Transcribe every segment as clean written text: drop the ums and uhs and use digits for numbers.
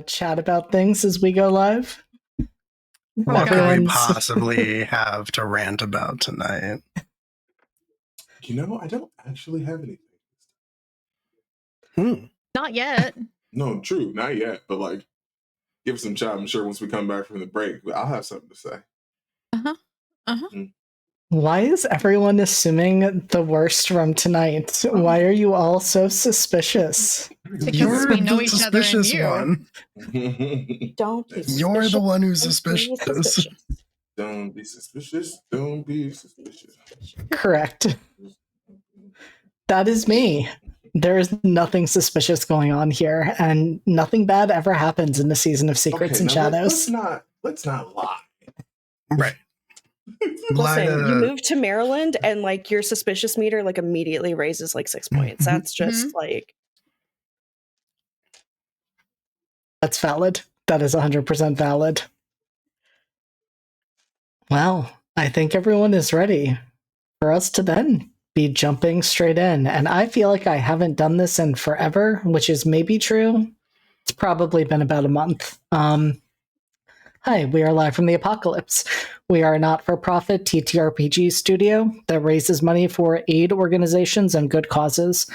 chat about things as we go live? What could we Everyone's- possibly have to rant about tonight? I don't actually have anything. Not yet. No, true, not yet. But give some time. I'm sure once we come back from the break, I'll have something to say. Why is everyone assuming the worst from tonight? Why are you all so suspicious? Because You're we know the each other and suspicious you. one. Don't be suspicious. You're the one who's Don't be suspicious. Don't be suspicious. Don't be suspicious. Correct. That is me. There is nothing suspicious going on here, and nothing bad ever happens in the season of Secrets and now Shadows. Let's not lie. Right. Listen, you move to Maryland and your suspicious meter immediately raises 6 points. That's just That's valid. That is 100% valid. Well, I think everyone is ready for us to then be jumping straight in. And I feel like I haven't done this in forever, which is maybe true. It's probably been about a month. Hi, we are live from the apocalypse. We are a not-for-profit TTRPG studio that raises money for aid organizations and good causes.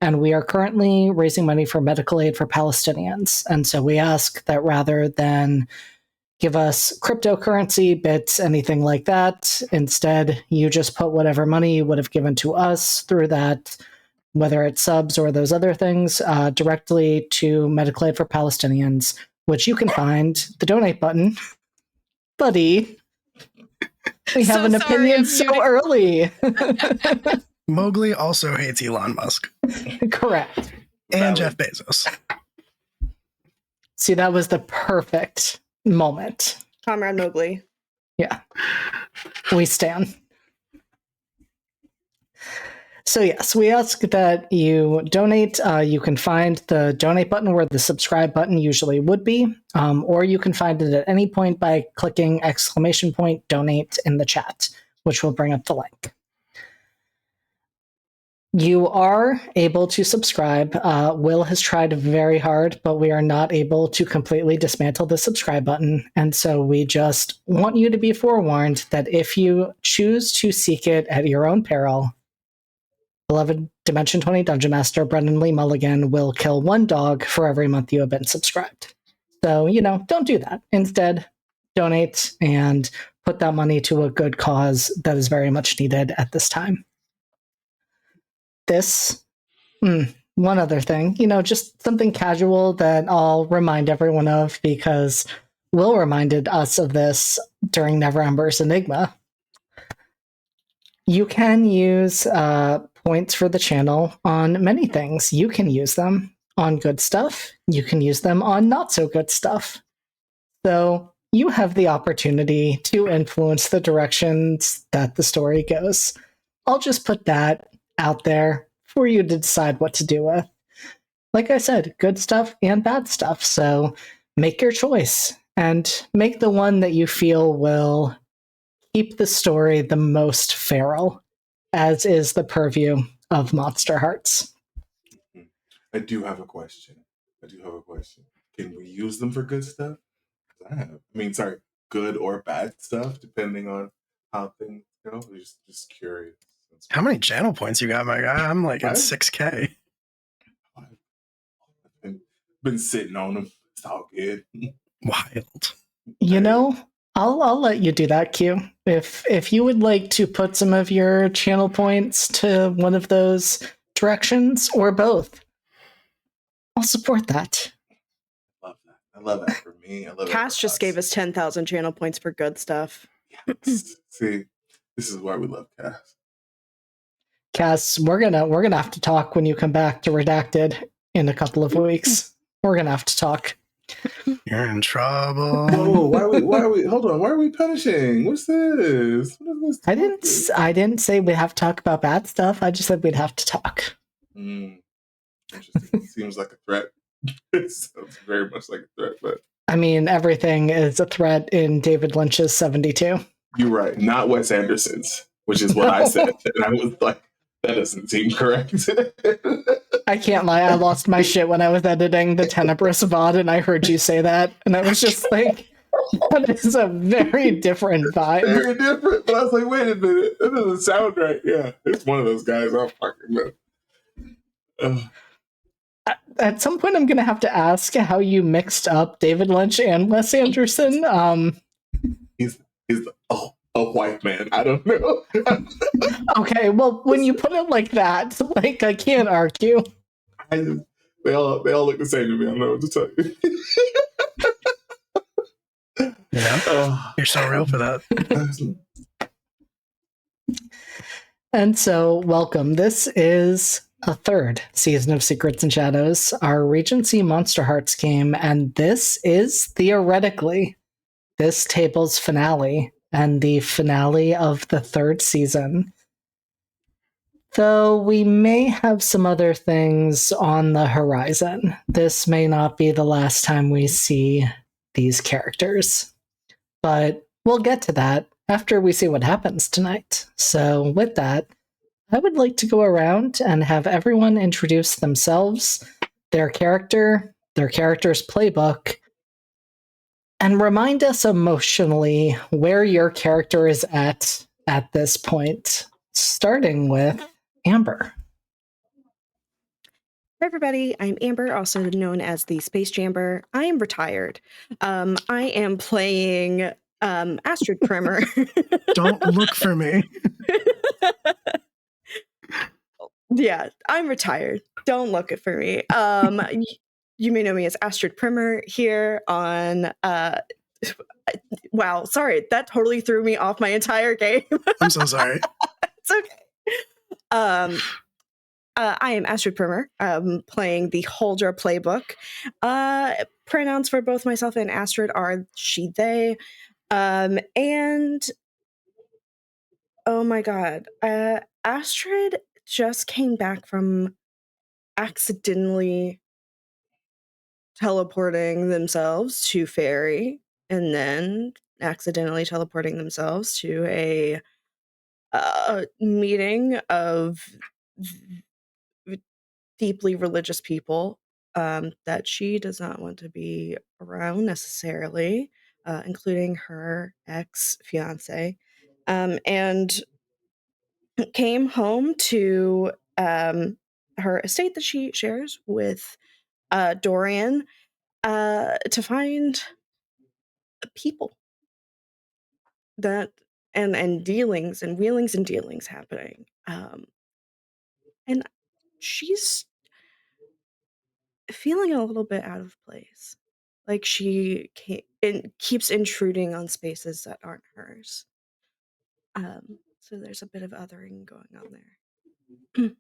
And we are currently raising money for medical aid for Palestinians. And so we ask that rather than give us cryptocurrency, bits, anything like that, instead, you just put whatever money you would have given to us through that, whether it's subs or those other things, directly to medical aid for Palestinians, which you can find the donate button. Buddy, we have an opinion so early. Mowgli also hates Elon Musk. Correct. And Jeff Bezos. See, that was the perfect moment. Comrade Mowgli. Yeah. We stand. So yes, we ask that you donate. You can find the donate button where the subscribe button usually would be, or you can find it at any point by clicking !donate in the chat, which will bring up the link. You are able to subscribe. Will has tried very hard, but we are not able to completely dismantle the subscribe button. And so we just want you to be forewarned that if you choose to seek it at your own peril, beloved Dimension 20 Dungeon Master Brendan Lee Mulligan will kill one dog for every month you have been subscribed. So, don't do that. Instead, donate and put that money to a good cause that is very much needed at this time. One other thing, just something casual that I'll remind everyone of because Will reminded us of this during Never Ember's Enigma. You can use points for the channel on many things. You can use them on good stuff. You can use them on not so good stuff. So you have the opportunity to influence the directions that the story goes. I'll just put that out there for you to decide what to do with. Like I said, good stuff and bad stuff. So make your choice and make the one that you feel will keep the story the most feral, as is the purview of Monsterhearts. I do have a question. Can we use them for good stuff? Good or bad stuff, depending on how things go. Just curious. How many channel points you got, my guy? I'm at 6K. I've been sitting on them. It's all good. Wild. I'll let you do that, Q. If you would like to put some of your channel points to one of those directions or both, I'll support that. I love that for me. I love Cass just gave us 10,000 channel points for good stuff. Yes. See, this is why we love Cass. Cass, we're gonna have to talk when you come back to Redacted in a couple of weeks. We're gonna have to talk. You're in trouble. Oh, why are we? Hold on. Why are we punishing? What's this? What is this? I didn't say we'd have to talk about bad stuff. I just said we'd have to talk. Interesting. Seems like a threat. It sounds very much like a threat, but I mean, everything is a threat in David Lynch's 72. You're right. Not Wes Anderson's, which is what I said. And I was like, That doesn't seem correct. I can't lie, I lost my shit when I was editing the Tenebrous VOD and I heard you say that, and I was just like, that is a very different vibe. Very different, but I was like, wait a minute, that doesn't sound right. Yeah, it's one of those guys. I don't fucking know. At some point, I'm going to have to ask how you mixed up David Lynch and Wes Anderson. He's a white man. I don't know. Okay, well, when you put it like that, like, I can't argue. They all look the same to me. I don't know what to tell you. Yeah, you're so real for that. And so, welcome. This is a third season of Secrets and Shadows, our Regency Monsterhearts game, and this is theoretically this table's finale and the finale of the third season. Though we may have some other things on the horizon. This may not be the last time we see these characters. But we'll get to that after we see what happens tonight. So with that, I would like to go around and have everyone introduce themselves, their character, their character's playbook, and remind us emotionally where your character is at this point, starting with Amber. Hi everybody, I'm Amber, also known as the Space Jamber. I am retired. I am playing Astrid Primer. Don't look for me. Yeah, I'm retired. Don't look it for me. You may know me as Astrid Primer here on wow, sorry, that totally threw me off my entire game. I'm so sorry. It's okay. I am Astrid Primer, playing the Huldra playbook. Pronouns for both myself and Astrid are she, they. And oh my god, Astrid just came back from accidentally teleporting themselves to Fairy and then accidentally teleporting themselves to a meeting of deeply religious people that she does not want to be around necessarily, including her ex-fiance, and came home to her estate that she shares with Dorian to find people that and dealings and wheelings and dealings happening, and she's feeling a little bit out of place, like she keeps intruding on spaces that aren't hers. So there's a bit of othering going on there.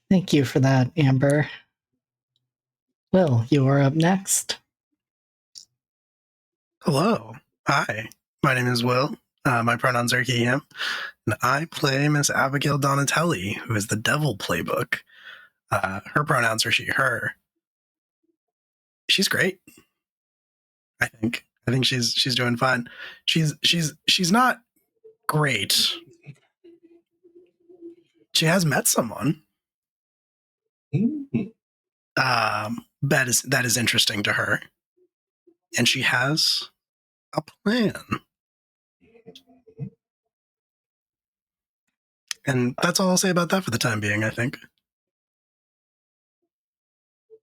Thank you for that, Amber. Will, you are up next. Hello. Hi. My name is Will. My pronouns are he, him. And I play Miss Abigail Donatelli, who is the Devil Playbook. Her pronouns are she, her. She's great. I think she's doing fine. She's not great. She has met someone. That is interesting to her. And she has a plan. And that's all I'll say about that for the time being, I think.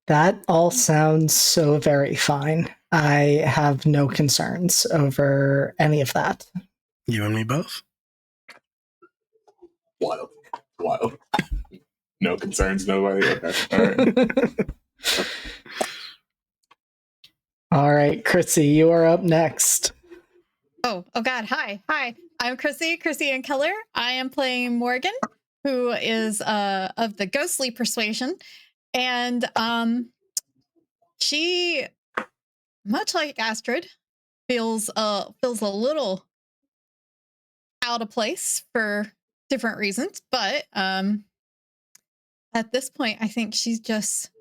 That all sounds so very fine. I have no concerns over any of that. You and me both. Wild. No concerns, nobody. Okay. All right. All right, Chrissy, you are up next. Oh God. Hi. I'm Chrissy Ann Keller. I am playing Morgan, who is of the ghostly persuasion. And she, much like Astrid, feels a little out of place for different reasons. But at this point, I think she's just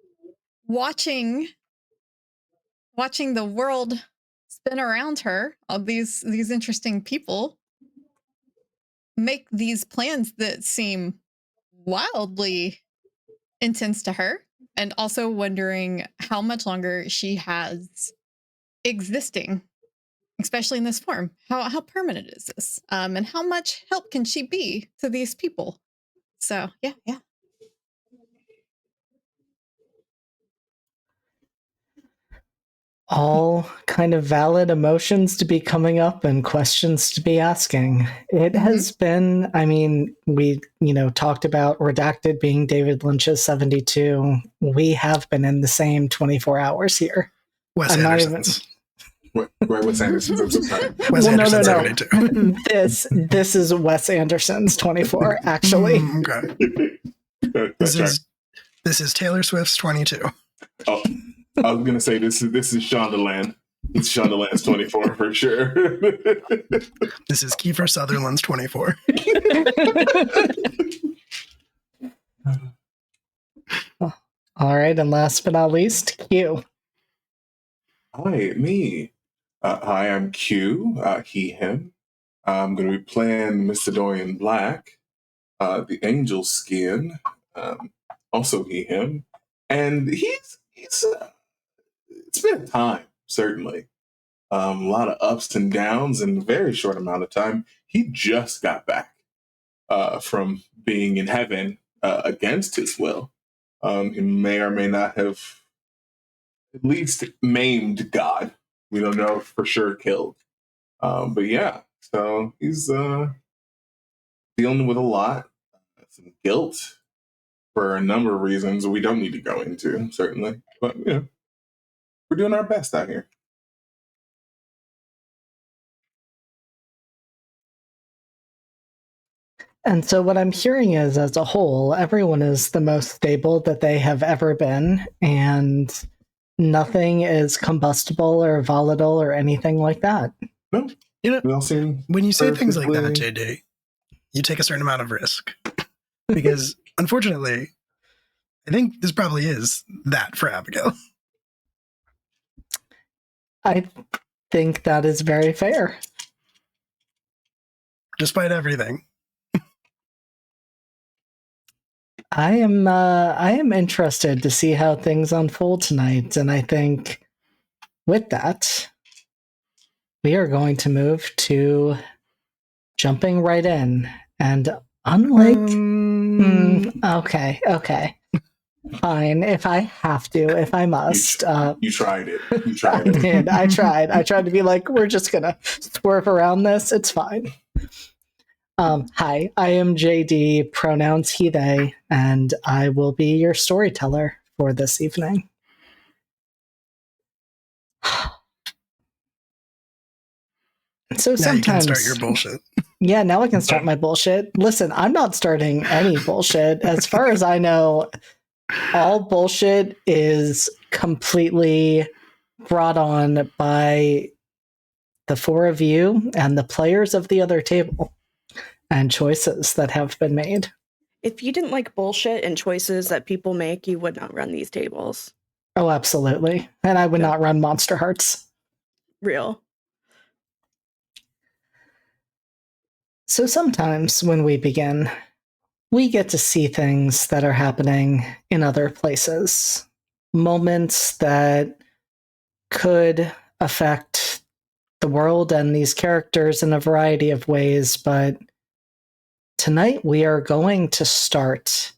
watching the world spin around her, all these interesting people, make these plans that seem wildly intense to her, and also wondering how much longer she has existing, especially in this form. How permanent is this? And how much help can she be to these people? So yeah. All kind of valid emotions to be coming up and questions to be asking. It has been, I mean, we, talked about Redacted being David Lynch's 72. We have been in the same 24 hours here. Wes I'm not even. Anderson's. Wait, Wes Anderson's? I'm so sorry. Wes Anderson's no. 72. This is Wes Anderson's 24, actually. Okay. This is Taylor Swift's 22. Oh, I was gonna say this is Shondaland. It's Shondaland's 24 for sure. This is Kiefer Sutherland's 24. All right, and last but not least, Q. Hi, me. Hi, I'm Q. He, him. I'm gonna be playing Mr. Dorian Black, the Angel Skin. Also he, him, and he's. It's been a time, certainly. A lot of ups and downs in a very short amount of time. He just got back from being in heaven against his will. He may or may not have at least maimed God. We don't know if for sure killed. But yeah, so he's dealing with a lot, some guilt for a number of reasons we don't need to go into, certainly. But we're doing our best out here. And so what I'm hearing is, as a whole, everyone is the most stable that they have ever been, and nothing is combustible or volatile or anything like that. No, we all seem When you say things like that, perfectly- JD, you take a certain amount of risk. Because, unfortunately, I think this probably is that for Abigail. I think that is very fair. Despite everything. I am interested to see how things unfold tonight, and I think with that, we are going to move to jumping right in. And unlike okay. Fine, if I have to, if I must. You tried it. You I tried it. did. I tried. I tried to be like, we're just gonna swerve around this. It's fine. Hi, I am JD, pronouns he, they, and I will be your storyteller for this evening. So Now sometimes you can start your bullshit. Yeah, now I can start my bullshit. Listen, I'm not starting any bullshit. As far as I know, all bullshit is completely brought on by the four of you and the players of the other table and choices that have been made. If you didn't like bullshit and choices that people make, you would not run these tables. Oh, absolutely. And I would not run Monsterhearts. Real. So sometimes when we begin, we get to see things that are happening in other places. Moments that could affect the world and these characters in a variety of ways, but tonight we are going to start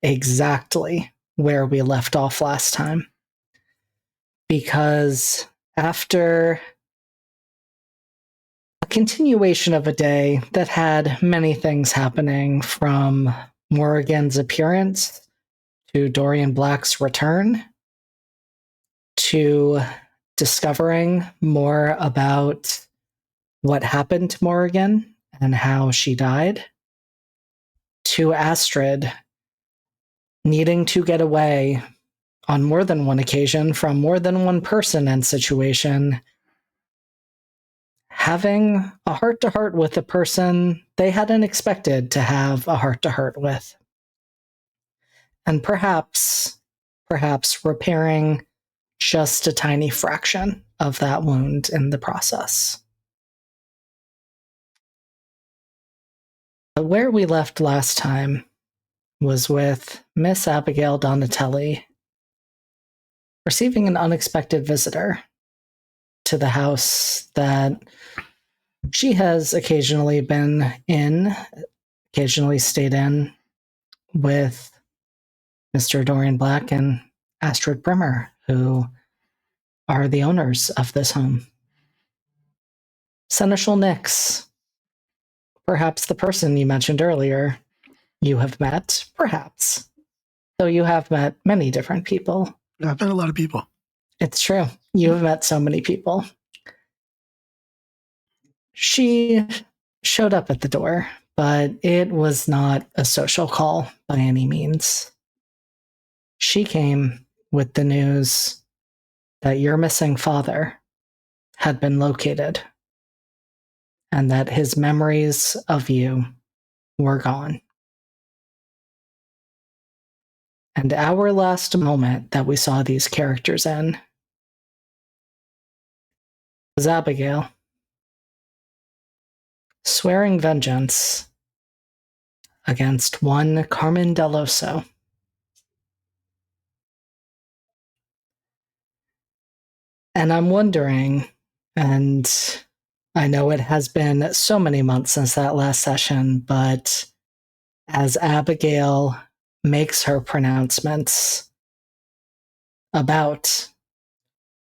exactly where we left off last time. Because after a continuation of a day that had many things happening, from Morrigan's appearance to Dorian Black's return to discovering more about what happened to Morrigan and how she died, to Astrid needing to get away on more than one occasion from more than one person and situation, having a heart-to-heart with a person they hadn't expected to have a heart-to-heart with, and perhaps repairing just a tiny fraction of that wound in the process. Where we left last time was with Miss Abigail Donatelli receiving an unexpected visitor to the house that she has occasionally been in, occasionally stayed in with Mr. Dorian Black and Astrid Brimmer, who are the owners of this home. Seneschal Nix, perhaps the person you mentioned earlier, you have met, perhaps. Though you have met many different people. I've met a lot of people. It's true. You have met so many people. She showed up at the door, but it was not a social call by any means. She came with the news that your missing father had been located and that his memories of you were gone. And our last moment that we saw these characters in was Abigail swearing vengeance against one Carmen Deloso. And I'm wondering, and I know it has been so many months since that last session, but as Abigail makes her pronouncements about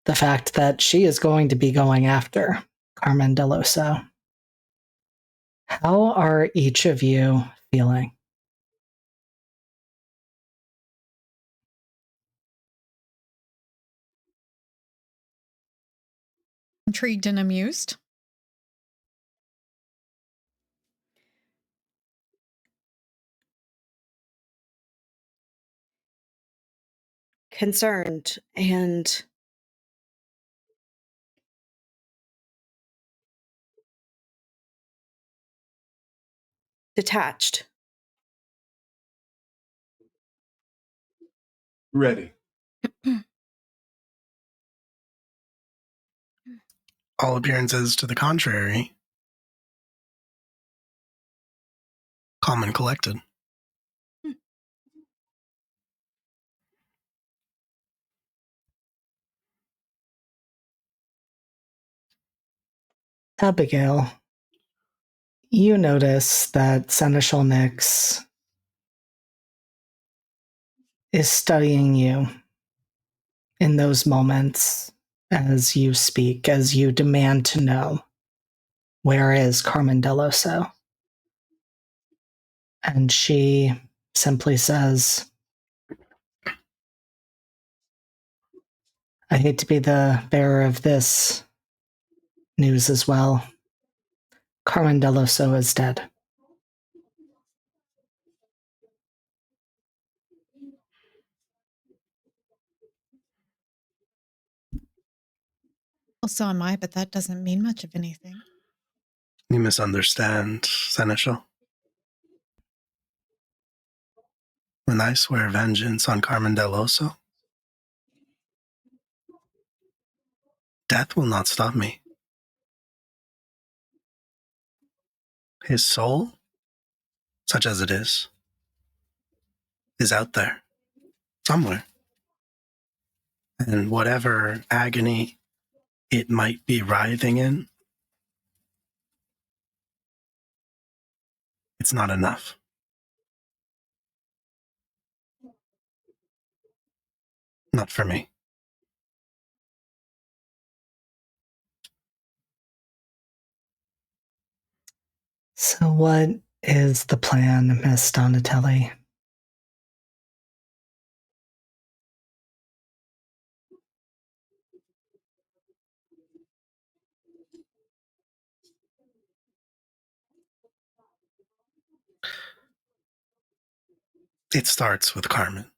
the fact that she is going to be going after Carmen Deloso, how are each of you feeling? Intrigued and amused. Concerned and detached. Ready. All appearances to the contrary, calm and collected. Abigail, you notice that Seneschal Nix is studying you in those moments as you speak, as you demand to know, where is Carmen Deloso? And she simply says, I hate to be the bearer of this news as well. Carmen Deloso is dead. Well, so am I, but that doesn't mean much of anything. You misunderstand, Seneschal. When I swear vengeance on Carmen Deloso, death will not stop me. His soul, such as it is out there, somewhere. And whatever agony it might be writhing in, it's not enough. Not for me. So, what is the plan, Miss Donatelli? It starts with Carmen.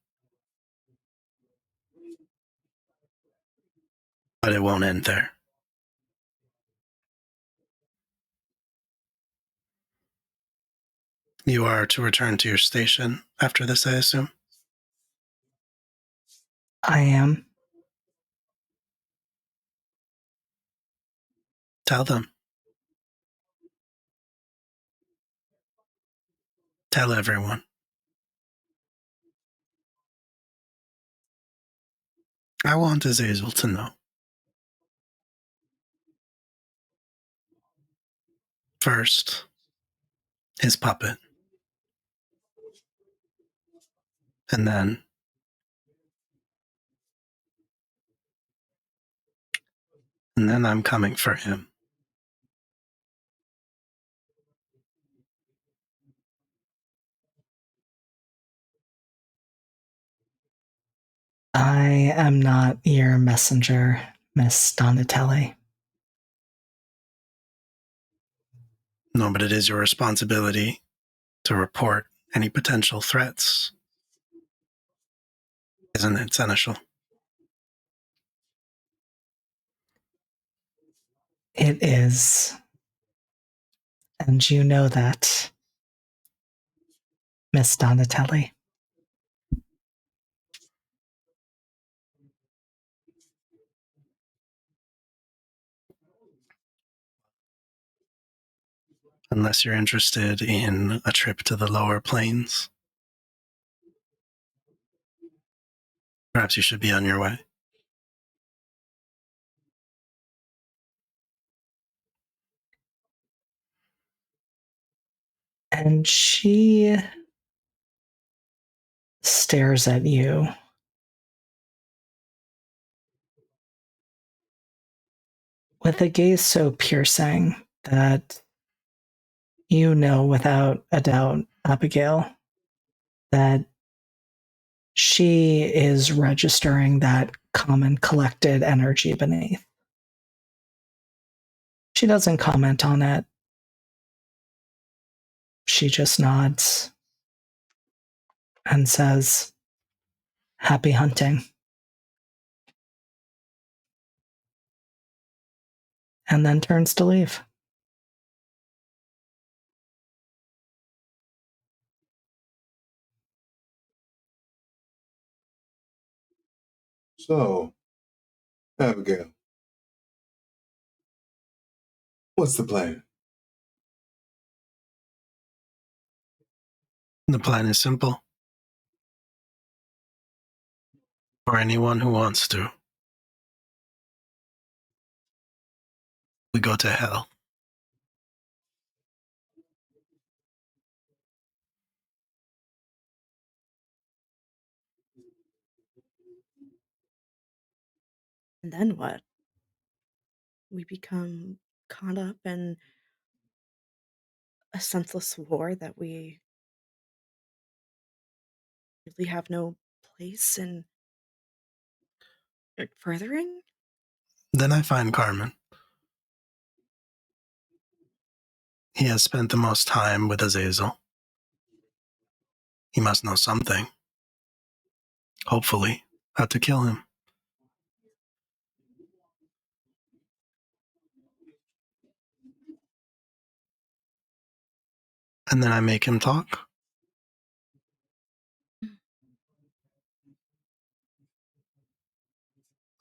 But it won't end there. You are to return to your station after this, I assume? I am. Tell them. Tell everyone. I want Azazel to know. First, his puppet. And then I'm coming for him. I am not your messenger, Miss Donatelli. No, but it is your responsibility to report any potential threats. Isn't it, Seneschal? It is. And you know that, Miss Donatelli. Unless you're interested in a trip to the lower planes. Perhaps you should be on your way. And she stares at you with a gaze so piercing that you know without a doubt, Abigail, that she is registering that common collected energy beneath. She doesn't comment on it. She just nods and says, "Happy hunting." And then turns to leave. So, Abigail, what's the plan? The plan is simple. For anyone who wants to, we go to hell. And then what? We become caught up in a senseless war that we really have no place in furthering? Then I find Carmen. He has spent the most time with Azazel. He must know something. Hopefully, how to kill him. And then I make him talk.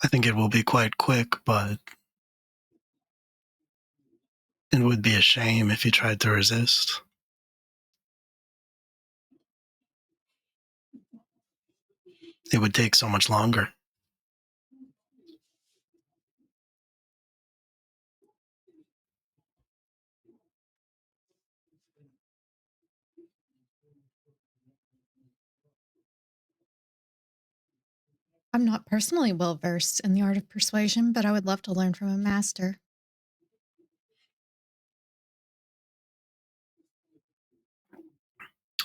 I think it will be quite quick, but it would be a shame if he tried to resist. It would take so much longer. I'm not personally well versed in the art of persuasion, but I would love to learn from a master.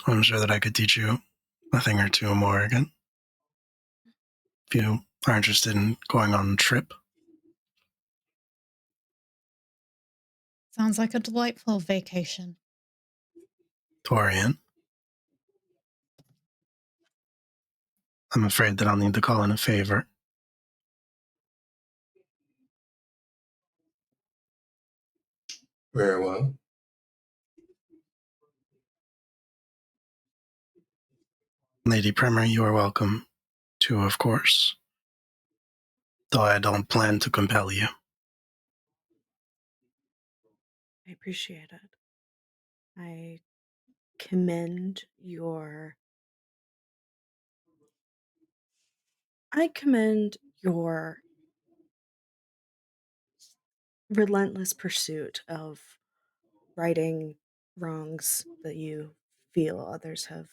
I'm sure that I could teach you a thing or two more again. If you are interested in going on a trip. Sounds like a delightful vacation. Torian, I'm afraid that I'll need to call in a favor. Very well. Lady Primer, you are welcome to, of course. Though I don't plan to compel you. I appreciate it. I commend your I commend your relentless pursuit of righting wrongs that you feel others have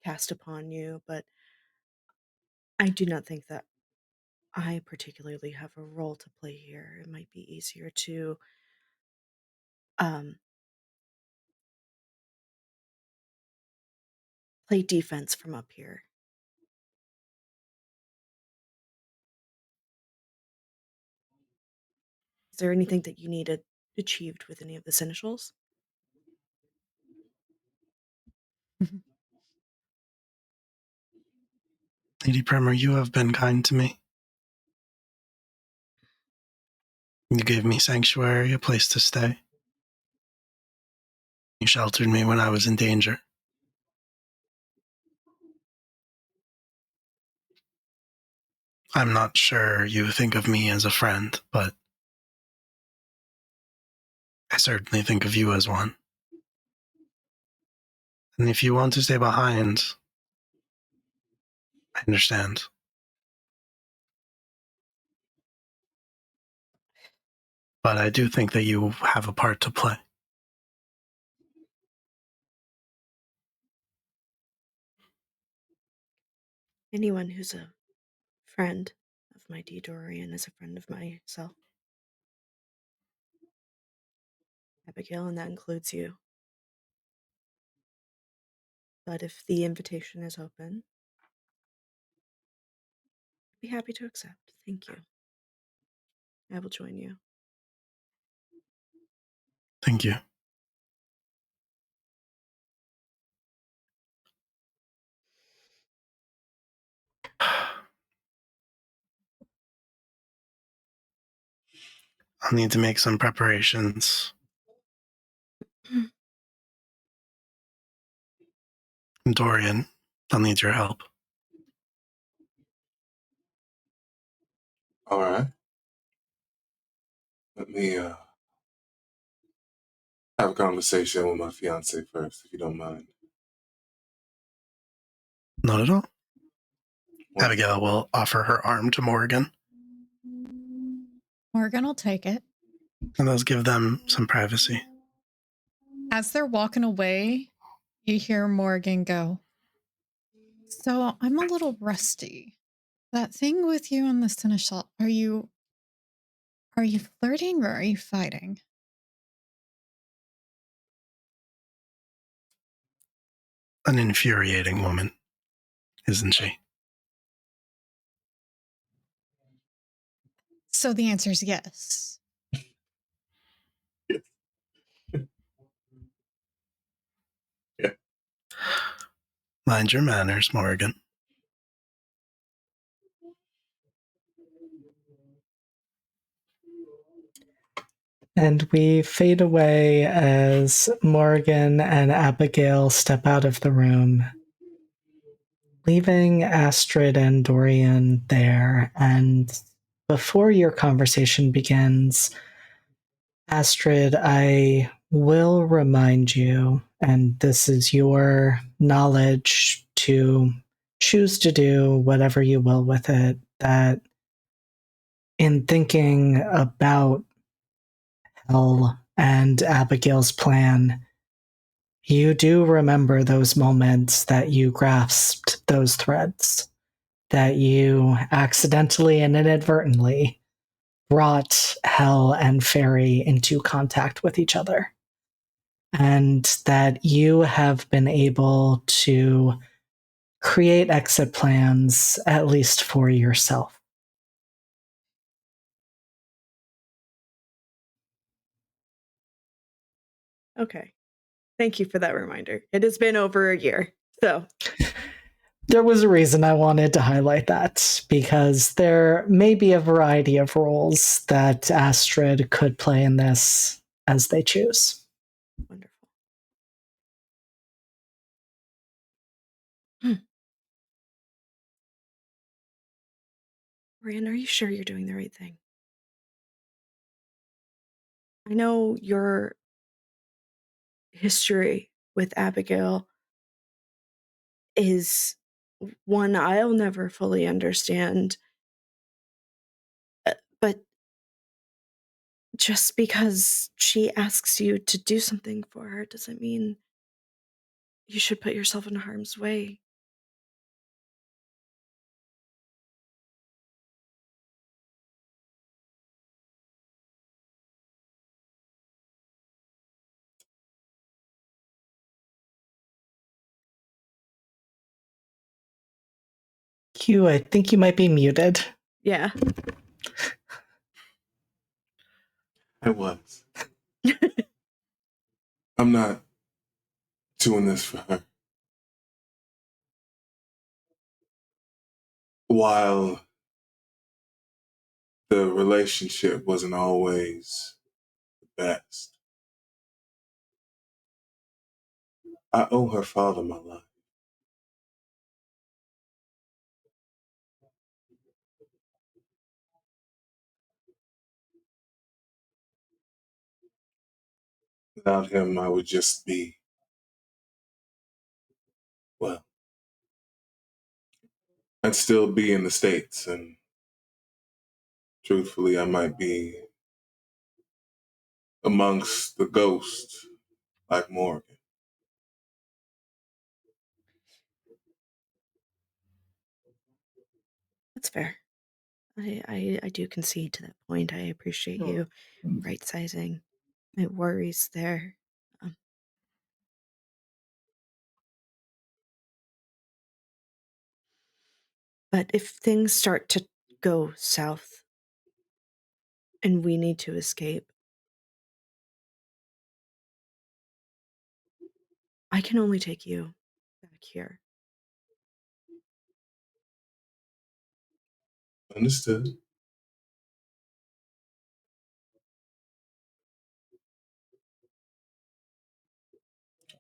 cast upon you, but I do not think that I particularly have a role to play here. It might be easier to um, play defense from up here. Is there anything that you needed achieved with any of the seneschals? Lady Primer, you have been kind to me. You gave me sanctuary, a place to stay. You sheltered me when I was in danger. I'm not sure you think of me as a friend, but I certainly think of you as one. And if you want to stay behind, I understand. But I do think that you have a part to play. Anyone who's a friend of my D. Dorian is a friend of myself, Abigail, and that includes you. But if the invitation is open, I'd be happy to accept. Thank you. I will join you. Thank you. I'll need to make some preparations. Dorian, I'll need your help. All right. Let me have a conversation with my fiance first, if you don't mind. Not at all. Well, Abigail will offer her arm to Morgan, Morgan will take it. and they'll give them some privacy. As they're walking away, you hear Morgan go, "So I'm a little rusty. That thing with you and the seneschal, are you flirting or are you fighting?" An infuriating woman, isn't she? So the answer is yes. yeah. Mind your manners, Morgan. And we fade away as Morgan and Abigail step out of the room, leaving Astrid and Dorian there. And before your conversation begins, Astrid, I will remind you, and this is your knowledge to choose to do whatever you will with it, that in thinking about Hel and Abigail's plan, you do remember those moments that you grasped those threads, that you accidentally and inadvertently brought Hel and Fairy into contact with each other, and that you have been able to create exit plans, at least for yourself. Okay. Thank you for that reminder. It has been over a year. So, There was a reason I wanted to highlight that, because there may be a variety of roles that Astrid could play in this as they choose. wonderful. Rand, are you sure you're doing the right thing? I know you're history with Abigail is one I'll never fully understand. But just because she asks you to do something for her doesn't mean you should put yourself in harm's way. Q, I think you might be muted. Yeah. I was. I'm not doing this for her. While the relationship wasn't always the best, I owe her father my life. Without him, I would just be, well, I'd still be in the States, and truthfully, I might be amongst the ghosts like Morgan. That's fair. I do concede to that point. I appreciate you right sizing my worries there. But if things start to go south and we need to escape, I can only take you back here. Understood.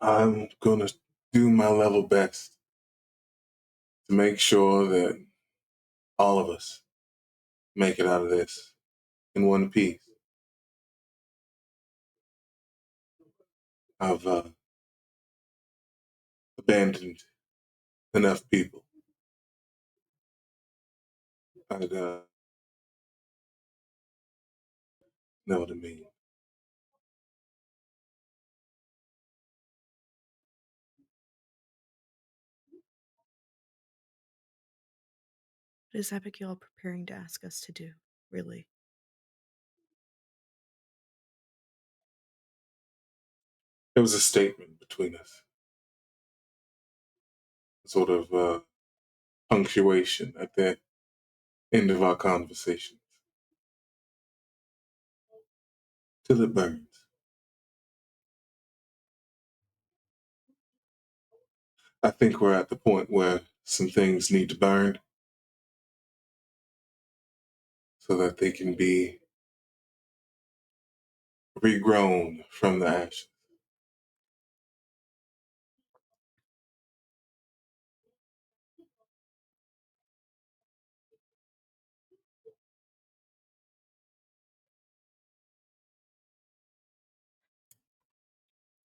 I'm going to do my level best to make sure that all of us make it out of this in one piece. I've abandoned enough people. I'd know what I mean. What is Abigail preparing to ask us to do, really? There was a statement between us, sort of punctuation at the end of our conversations. Till it burns. I think we're at the point where some things need to burn so that they can be regrown from the ashes.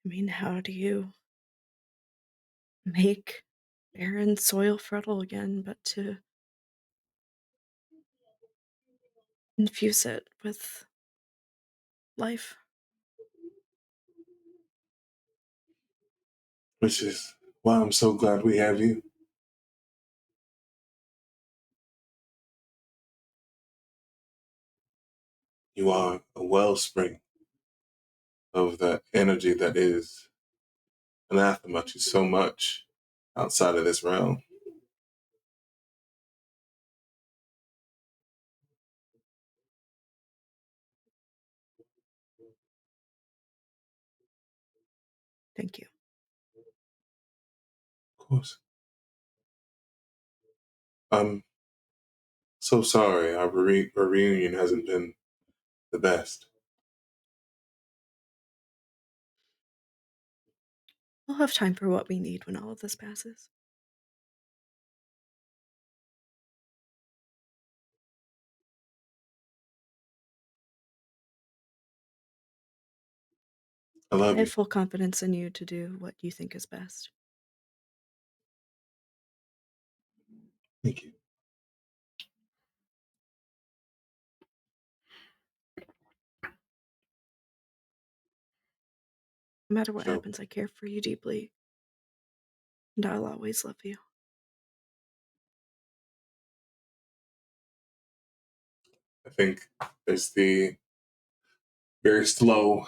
I mean, how do you make barren soil fertile again but to infuse it with life? Which is why I'm so glad we have you. You are a wellspring of the energy that is anathema to so much outside of this realm. Thank you. Of course. I'm so sorry our reunion hasn't been the best. We'll have time for what we need when all of this passes. I love I you. have full confidence in you to do what you think is best. Thank you. No matter what Sure. happens, I care for you deeply, and I'll always love you. I think there's the very slow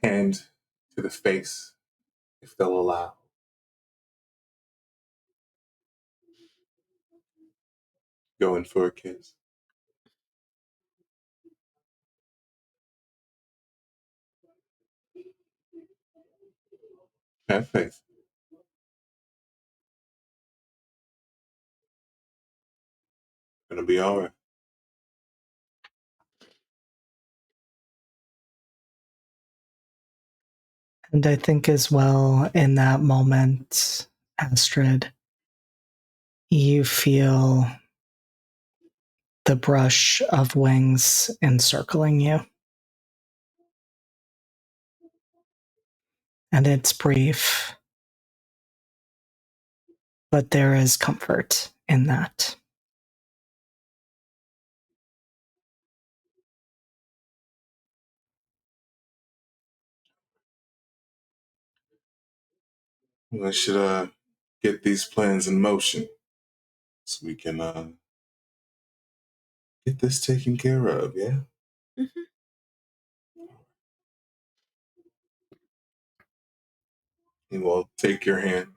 hand to the face, if they'll allow. Going for a kiss. Have faith. Gonna be all right. And I think as well in that moment, Astrid, you feel the brush of wings encircling you. And it's brief, but there is comfort in that. I should get these plans in motion so we can get this taken care of, yeah? Mm-hmm. He will take your hand,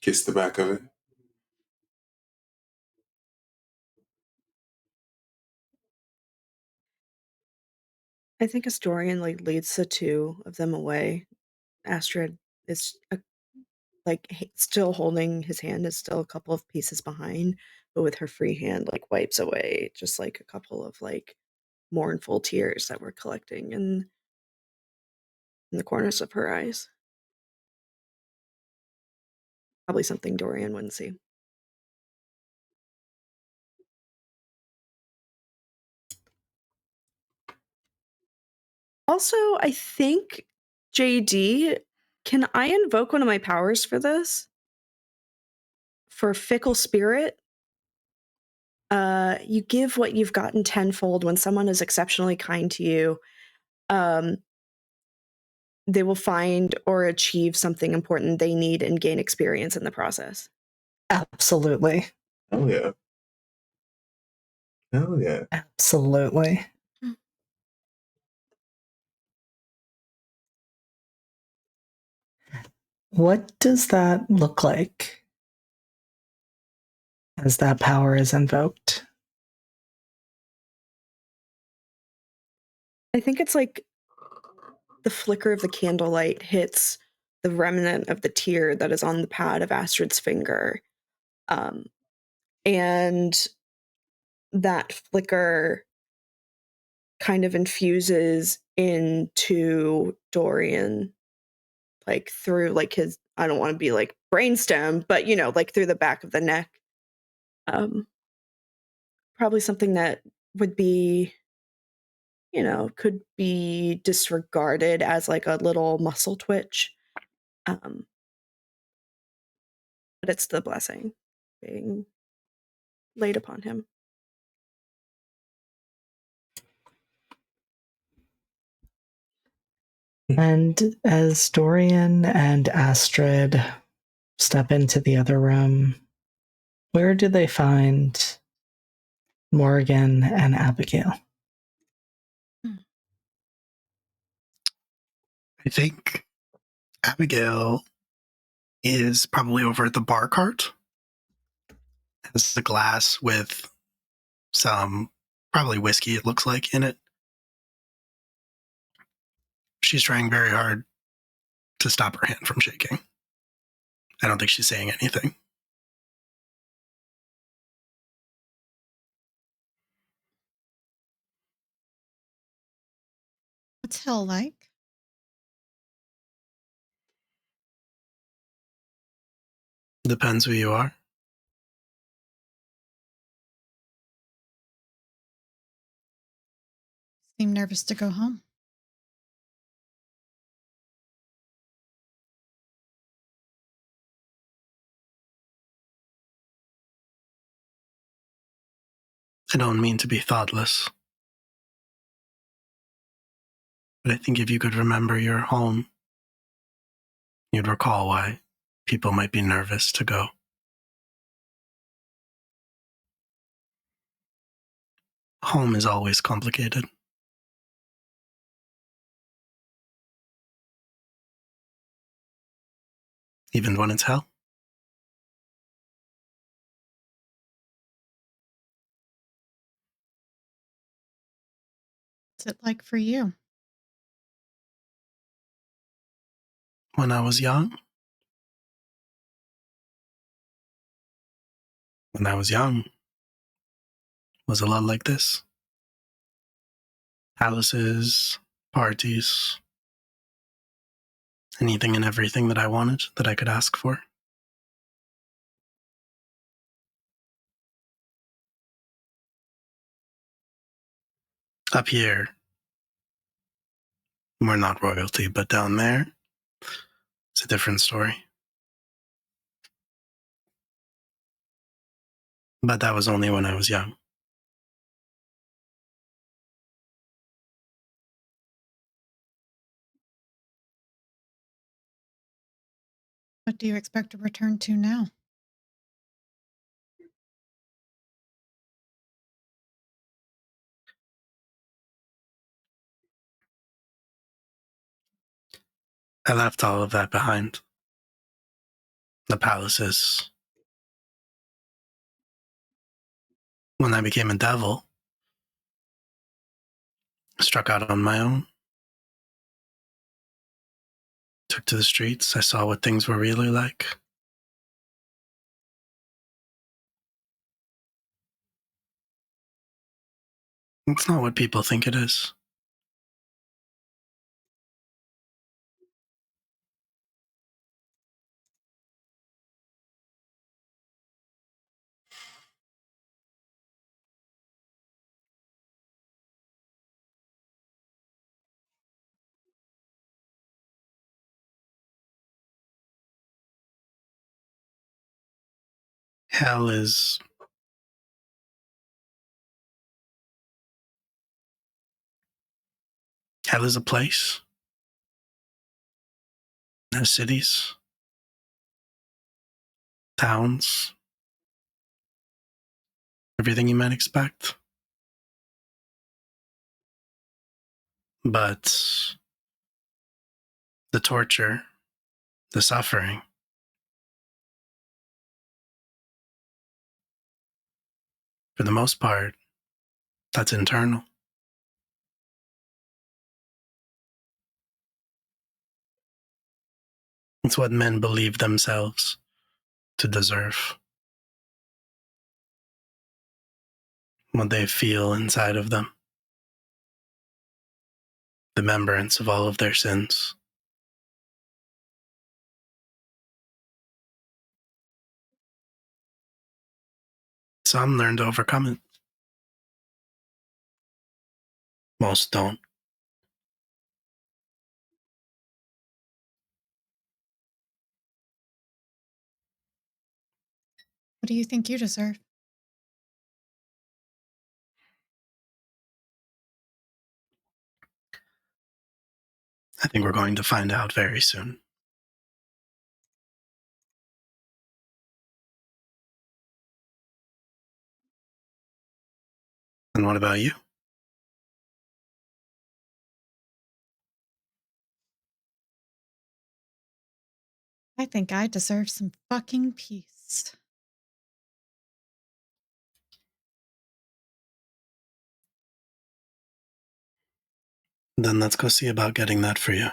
kiss the back of it. I think as Dorian leads the two of them away, Astrid is still holding his hand, is still a couple of pieces behind, but with her free hand wipes away just a couple of mournful tears that were collecting in the corners of her eyes. Probably something Dorian wouldn't see. Also, I think, JD, can I invoke one of my powers for this? For Fickle Spirit? You give what you've gotten tenfold when someone is exceptionally kind to you. They will find or achieve something important they need and gain experience in the process. Absolutely. Hell yeah. Hell yeah. Absolutely. What does that look like as that power is invoked? I think it's the flicker of the candlelight hits the remnant of the tear that is on the pad of Astrid's finger. And that flicker kind of infuses into Dorian, through his, I don't want to be brainstem, but through the back of the neck. Probably something that would be, could be disregarded as a little muscle twitch. But it's the blessing being laid upon him. And as Dorian and Astrid step into the other room, where do they find Morgan and Abigail? I think Abigail is probably over at the bar cart. Has a glass with some probably whiskey, it looks like, in it. She's trying very hard to stop her hand from shaking. I don't think she's saying anything. What's hell like? Depends who you are. Seem nervous to go home. I don't mean to be thoughtless, but I think if you could remember your home, you'd recall why people might be nervous to go. Home is always complicated. Even when it's hell. What's it like for you? When I was young, was a lot like this. Palaces, parties, anything and everything that I wanted, that I could ask for. Up here, we're not royalty, but down there, it's a different story. But that was only when I was young. What do you expect to return to now? I left all of that behind. The palaces. When I became a devil, I struck out on my own. Took to the streets. I saw what things were really like. It's not what people think it is. Hell is a place. It has cities, towns, everything you might expect. But the torture, the suffering, for the most part, that's internal. It's what men believe themselves to deserve. What they feel inside of them. The remembrance of all of their sins. Some learn to overcome it. Most don't. What do you think you deserve? I think we're going to find out very soon. And what about you? I think I deserve some fucking peace. Then let's go see about getting that for you.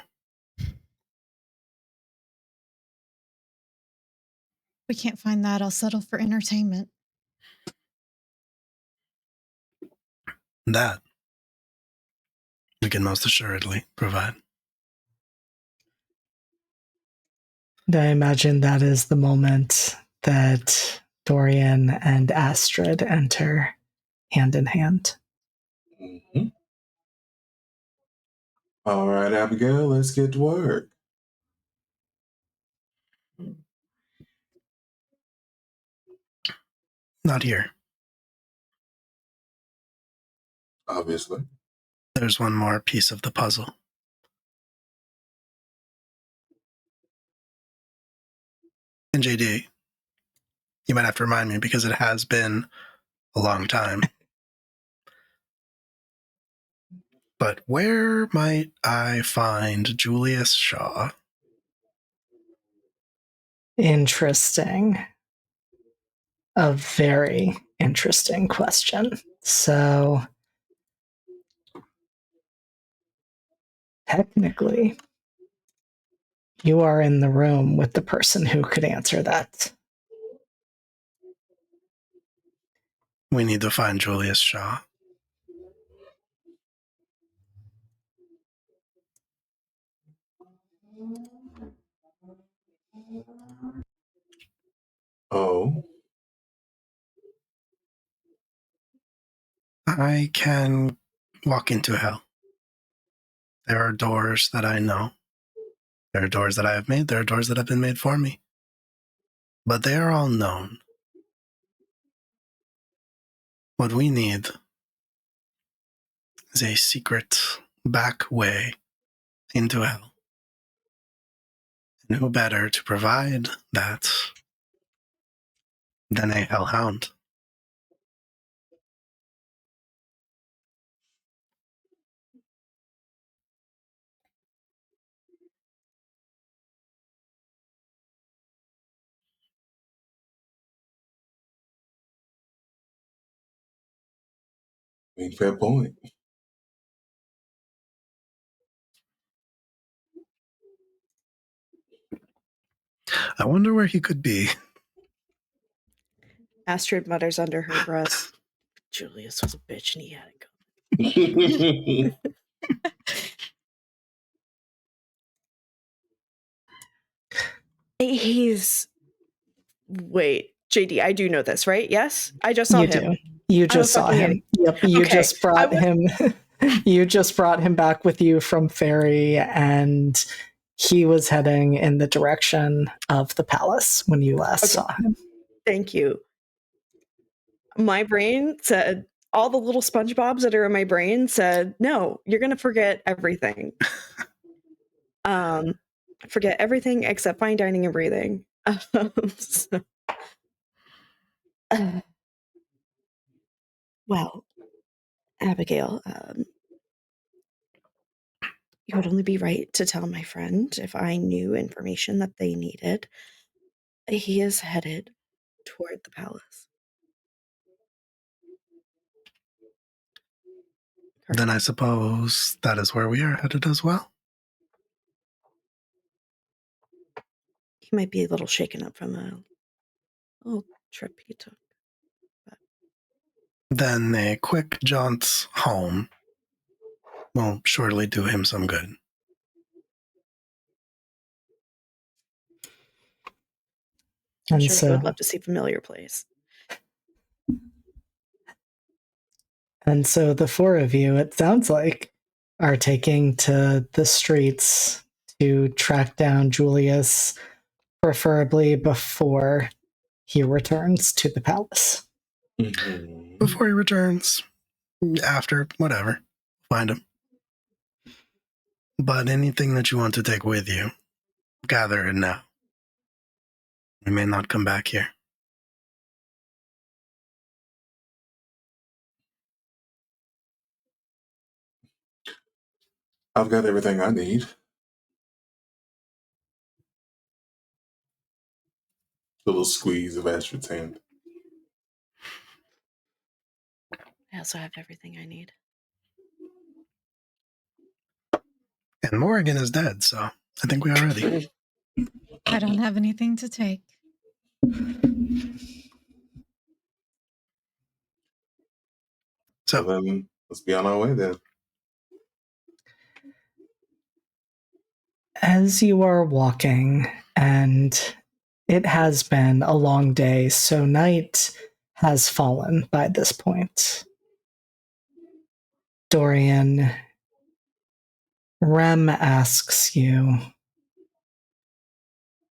We can't find that. I'll settle for entertainment. That we can most assuredly provide. And I imagine that is the moment that Dorian and Astrid enter hand in hand. Mm-hmm. All right, Abigail, let's get to work. Not here. Obviously. There's one more piece of the puzzle. And JD, you might have to remind me because it has been a long time. But where might I find Julius Shaw? Interesting. A very interesting question. So, technically, you are in the room with the person who could answer that. We need to find Julius Shaw. Oh. I can walk into hell. There are doors that I know. There are doors that I have made. There are doors that have been made for me. But they are all known. What we need is a secret back way into hell. And who better to provide that than a hellhound? I mean, fair point. I wonder where he could be. Astrid mutters under her breath. Julius was a bitch and he had it coming. He's. Wait, JD, I do know this, right? Yes? I just saw You him. do. You I'm a just saw fucking him. idiot. Yep. You Okay, just brought I was- him. You just brought him back with you from Ferry, and he was heading in the direction of the palace when you last Okay. saw him. Thank you. My brain said, all the little SpongeBobs that are in my brain said, no, you're going to forget everything. Forget everything except fine dining and breathing. So, well, Abigail, it would only be right to tell my friend if I knew information that they needed. He is headed toward the palace. Then I suppose that is where we are headed as well. He might be a little shaken up from a little trip he took. Then a quick jaunt home will surely do him some good. I'm And sure he so, would love to see a familiar place. and so the four of you, it sounds like, are taking to the streets to track down Julius, preferably before he returns to the palace. Mhm. Before he returns, after, whatever, find him. But anything that you want to take with you, gather it now. We may not come back here. I've got everything I need. A little squeeze of Astrid's hand. I also have everything I need. And Morrigan is dead, so I think we are ready. I don't have anything to take. So So then let's be on our way then. As you are walking, and it has been a long day, so night has fallen by this point. Dorian, Rem asks you,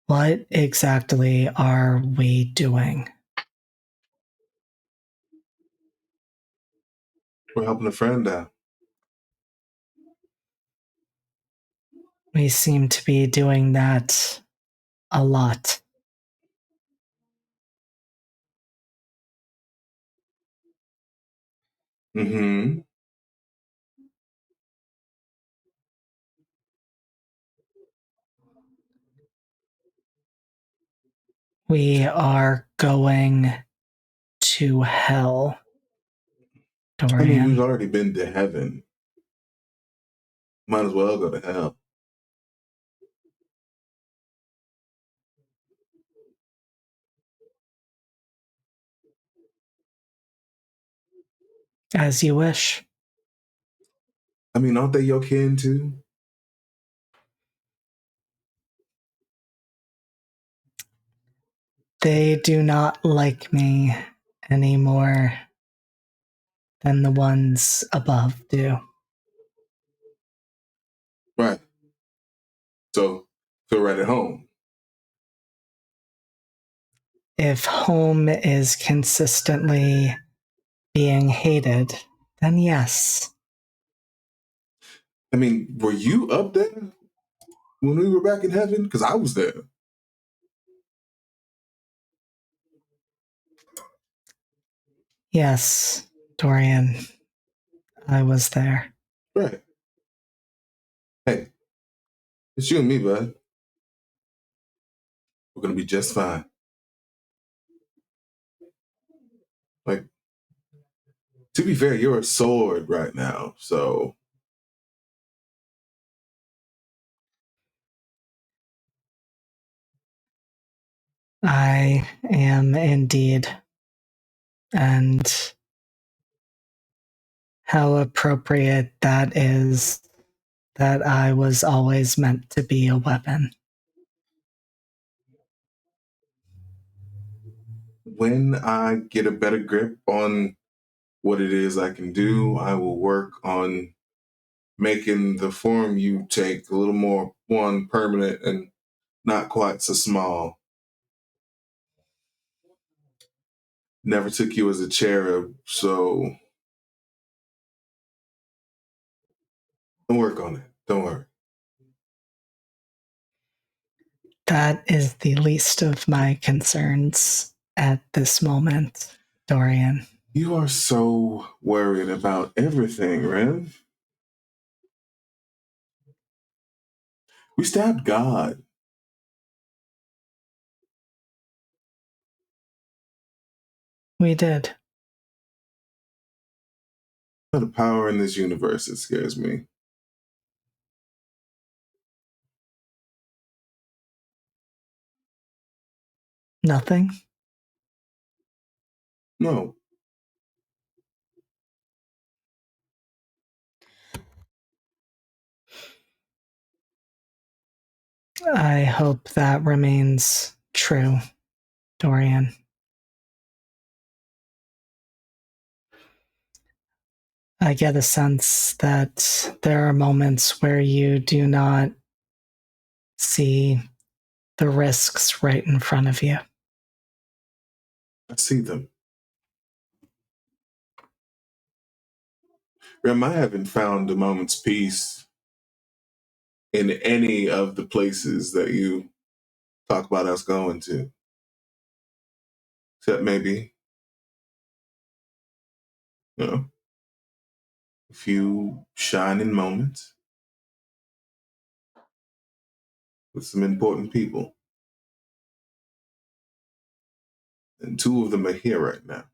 what exactly are we doing? We're helping a friend out. We seem to be doing that a lot. Mm-hmm. We are going to hell, I mean, Dorian. we've already been to heaven. Might as well go to hell. As you wish. I mean, aren't they your kin too? They do not like me any more than the ones above do. Right. So feel right at home. If home is consistently being hated, then yes. I mean, were you up there when we were back in heaven? Because I was there. Yes, Dorian, I was there. Right. Hey, it's you and me, bud. We're gonna be just fine. Like, to be fair, you're a sword right now, so I am indeed. And how appropriate that is that I was always meant to be a weapon. when I get a better grip on what it is I can do, I will work on making the form you take a little more one permanent and not quite so small. Never took you as a cherub, so don't work on it. Don't worry. That is the least of my concerns at this moment, Dorian. You are so worried about everything, Rev. We stabbed God. We did. The power in this universe, it scares me. Nothing? No. I hope that remains true, Dorian. I get a sense that there are moments where you do not see the risks right in front of you. I see them. Rem, I haven't found a moment's peace in any of the places that you talk about us going to. Except maybe, you know, a few shining moments with some important people. And two of them are here right now.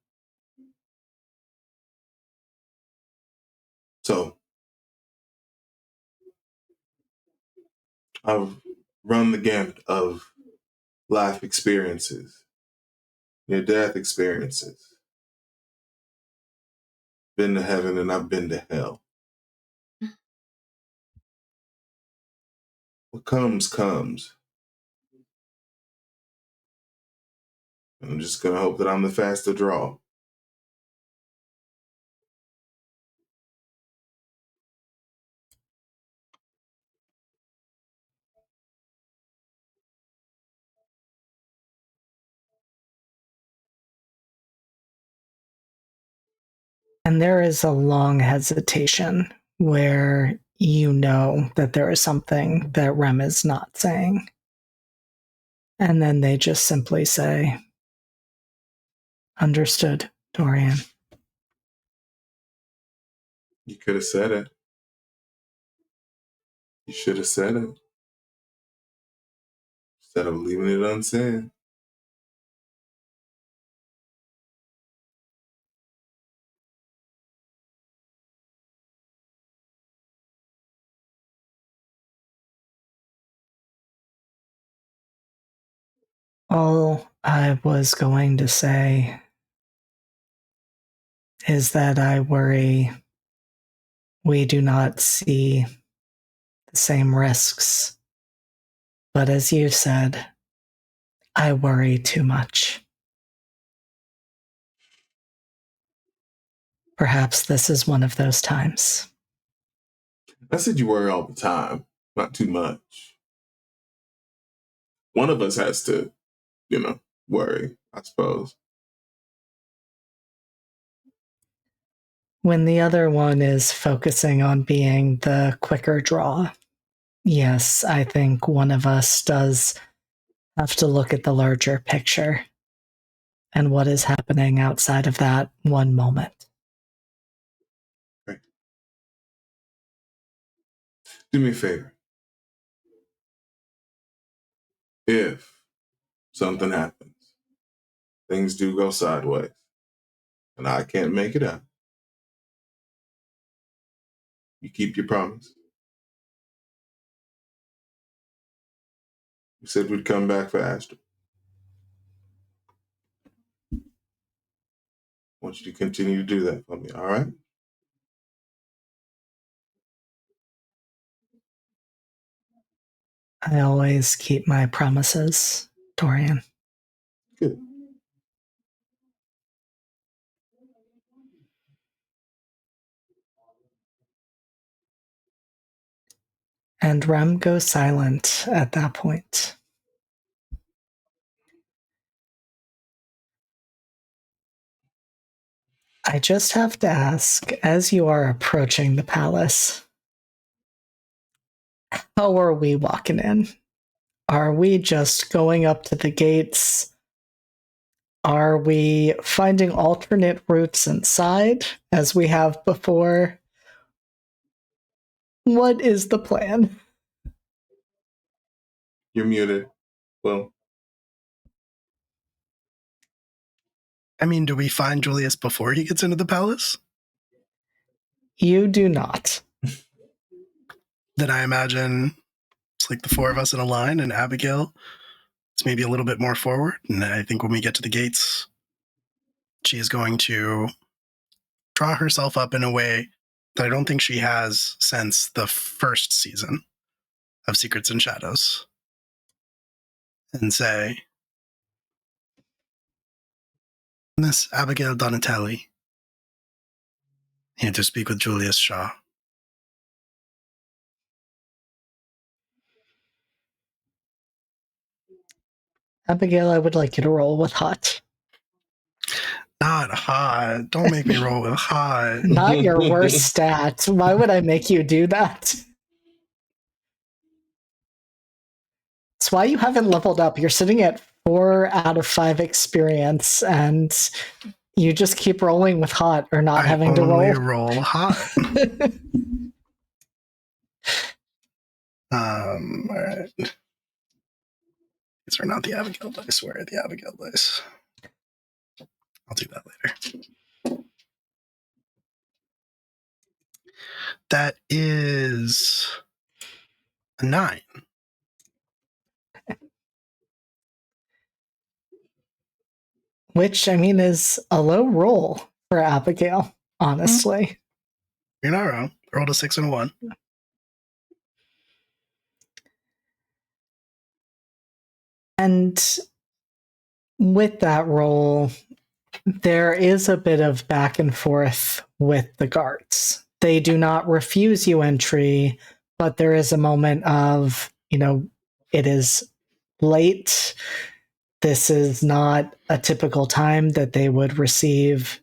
So I've run the gamut of life experiences, near death experiences. Been to heaven and I've been to hell. What comes, comes. And I'm just going to hope that I'm the faster draw. And there is a long hesitation where you know that there is something that Rem is not saying. And then they just simply say, "Understood, Dorian." You could have said it. You should have said it. Instead of leaving it unsaid. All I was going to say is that I worry we do not see the same risks. But as you said, I worry too much. Perhaps this is one of those times. I said you worry all the time, not too much. One of us has to, worry, I suppose. When the other one is focusing on being the quicker draw, yes, I think one of us does have to look at the larger picture and what is happening outside of that one moment. Right. Do me a favor. If something happens, things do go sideways, and I can't make it up, you keep your promise. You said we'd come back for Astor. I want you to continue to do that for me, all right? I always keep my promises, Dorian. Good. And Rem goes silent at that point. I just have to ask, as you are approaching the palace, how are we walking in? Are we just going up to the gates? Are we finding alternate routes inside as we have before? What is the plan? You're muted. Well, I mean, do we find Julius before he gets into the palace? You do not. Then I imagine it's like the four of us in a line, and Abigail is maybe a little bit more forward. And I think when we get to the gates, she is going to draw herself up in a way that I don't think she has since the first season of Secrets and Shadows, and say, "Miss Abigail Donatelli, here to speak with Julius Shaw." Abigail, I would like you to roll with hot. Not hot. Don't make me roll with hot. Not your worst stat. Why would I make you do that? It's why you haven't leveled up. You're sitting at 4 out of 5 experience, and you just keep rolling with hot or not having to only roll. roll hot. All right. These are not the Abigail dice. Where are the Abigail dice? I'll do that later. That is a 9. Which, I mean, is a low roll for Abigail, honestly. You're not wrong. I rolled a 6 and a 1. And with that roll, there is a bit of back and forth with the guards. They do not refuse you entry, but there is a moment of, it is late. This is not a typical time that they would receive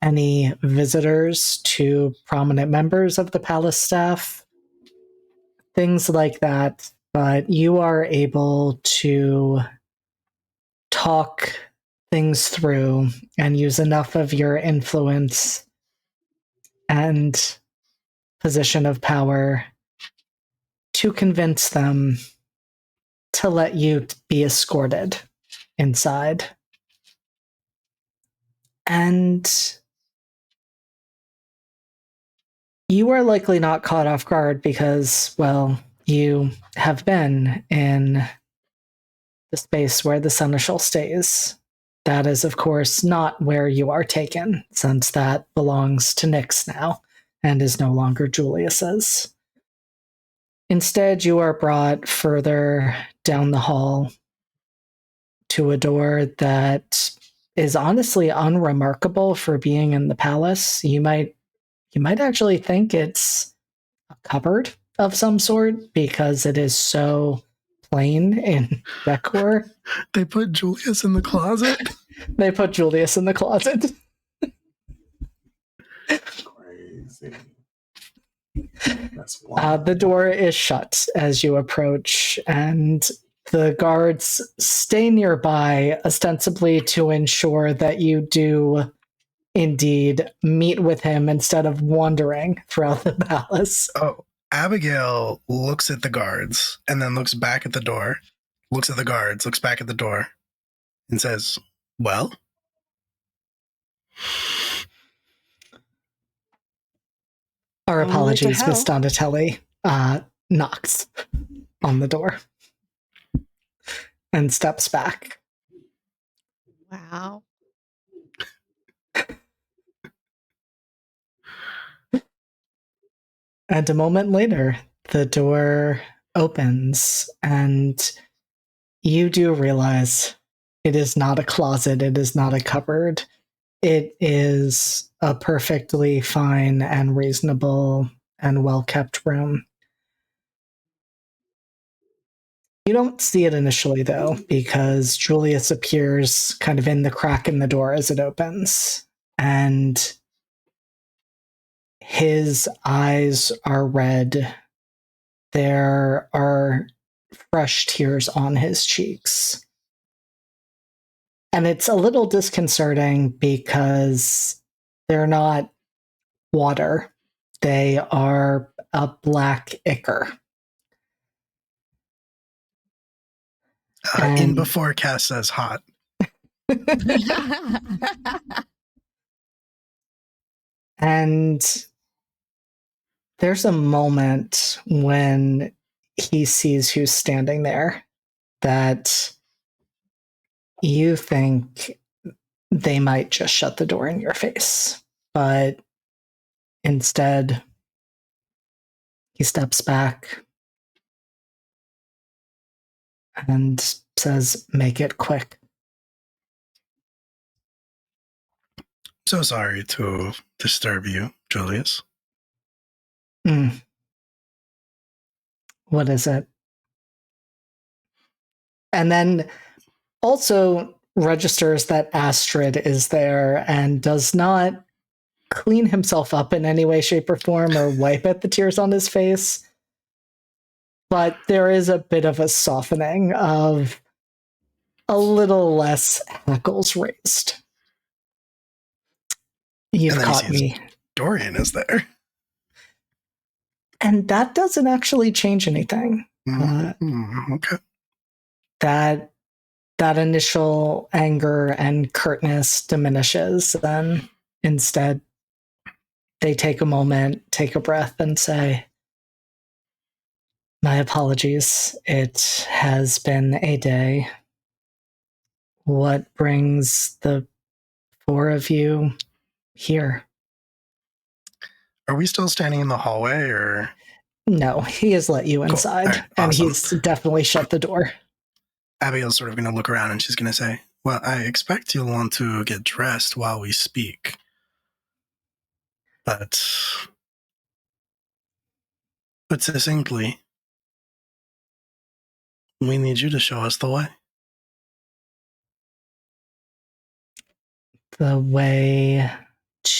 any visitors to prominent members of the palace staff, things like that. But you are able to talk things through and use enough of your influence and position of power to convince them to let you be escorted inside. And you are likely not caught off guard because, well, you have been in the space where the seneschal stays. That is, of course, not where you are taken, since that belongs to Nyx now and is no longer Julius's. Instead, you are brought further down the hall to a door that is honestly unremarkable for being in the palace. You might actually think it's a cupboard of some sort because it is so plain in decor. They put Julius in the closet? They put Julius in the closet. Crazy. That's wild. The door is shut as you approach, and the guards stay nearby, ostensibly to ensure that you do indeed meet with him instead of wandering throughout the palace. Oh, Abigail looks at the guards and then looks back at the door, looks at the guards, looks back at the door, and says, well? Our On the way to apologies, Miss hell. Donatelli knocks on the door and steps back. Wow. And a moment later, the door opens, and you do realize it is not a closet, it is not a cupboard. It is a perfectly fine and reasonable and well-kept room. You don't see it initially, though, because Julius appears kind of in the crack in the door as it opens, and his eyes are red. There are fresh tears on his cheeks. And it's a little disconcerting because they're not water. They are a black ichor. In before Cass says hot. And there's a moment when he sees who's standing there that you think they might just shut the door in your face. But instead, he steps back and says, "Make it quick." So sorry to disturb you, Julius. What is it? And then also registers that Astrid is there and does not clean himself up in any way, shape, or form or wipe at the tears on his face. But there is a bit of a softening of a little less hackles raised. You've caught me. Dorian is there. And that doesn't actually change anything. Okay. That initial anger and curtness diminishes. Then instead, they take a moment, take a breath, and say, "My apologies. It has been a day. What brings the four of you here?" Are we still standing in the hallway, or? No, he has let you inside, Right, and awesome. he's definitely shut the door. Abigail's sort of going to look around and she's going to say, well, I expect you'll want to get dressed while we speak. But succinctly, we need you to show us the way. The way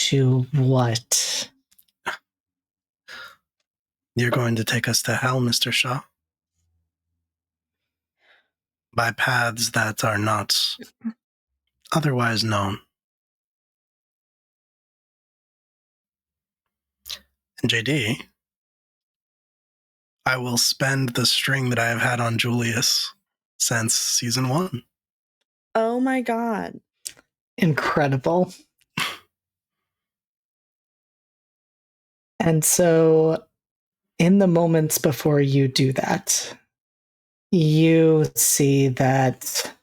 To what? You're going to take us to hell, Mr. Shaw. By paths that are not otherwise known. And JD, I will spend the string that I have had on Julius since season 1. Oh my god. Incredible. And so, in the moments before you do that, you see that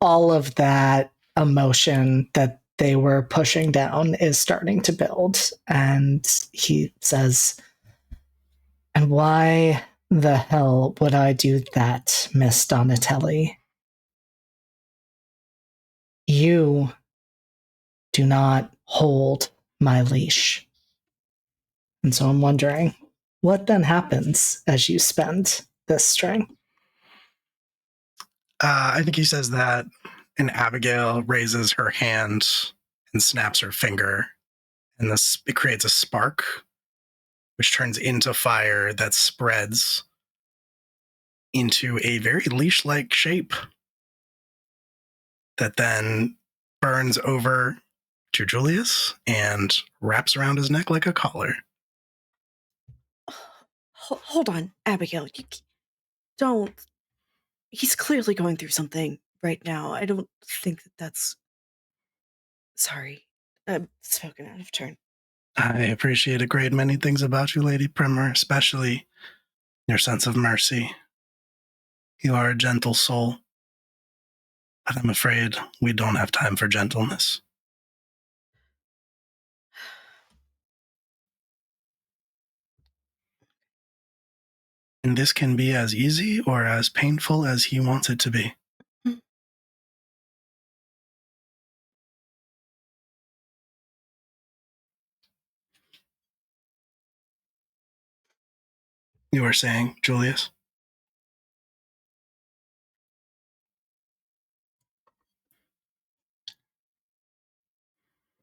all of that emotion that they were pushing down is starting to build. And he says, "And why the hell would I do that, Miss Donatelli? You do not hold my leash." And so I'm wondering, what then happens as you spend this string? I think he says that, and Abigail raises her hand and snaps her finger, and it creates a spark, which turns into fire that spreads into a very leash-like shape that then burns over to Julius and wraps around his neck like a collar. Hold on, Abigail. You don't. He's clearly going through something right now. I don't think that's. Sorry. I've spoken out of turn. I appreciate a great many things about you, Lady Primer, especially your sense of mercy. You are a gentle soul, but I'm afraid we don't have time for gentleness. And this can be as easy or as painful as he wants it to be. You were saying, Julius?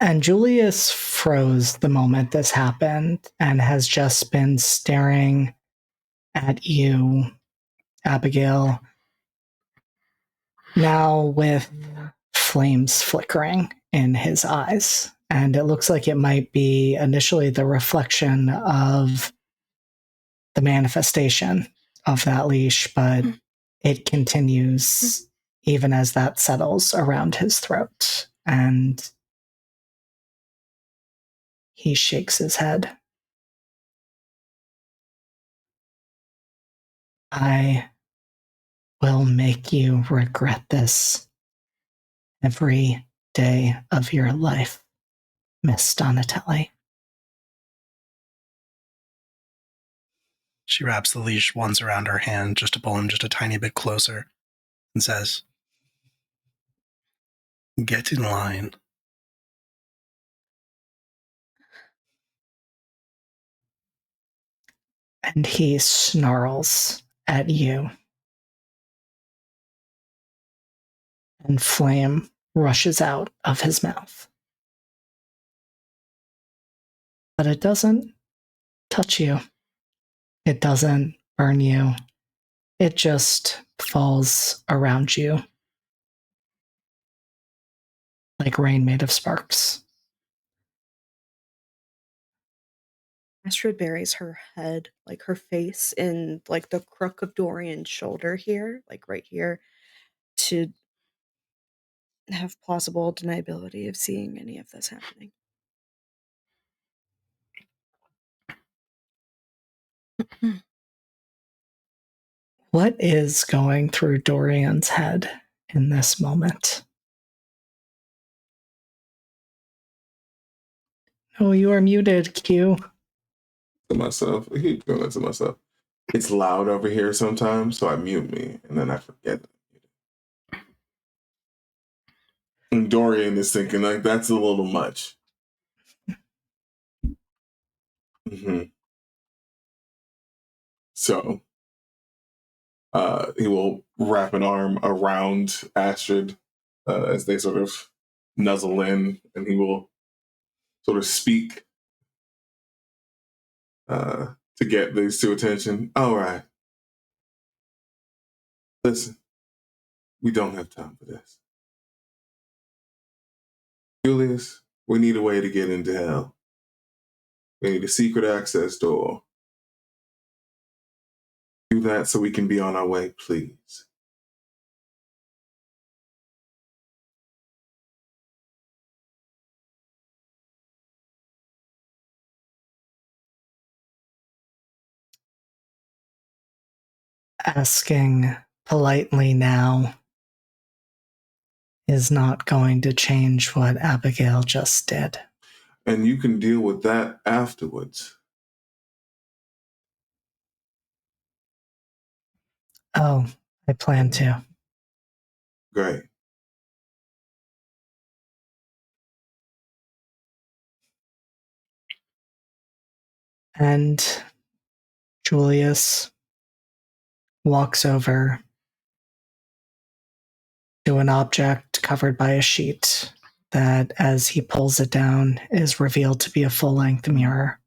And Julius froze the moment this happened and has just been staring at you, Abigail, now with flames flickering in his eyes. And it looks like it might be initially the reflection of the manifestation of that leash, but it continues even as that settles around his throat. And he shakes his head. I will make you regret this every day of your life, Miss Donatelli. She wraps the leash once around her hand just to pull him just a tiny bit closer and says, "Get in line." And he snarls at you. And flame rushes out of his mouth. But it doesn't touch you. It doesn't burn you. It just falls around you like rain made of sparks. Astrid buries her head, like her face, in like the crook of Dorian's shoulder here, like right here, to have plausible deniability of seeing any of this happening. What is going through Dorian's head in this moment? Oh, you are muted, Q. To myself, I keep doing that to myself. It's loud over here sometimes, so I mute me, and then I forget. And Dorian is thinking like that's a little much. Mm-hmm. So he will wrap an arm around Astrid as they sort of nuzzle in, and he will sort of speak to get these two attention. All right. Listen, we don't have time for this. Julius, we need a way to get into hell. We need a secret access door. Do that so we can be on our way, please. Asking politely now is not going to change what Abigail just did. And you can deal with that afterwards. Oh, I plan to. Great. And Julius walks over to an object covered by a sheet that, as he pulls it down, is revealed to be a full-length mirror.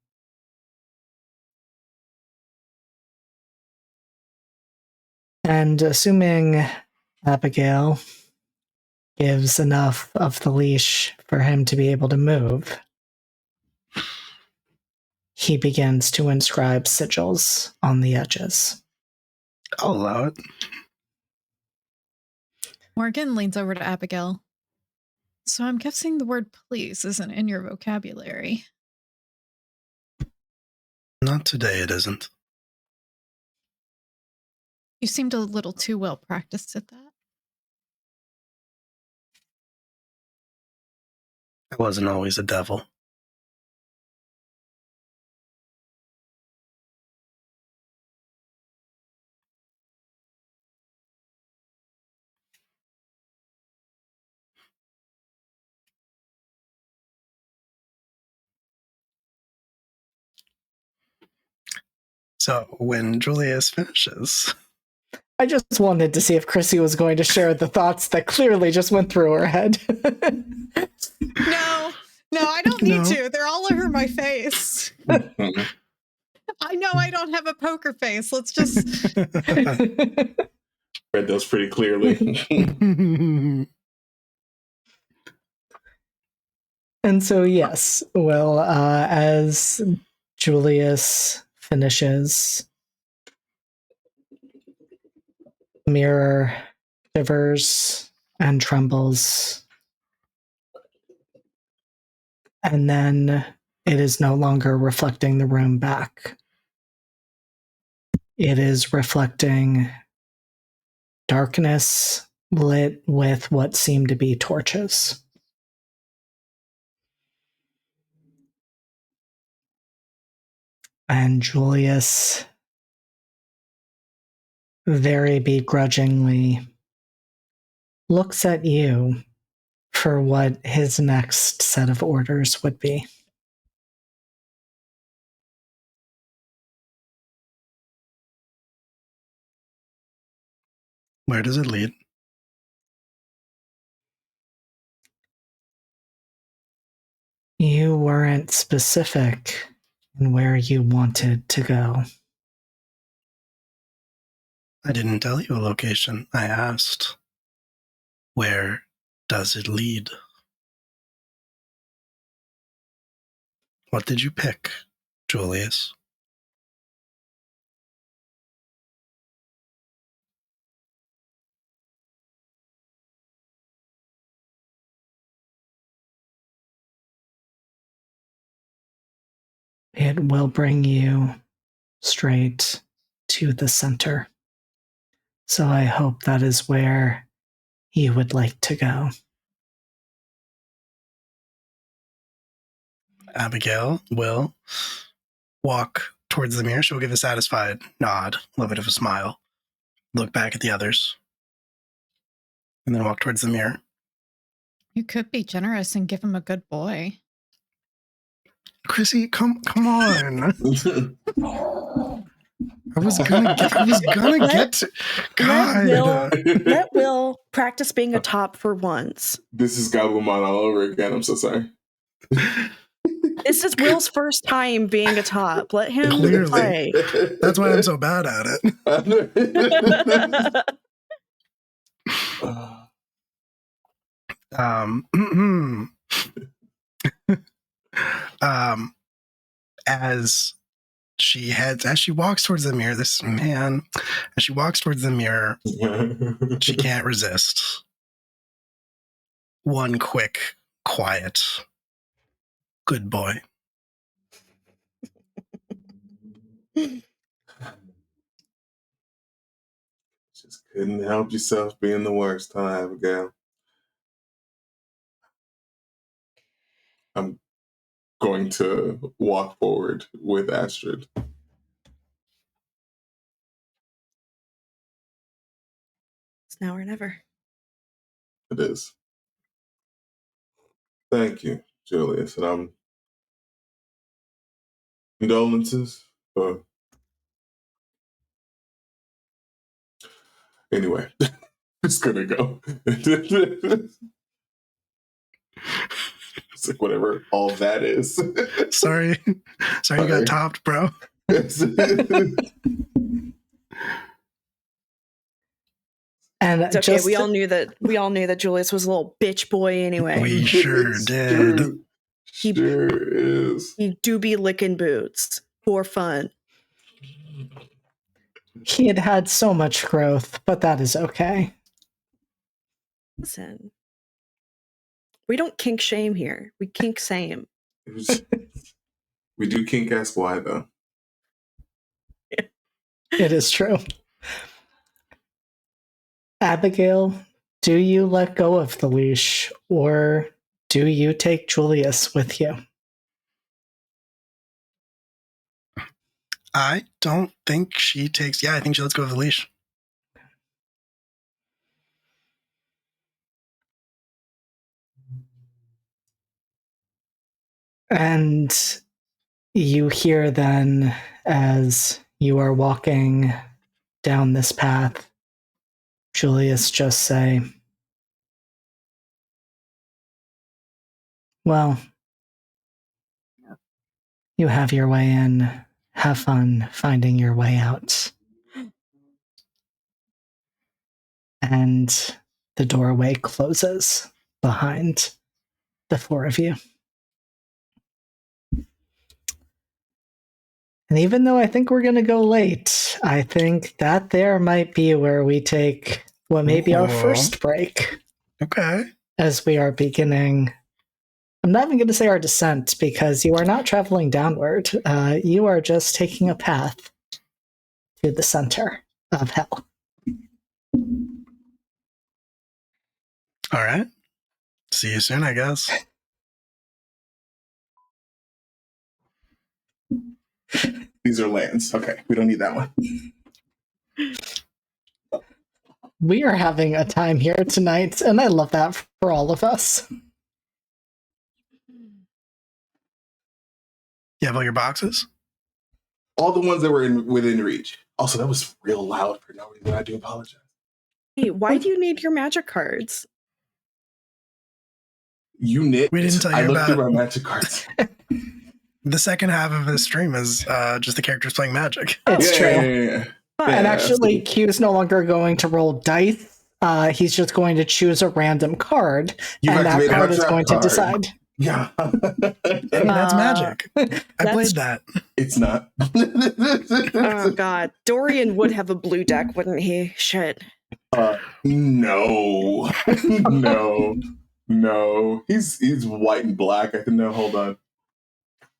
And assuming Abigail gives enough of the leash for him to be able to move, he begins to inscribe sigils on the edges. I'll allow it. Morgan leans over to Abigail. So I'm guessing the word please isn't in your vocabulary. Not today, it isn't. You seemed a little too well practiced at that. I wasn't always a devil. So when Julius finishes... I just wanted to see if Chrissy was going to share the thoughts that clearly just went through her head. No, I don't need to. They're all over my face. I know I don't have a poker face. Let's just... Read those pretty clearly. And so, yes, well, as Julius finishes, the mirror shivers and trembles, and then it is no longer reflecting the room back. It is reflecting darkness lit with what seem to be torches. And Julius very begrudgingly looks at you for what his next set of orders would be. Where does it lead? You weren't specific in where you wanted to go. I didn't tell you a location. I asked, where does it lead? What did you pick, Julius? It will bring you straight to the center. So I hope that is where you would like to go. Abigail will walk towards the mirror. She'll give a satisfied nod, a little bit of a smile, look back at the others, and then walk towards the mirror. You could be generous and give him a good boy. Chrissy, come on. I was gonna get to... God. Let Will practice being a top for once. This is Gabumon all over again. I'm so sorry. This is Will's first time being a top. Let him Clearly. play. That's why I'm so bad at it. As she walks towards the mirror, as she walks towards the mirror, she can't resist one quick, quiet, good boy. Just couldn't help yourself being the worst, huh, Abigail? I'm going to walk forward with Astrid. It's now or never. It is. Thank you, Julius. And I'm condolences. Anyway, just gonna go. It's like whatever all that is. Sorry you got topped, bro. And It's okay. We all knew that Julius was a little bitch boy anyway. We sure did. Sure is. He do be licking boots for fun. he had had so much growth, but that is okay. Listen, we don't kink shame here. We kink same. We do kink ask why, though. It is true. Abigail, do you let go of the leash, or do you take Julius with you? I don't think she takes... Yeah, I think she lets go of the leash. And you hear then, as you are walking down this path, Julius just say, well, you have your way in. Have fun finding your way out. And the doorway closes behind the four of you. And even though I think we're going to go late, I think that there might be where we take what may be our first break. Okay. As we are beginning, I'm not even going to say our descent, because you are not traveling downward. You are just taking a path to the center of hell. All right. See you soon, I guess. These are lands. Okay, we don't need that one. We are having a time here tonight, and I love that for all of us. You have all your boxes? All the ones that were within reach. Also, that was real loud for no reason. I do apologize. Hey, why do you need your magic cards? You knit. We didn't tell you I looked about through my magic cards. The second half of this stream is just the characters playing Magic. It's true. Yeah. And actually, absolutely. Q's no longer going to roll dice. He's just going to choose a random card, You've and that activated card my is trap going card. to decide. Yeah. Hey, that's Magic. I played that. It's not. Oh god, Dorian would have a blue deck, wouldn't he? Shit. No. No. He's white and black. I can know. Hold on.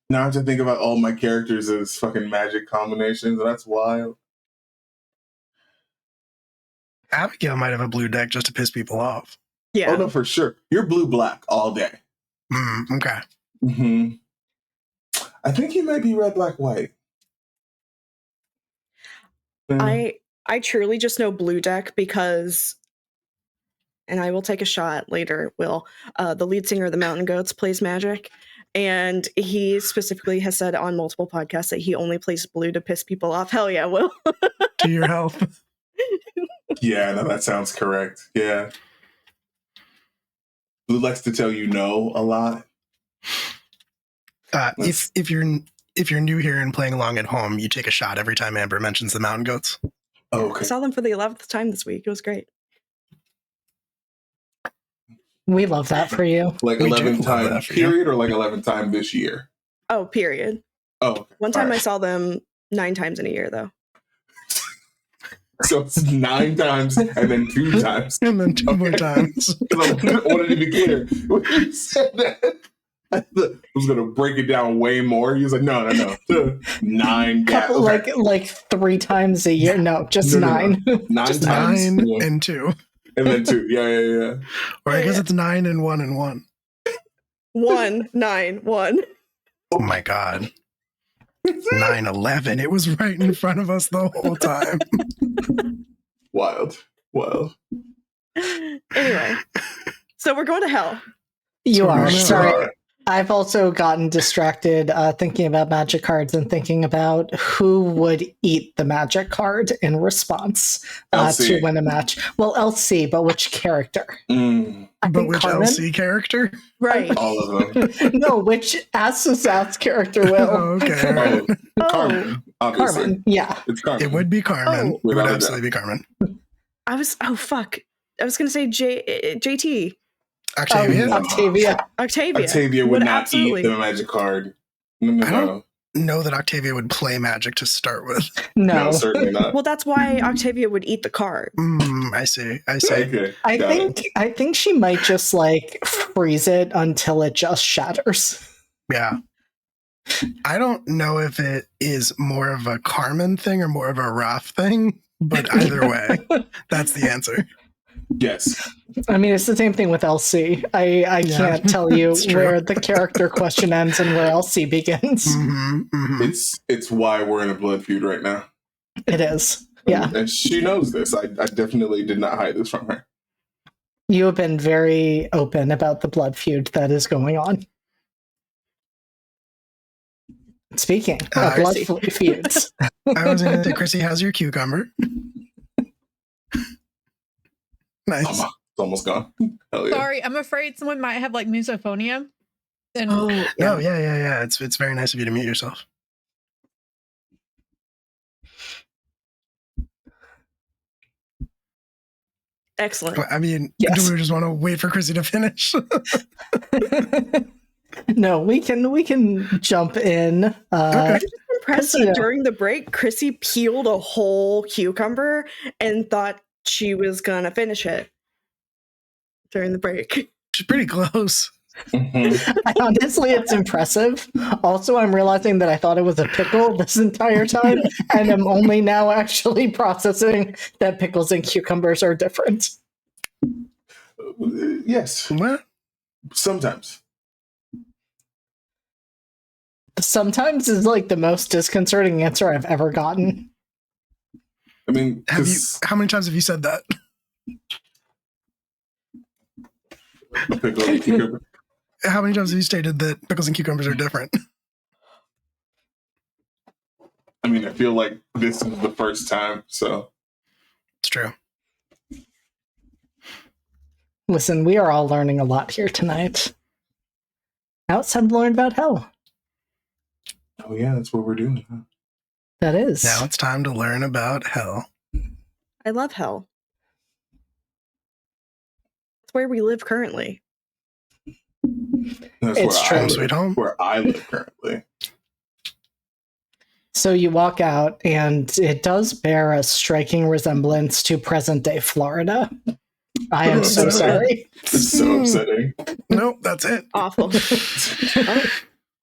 Now I have to think about all my characters as fucking magic combinations. That's wild. Abigail might have a blue deck just to piss people off. Yeah. Oh no, for sure. You're blue-black all day. Okay. Mm-hmm. I think he might be red, black, white. I truly just know blue deck because, and I will take a shot later, Will, the lead singer of the Mountain Goats plays Magic, and he specifically has said on multiple podcasts that he only plays blue to piss people off. Hell yeah, Will. To your health. Yeah, no, that sounds correct. Yeah. Blue likes to tell you no a lot. If you're new here and playing along at home, you take a shot every time Amber mentions the mountain goats. Oh, I okay. saw them for the 11th time this week. It was great. We love that for you. Like We do 11 love time that for you. period or like 11 time this year? Oh, period. Oh, okay. One time All I right. saw them 9 times in a year, though. So it's 9 times and then 2 times. And then 2 more Okay. times. Because I wanted to be clear. When you said that, I was going to break it down way more. He was like, no. 9 Couple, okay. like 3 times a year. No, just No. 9. 9 Just times. 9 Yeah. and 2. And then 2. Yeah. Or I guess Yeah. it's 9 and 1 and 1. 1, 9, 1. Oh my god. 9/11. It was right in front of us the whole time. Wild. Anyway, so we're going to hell. You So are. no. Sorry. I've also gotten distracted thinking about magic cards and thinking about who would eat the magic card in response to LC. win a match. Well, LC, but which character? I But think which Carmen? LC character? Right. All of them. No, which Assassin's character will? Okay. All right. Oh, Carmen. Obviously. Carmen. Yeah. It's Carmen. It would be Carmen. Oh. It would Without a absolutely be Carmen. Fuck. I was going to say JT. Octavia? Oh, Octavia. Octavia. would not absolutely. eat the magic card. No. I don't know that Octavia would play magic to start with. No. No, certainly not. Well, that's why Octavia would eat the card. I see. Okay, I got it. think she might just like freeze it until it just shatters. Yeah. I don't know if it is more of a Carmen thing or more of a Raph thing, but either way, that's the answer. Yes. I mean, it's the same thing with LC. I Yeah, can't tell you it's true. where the character question ends and where LC begins. It's why we're in a blood feud right now. It is. Yeah. And she knows this. I definitely did not hide this from her. You have been very open about the blood feud that is going on. Speaking of blood feuds. I was going to say, Chrissy, how's your cucumber? Nice. It's almost gone. Hell yeah. Sorry, I'm afraid someone might have like misophonia. And Oh, yeah. It's very nice of you to mute yourself. Excellent. I mean, Yes. do we just want to wait for Chrissy to finish? No, we can jump in. Okay. Impressed Yeah. during the break, Chrissy peeled a whole cucumber and thought she was gonna finish it during the break. She's pretty close. Honestly, it's impressive. Also, I'm realizing that I thought it was a pickle this entire time, and I'm only now actually processing that pickles and cucumbers are different. Yes. What? Sometimes. Sometimes is like the most disconcerting answer I've ever gotten. I mean, How many times have you said that? pickle and cucumber. How many times have you stated that pickles and cucumbers are different? I mean, I feel like this is the first time, so. It's true. Listen, we are all learning a lot here tonight. Now it's time to learn about hell. Oh yeah, that's what we're doing. Huh? That is. Now it's time to learn about hell. I love hell. It's where we live currently. That's It's where true. I live, Sweet home. Where I live currently. So you walk out, and it does bear a striking resemblance to present-day Florida. I am so sorry. It's so upsetting. Nope, that's it. Awful. Well,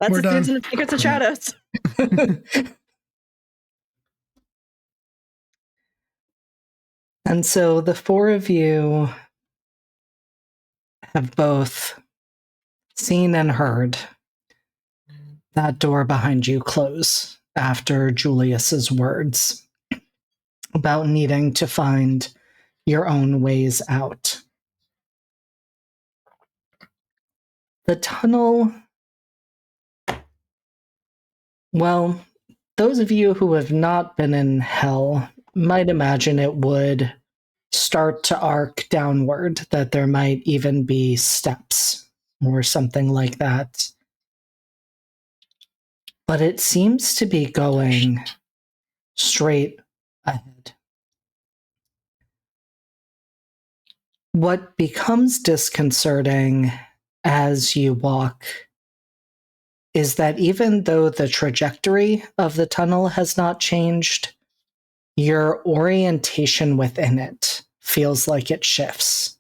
that's We're the dudes done. in the secrets and shadows. And so the four of you have both seen and heard that door behind you close after Julius's words about needing to find your own ways out. The tunnel, well, those of you who have not been in hell might imagine it would start to arc downward, that there might even be steps or something like that. but it seems to be going straight ahead. What becomes disconcerting as you walk is that even though the trajectory of the tunnel has not changed, your orientation within it feels like it shifts.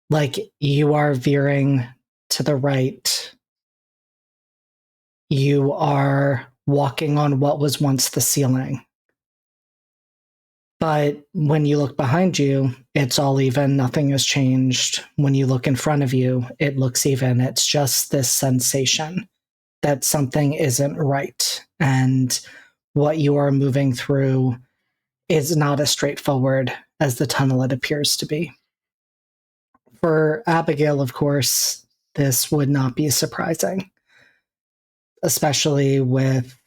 Like you are veering to the right. You are walking on what was once the ceiling. But when you look behind you, it's all even. Nothing has changed. When you look in front of you, it looks even. It's just this sensation that something isn't right. And what you are moving through is not as straightforward as the tunnel it appears to be. For Abigail, of course, this would not be surprising, especially with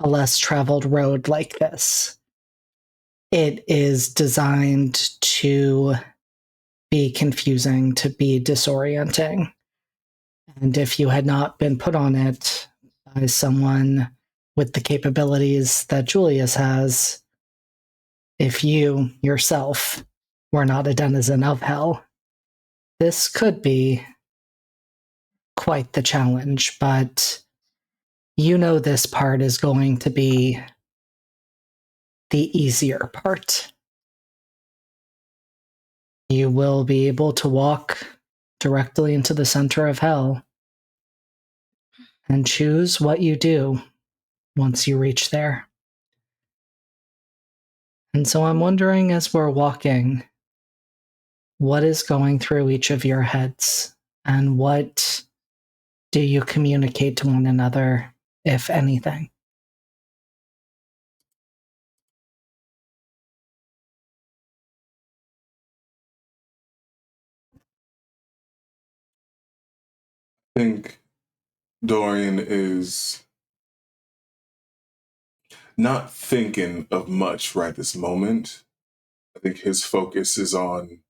a less traveled road like this. It is designed to be confusing, to be disorienting. And if you had not been put on it by someone with the capabilities that Julius has, if you yourself were not a denizen of hell, this could be quite the challenge. But you know this part is going to be the easier part. You will be able to walk directly into the center of hell and choose what you do once you reach there. And so I'm wondering, as we're walking, what is going through each of your heads, and what do you communicate to one another, if anything? I think Dorian is not thinking of much right this moment. I think his focus is on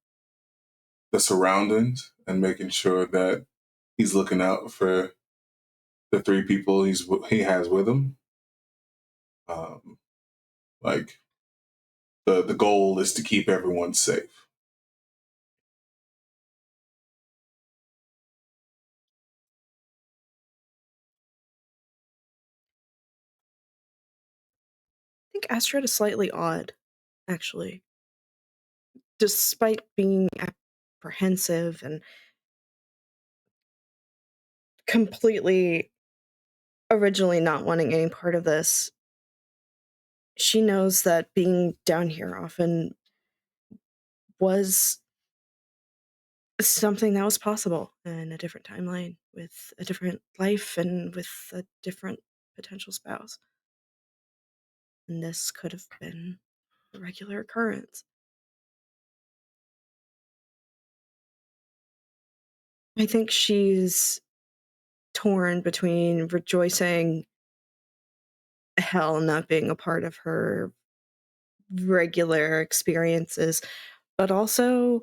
the surroundings and making sure that he's looking out for the three people he has with him. Like the goal is to keep everyone safe. I think Astrid is slightly odd, actually. Despite being apprehensive and completely originally not wanting any part of this, she knows that being down here often was something that was possible in a different timeline with a different life and with a different potential spouse. And this could have been a regular occurrence. I think she's torn between rejoicing hell not being a part of her regular experiences, but also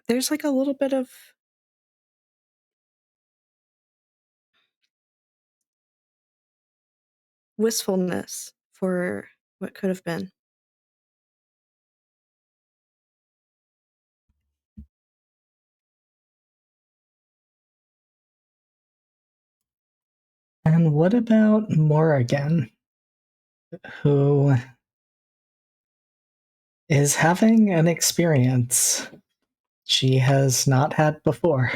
there's like a little bit of wistfulness for what could have been. And what about Morrigan, who is having an experience she has not had before?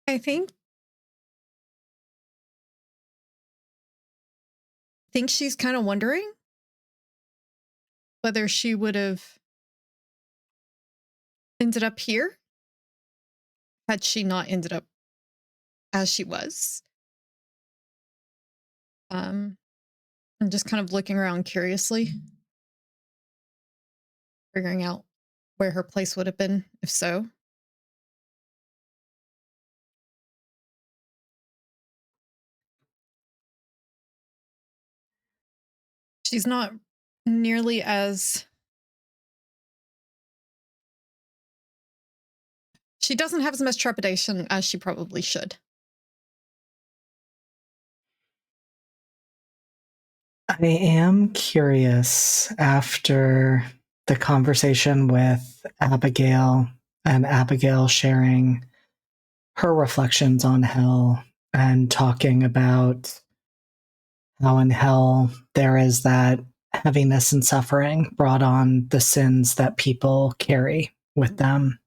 I think she's kind of wondering whether she would have ended up here had she not ended up as she was. And just kind of looking around curiously, figuring out where her place would have been if so. She's not nearly as She doesn't have as much trepidation as she probably should. I am curious after the conversation with Abigail and Abigail sharing her reflections on hell and talking about how in hell there is that heaviness and suffering brought on the sins that people carry with them.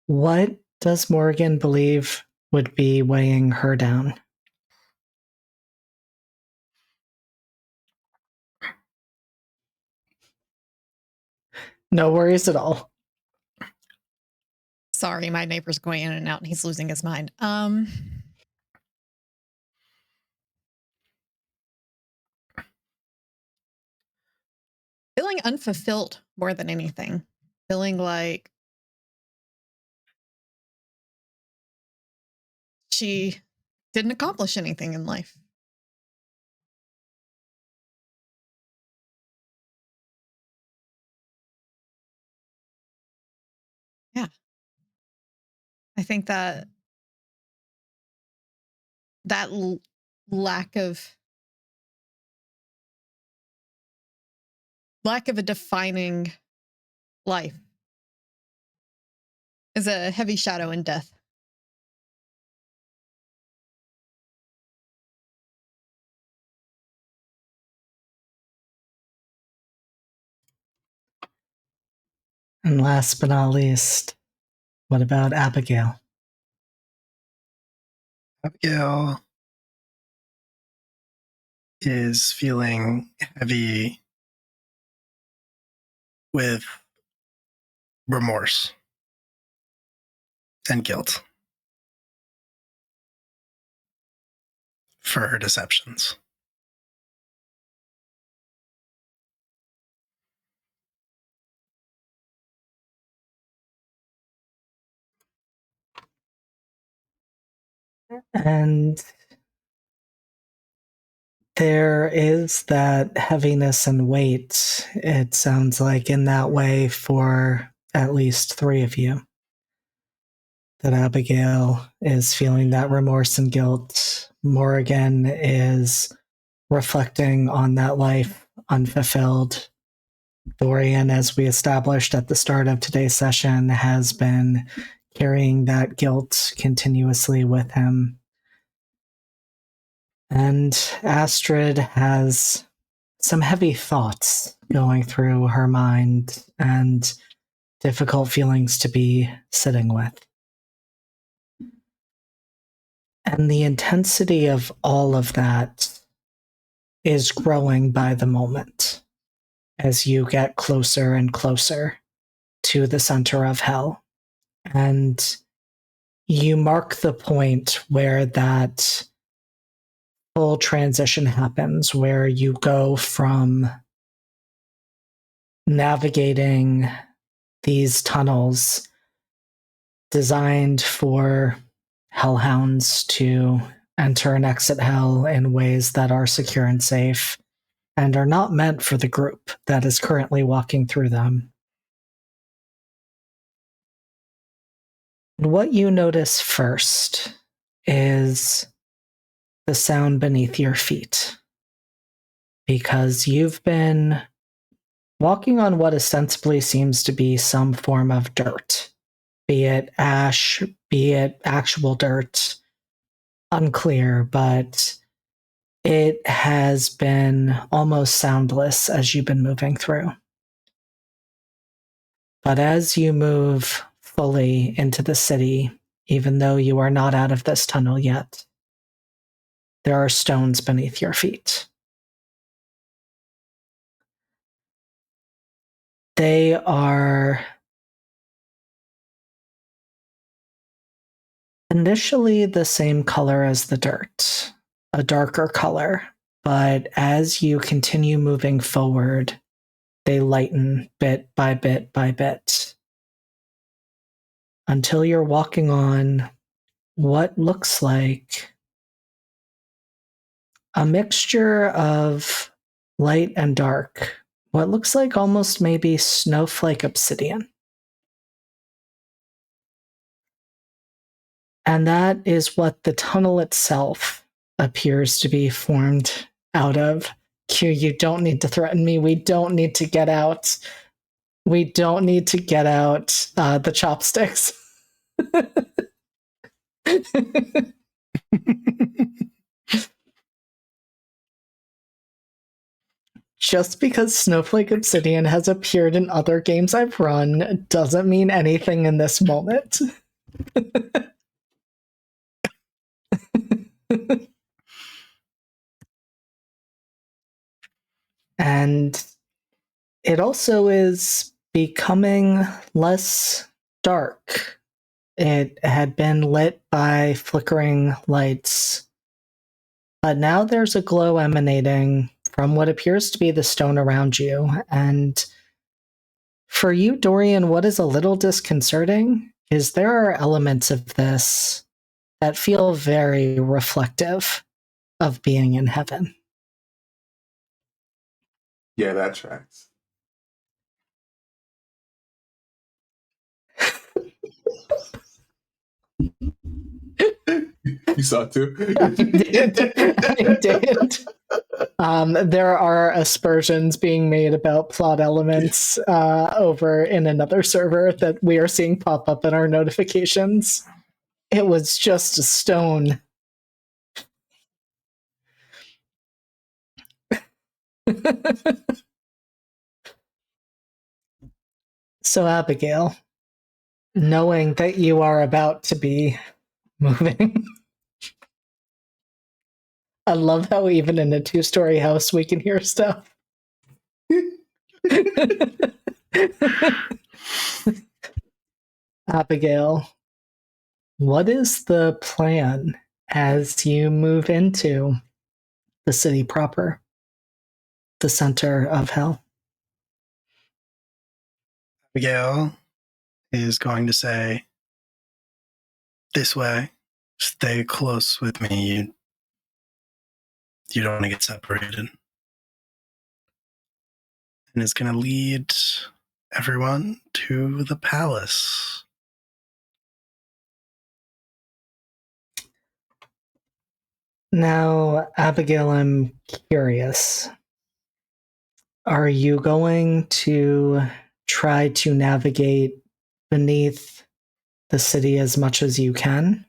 What does Morgan believe would be weighing her down? No worries at all. Sorry, my neighbor's going in and out and he's losing his mind. Feeling unfulfilled more than anything. Feeling like she didn't accomplish anything in life. Yeah. I think that lack of a defining life is a heavy shadow in death. And last but not least, what about Abigail? Abigail is feeling heavy with remorse and guilt for her deceptions. And there is that heaviness and weight, it sounds like, in that way for at least three of you. That Abigail is feeling that remorse and guilt. Morgan is reflecting on that life unfulfilled. Dorian, as we established at the start of today's session, has been carrying that guilt continuously with him. And Astrid has some heavy thoughts going through her mind and difficult feelings to be sitting with. And the intensity of all of that is growing by the moment as you get closer and closer to the center of hell. And you mark the point where that full transition happens, where you go from navigating these tunnels designed for hellhounds to enter and exit hell in ways that are secure and safe and are not meant for the group that is currently walking through them. What you notice first is the sound beneath your feet, because you've been walking on what ostensibly seems to be some form of dirt, be it ash, be it actual dirt, unclear, but it has been almost soundless as you've been moving through. But as you move fully into the city, even though you are not out of this tunnel yet, there are stones beneath your feet. They are initially the same color as the dirt, a darker color, but as you continue moving forward, they lighten bit by bit by bit until you're walking on what looks like a mixture of light and dark, what looks like almost maybe snowflake obsidian. And that is what the tunnel itself appears to be formed out of. Q, you don't need to threaten me. We don't need to get out. We don't need to get out the chopsticks. Just because Snowflake Obsidian has appeared in other games I've run doesn't mean anything in this moment. And it also is becoming less dark. It had been lit by flickering lights, but now there's a glow emanating from what appears to be the stone around you. And for you, Dorian, what is a little disconcerting is there are elements of this that feel very reflective of being in heaven. Yeah, that tracks. You saw it too? I did. There are aspersions being made about plot elements over in another server that we are seeing pop up in our notifications. It was just a stone. So, Abigail, knowing that you are about to be moving, I love how even in a 2-story house we can hear stuff. Abigail, what is the plan as you move into the city proper, the center of hell? Abigail is going to say, this way, stay close with me. You don't want to get separated. And is going to lead everyone to the palace. Now, Abigail, I'm curious. Are you going to try to navigate beneath the city as much as you can?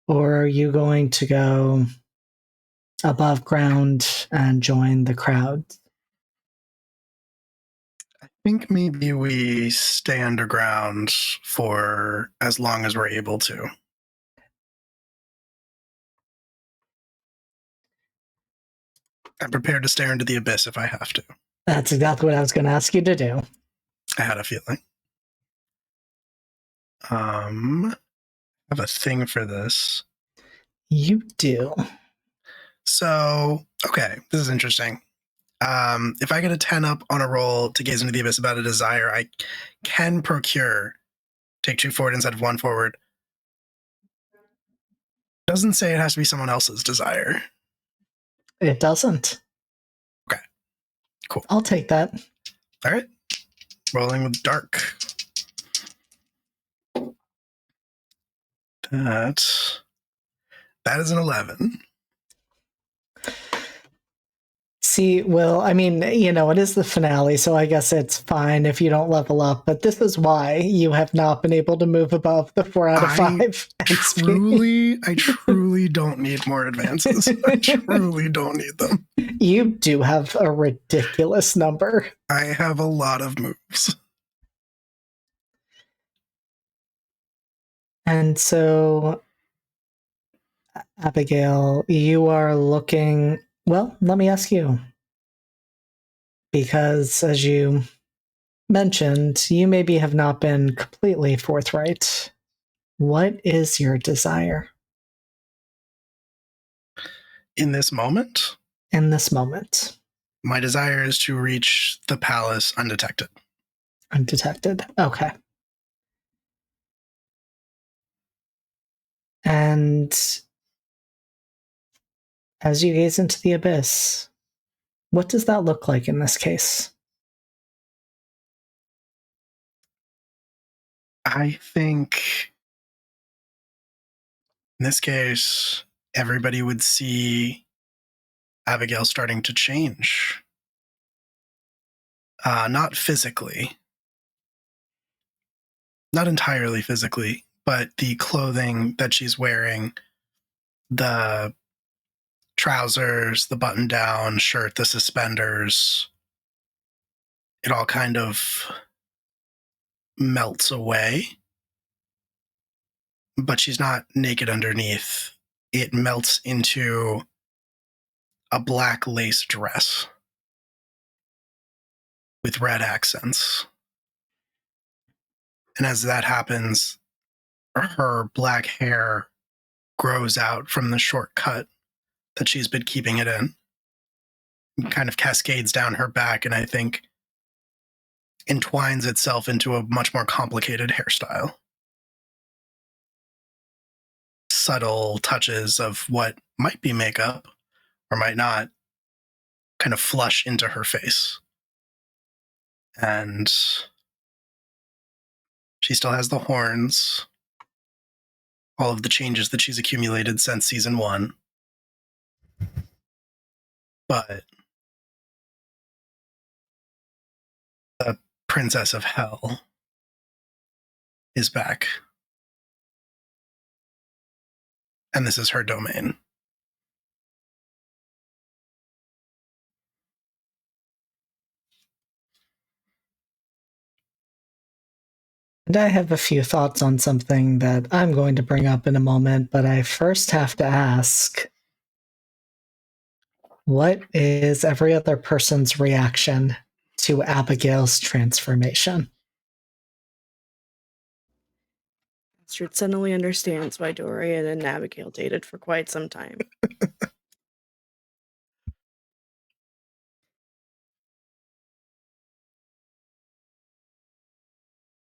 Or are you going to go above ground and join the crowd? I think maybe we stay underground for as long as we're able to. I'm prepared to stare into the abyss if I have to. That's exactly what I was going to ask you to do. I had a feeling. I have a thing for this. You do. So, okay, this is interesting. If I get a 10 up on a roll to gaze into the abyss about a desire, I can procure take 2 forward instead of 1 forward. Doesn't say it has to be someone else's desire. It doesn't. Okay, cool. I'll take that. All right, rolling with dark. That is an 11. See, Will, I mean, it is the finale, so I guess it's fine if you don't level up, but this is why you have not been able to move above the 4 out of 5. I truly don't need more advances. I truly don't need them. You do have a ridiculous number. I have a lot of moves. And so, Abigail, you are looking... Well, let me ask you. Because, as you mentioned, you maybe have not been completely forthright. What is your desire? In this moment? In this moment. My desire is to reach the palace undetected. Undetected. Okay. And as you gaze into the abyss, what does that look like in this case? I think In this case, everybody would see Abigail starting to change. Not physically, not entirely physically, but the clothing that she's wearing, the trousers, the button-down shirt, the suspenders, it all kind of melts away. But she's not naked underneath. It melts into a black lace dress with red accents. And as that happens, her black hair grows out from the short cut that she's been keeping it in. It kind of cascades down her back, and I think entwines itself into a much more complicated hairstyle. Subtle touches of what might be makeup or might not kind of flush into her face. And she still has the horns, all of the changes that she's accumulated since season 1. But the Princess of Hell is back. And this is her domain. And I have a few thoughts on something that I'm going to bring up in a moment, but I first have to ask, what is every other person's reaction to Abigail's transformation? Astrid suddenly understands why Dorian and Abigail dated for quite some time.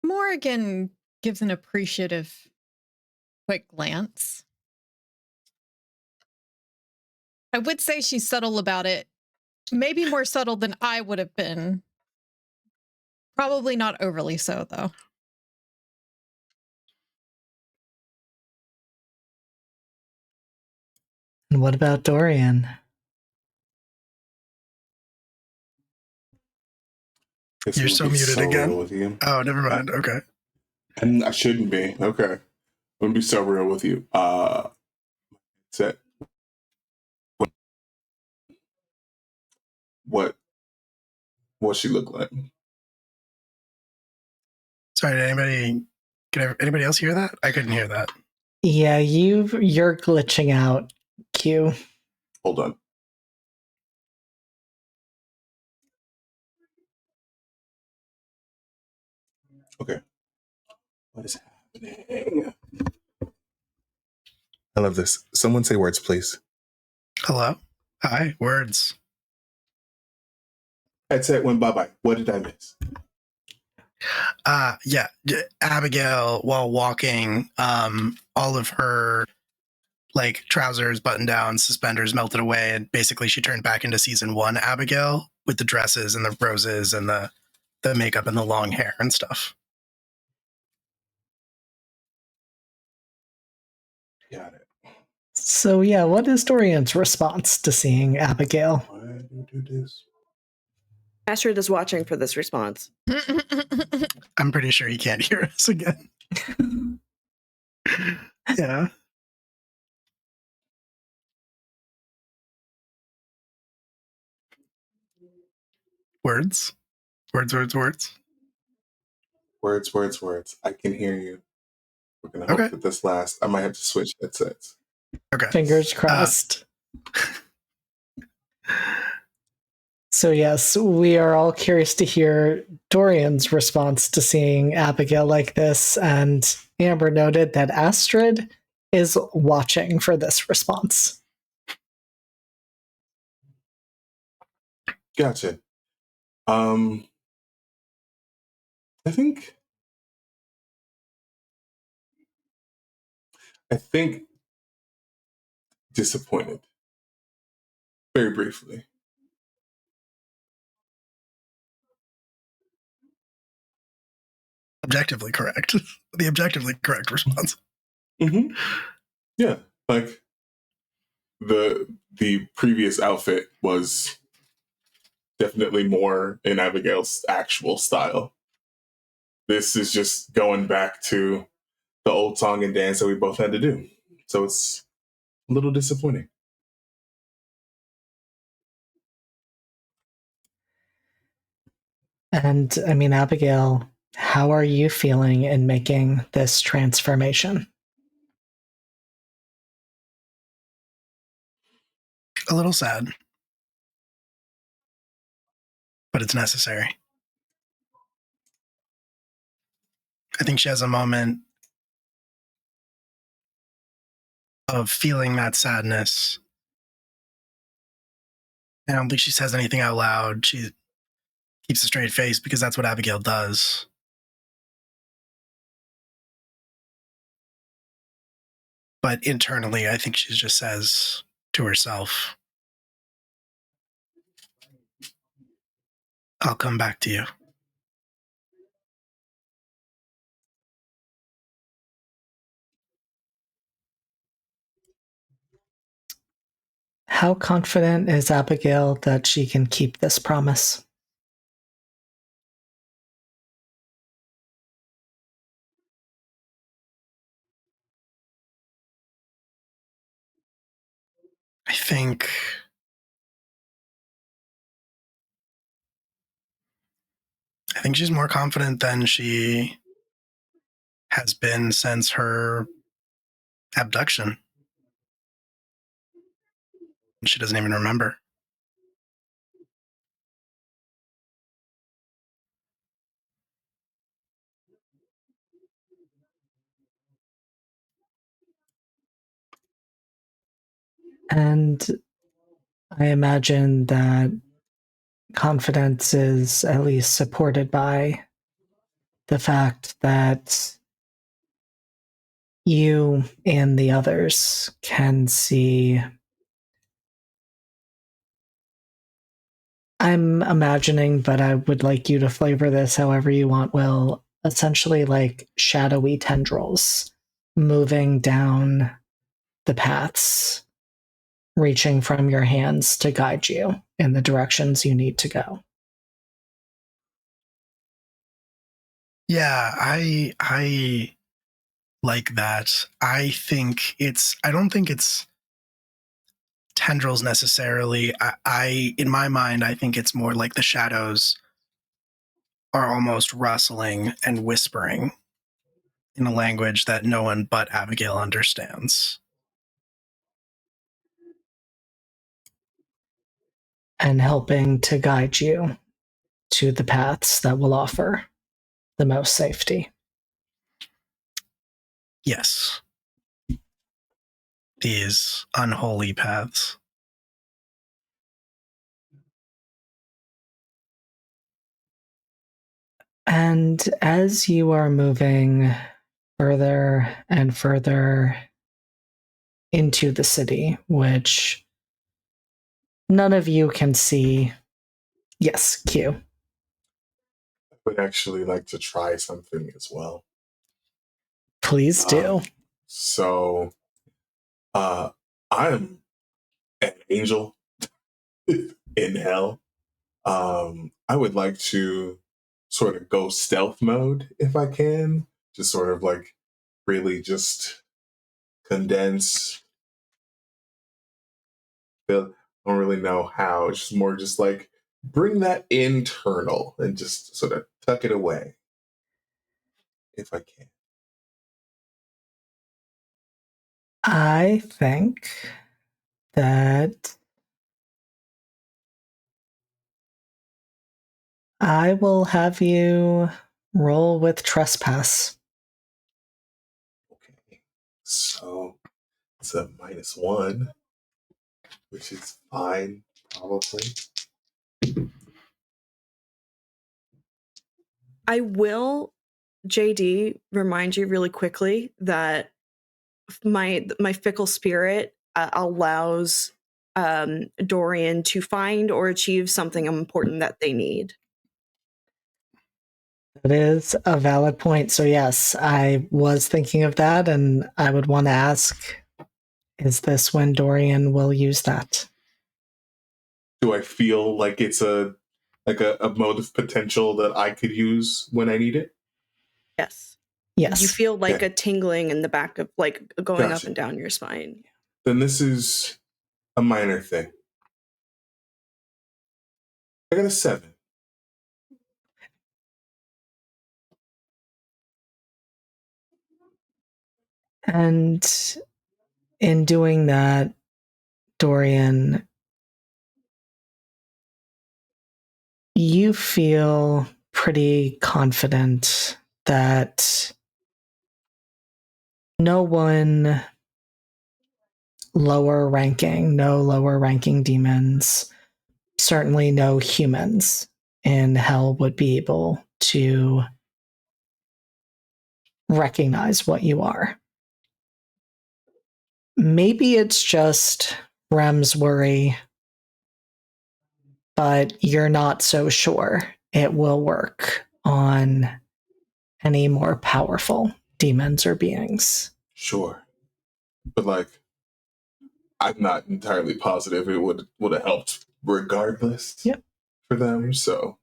Morrigan gives an appreciative quick glance. I would say she's subtle about it. Maybe more subtle than I would have been. Probably not overly so, though. And what about Dorian? Guess You're I'm so gonna be muted real again. with you. Oh, never mind. Okay. And I shouldn't be. Okay. I'm gonna be so real with you. Set. What she look like? Sorry, did anybody else hear that? I couldn't hear that. Yeah, you're glitching out, Q. Hold on. Okay. What is happening? I love this. Someone say words, please. Hello? Hi, words. Headset went bye-bye. What did I miss? Yeah, Abigail, while walking, all of her like trousers, button down, suspenders melted away, and basically she turned back into season 1 Abigail with the dresses and the roses and the makeup and the long hair and stuff. Got it. So yeah, what is Dorian's response to seeing Abigail? Why do you do this? Astrid is watching for this response. I'm pretty sure he can't hear us again. Yeah. Words. Words. Words. I can hear you. We're gonna hope Okay. that this lasts. I might have to switch headsets. Okay. Fingers crossed. So yes, we are all curious to hear Dorian's response to seeing Abigail like this, and Amber noted that Astrid is watching for this response. Gotcha. I think disappointed. Very briefly. Objectively correct. The objectively correct response. Mm-hmm. Yeah. Like the previous outfit was definitely more in Abigail's actual style. This is just going back to the old song and dance that we both had to do. So it's a little disappointing. And I mean, Abigail, how are you feeling in making this transformation? A little sad, but it's necessary. I think she has a moment of feeling that sadness. I don't think she says anything out loud. She keeps a straight face because that's what Abigail does. But internally, I think she just says to herself, I'll come back to you. How confident is Abigail that she can keep this promise? I think she's more confident than she has been since her abduction. She doesn't even remember. And I imagine that confidence is at least supported by the fact that you and the others can see. I'm imagining, but I would like you to flavor this however you want, Will. Essentially, like shadowy tendrils moving down the paths, reaching from your hands to guide you in the directions you need to go. Yeah, I like that. I don't think it's tendrils necessarily. I in my mind, I think it's more like the shadows are almost rustling and whispering in a language that no one but Abigail understands. And helping to guide you to the paths that will offer the most safety. Yes. These unholy paths. And as you are moving further and further into the city, which none of you can see. Yes, Q. I would actually like to try something as well. Please do. So I'm an angel in hell. I would like to sort of go stealth mode if I can. Just sort of like really just condense. I don't really know how. It's just more just like bring that internal and just sort of tuck it away if I can. I think that I will have you roll with trespass. Okay. So it's a -1, which is fine, probably. I will, JD, remind you really quickly that my fickle spirit allows Dorian to find or achieve something important that they need. That is a valid point. So yes, I was thinking of that, and I would want to ask is this when Dorian will use that? Do I feel like it's a mode of potential that I could use when I need it? Yes. Yes. You feel like Okay. a tingling in the back of, like, going up Gotcha. and down your spine. Then this is a minor thing. I got a 7. And in doing that, Dorian, you feel pretty confident that no one no lower ranking demons, certainly no humans in hell would be able to recognize what you are. Maybe it's just Rem's worry, but you're not so sure it will work on any more powerful demons or beings. Sure. But like, I'm not entirely positive it would have helped regardless. Yep. For them, so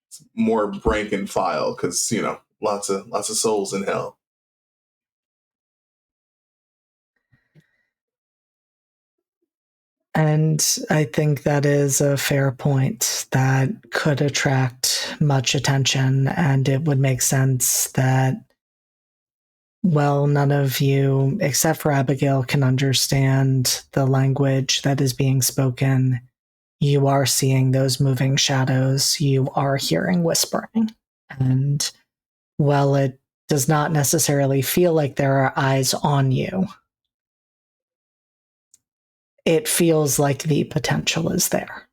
it's more rank and file because lots of souls in hell. And I think that is a fair point that could attract much attention, and it would make sense that, well, none of you, except for Abigail, can understand the language that is being spoken. You are seeing those moving shadows. You are hearing whispering. And while it does not necessarily feel like there are eyes on you, it feels like the potential is there.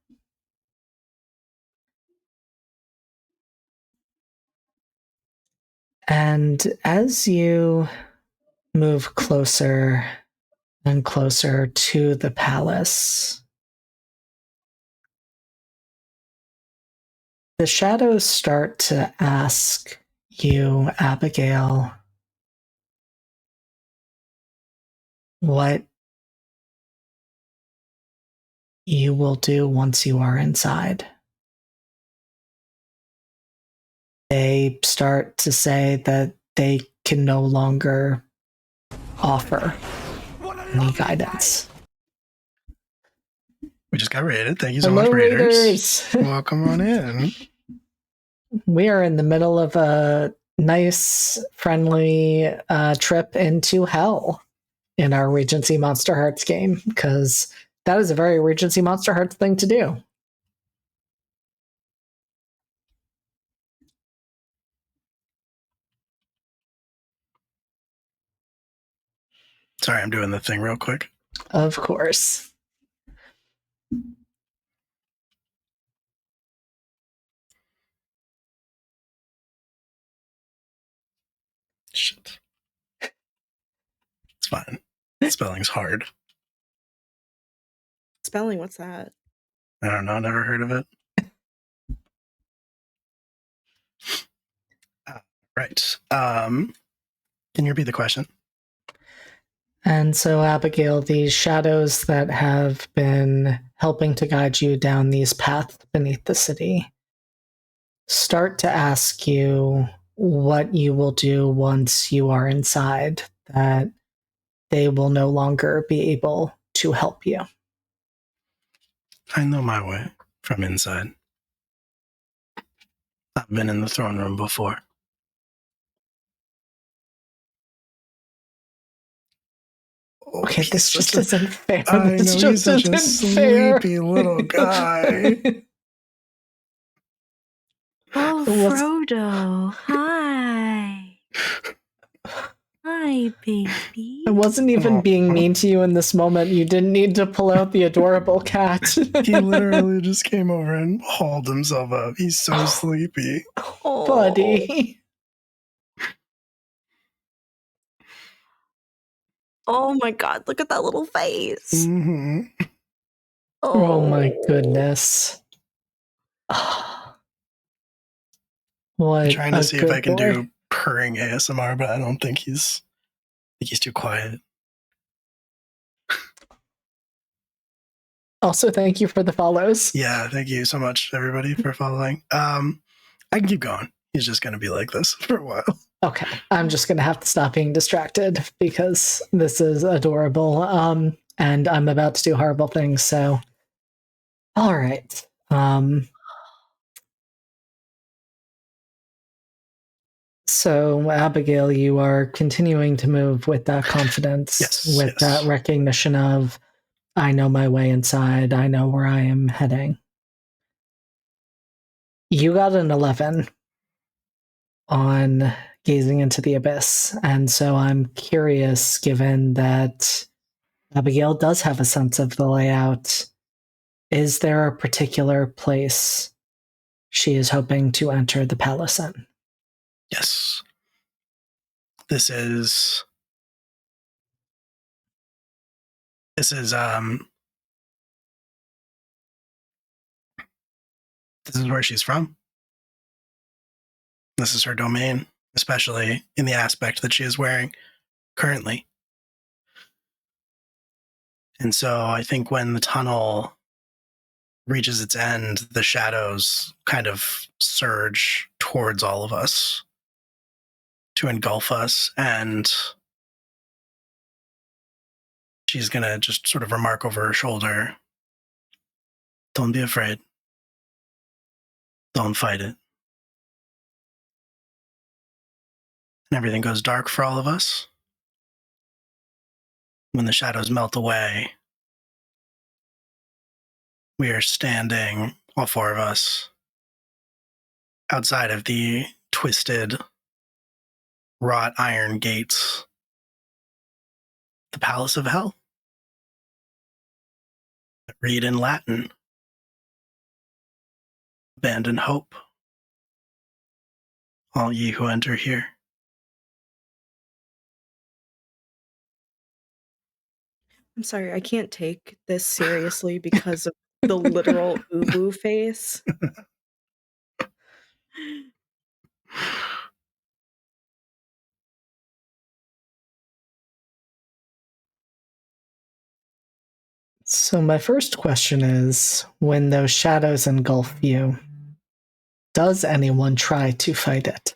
And as you move closer and closer to the palace, the shadows start to ask you, Abigail, what you will do once you are inside. They start to say that they can no longer offer any guidance. We just got raided. Thank you so Hello, much, Raiders. Raiders. Welcome on in. We are in the middle of a nice, friendly trip into hell in our Regency Monsterhearts game, because that is a very Regency Monsterhearts thing to do. Sorry, I'm doing the thing real quick. Of course. Shit. It's fine. Spelling's hard. Spelling, what's that? I don't know. Never heard of it. Right. Can you repeat the question? And so, Abigail, these shadows that have been helping to guide you down these paths beneath the city start to ask you what you will do once you are inside, that they will no longer be able to help you. I know my way from inside. I've been in the throne room before. Okay, this just isn't fair. I This know, just he's such isn't a fair. sleepy little guy. Oh, Was- Frodo. Hi. Hi, baby. I wasn't even being mean to you in this moment. You didn't need to pull out the adorable cat. He literally just came over and hauled himself up. He's so sleepy. Oh, Buddy. Oh my god, look at that little face. Mm-hmm. Oh my goodness. What I'm trying to a see if I good can boy. do purring ASMR, but I don't think he's too quiet. Also, thank you for the follows. Yeah, thank you so much, everybody, for following. I can keep going. He's just going to be like this for a while. Okay, I'm just gonna have to stop being distracted because this is adorable. And I'm about to do horrible things. So, all right. So, Abigail, you are continuing to move with that confidence, Yes. that recognition of, I know my way inside, I know where I am heading. You got an 11 on gazing into the abyss, and so I'm curious, given that Abigail does have a sense of the layout, is there a particular place she is hoping to enter the palace in? Yes. This is this is where she's from. This is her domain, especially in the aspect that she is wearing currently. And so I think when the tunnel reaches its end, the shadows kind of surge towards all of us to engulf us, and she's going to just sort of remark over her shoulder, "Don't be afraid. Don't fight it." And everything goes dark for all of us. When the shadows melt away, we are standing, all four of us, outside of the twisted, wrought iron gates, the Palace of Hell. Read in Latin, "Abandon hope, all ye who enter here." I'm sorry, I can't take this seriously because of the literal ubu face. So, my first question is, when those shadows engulf you, does anyone try to fight it?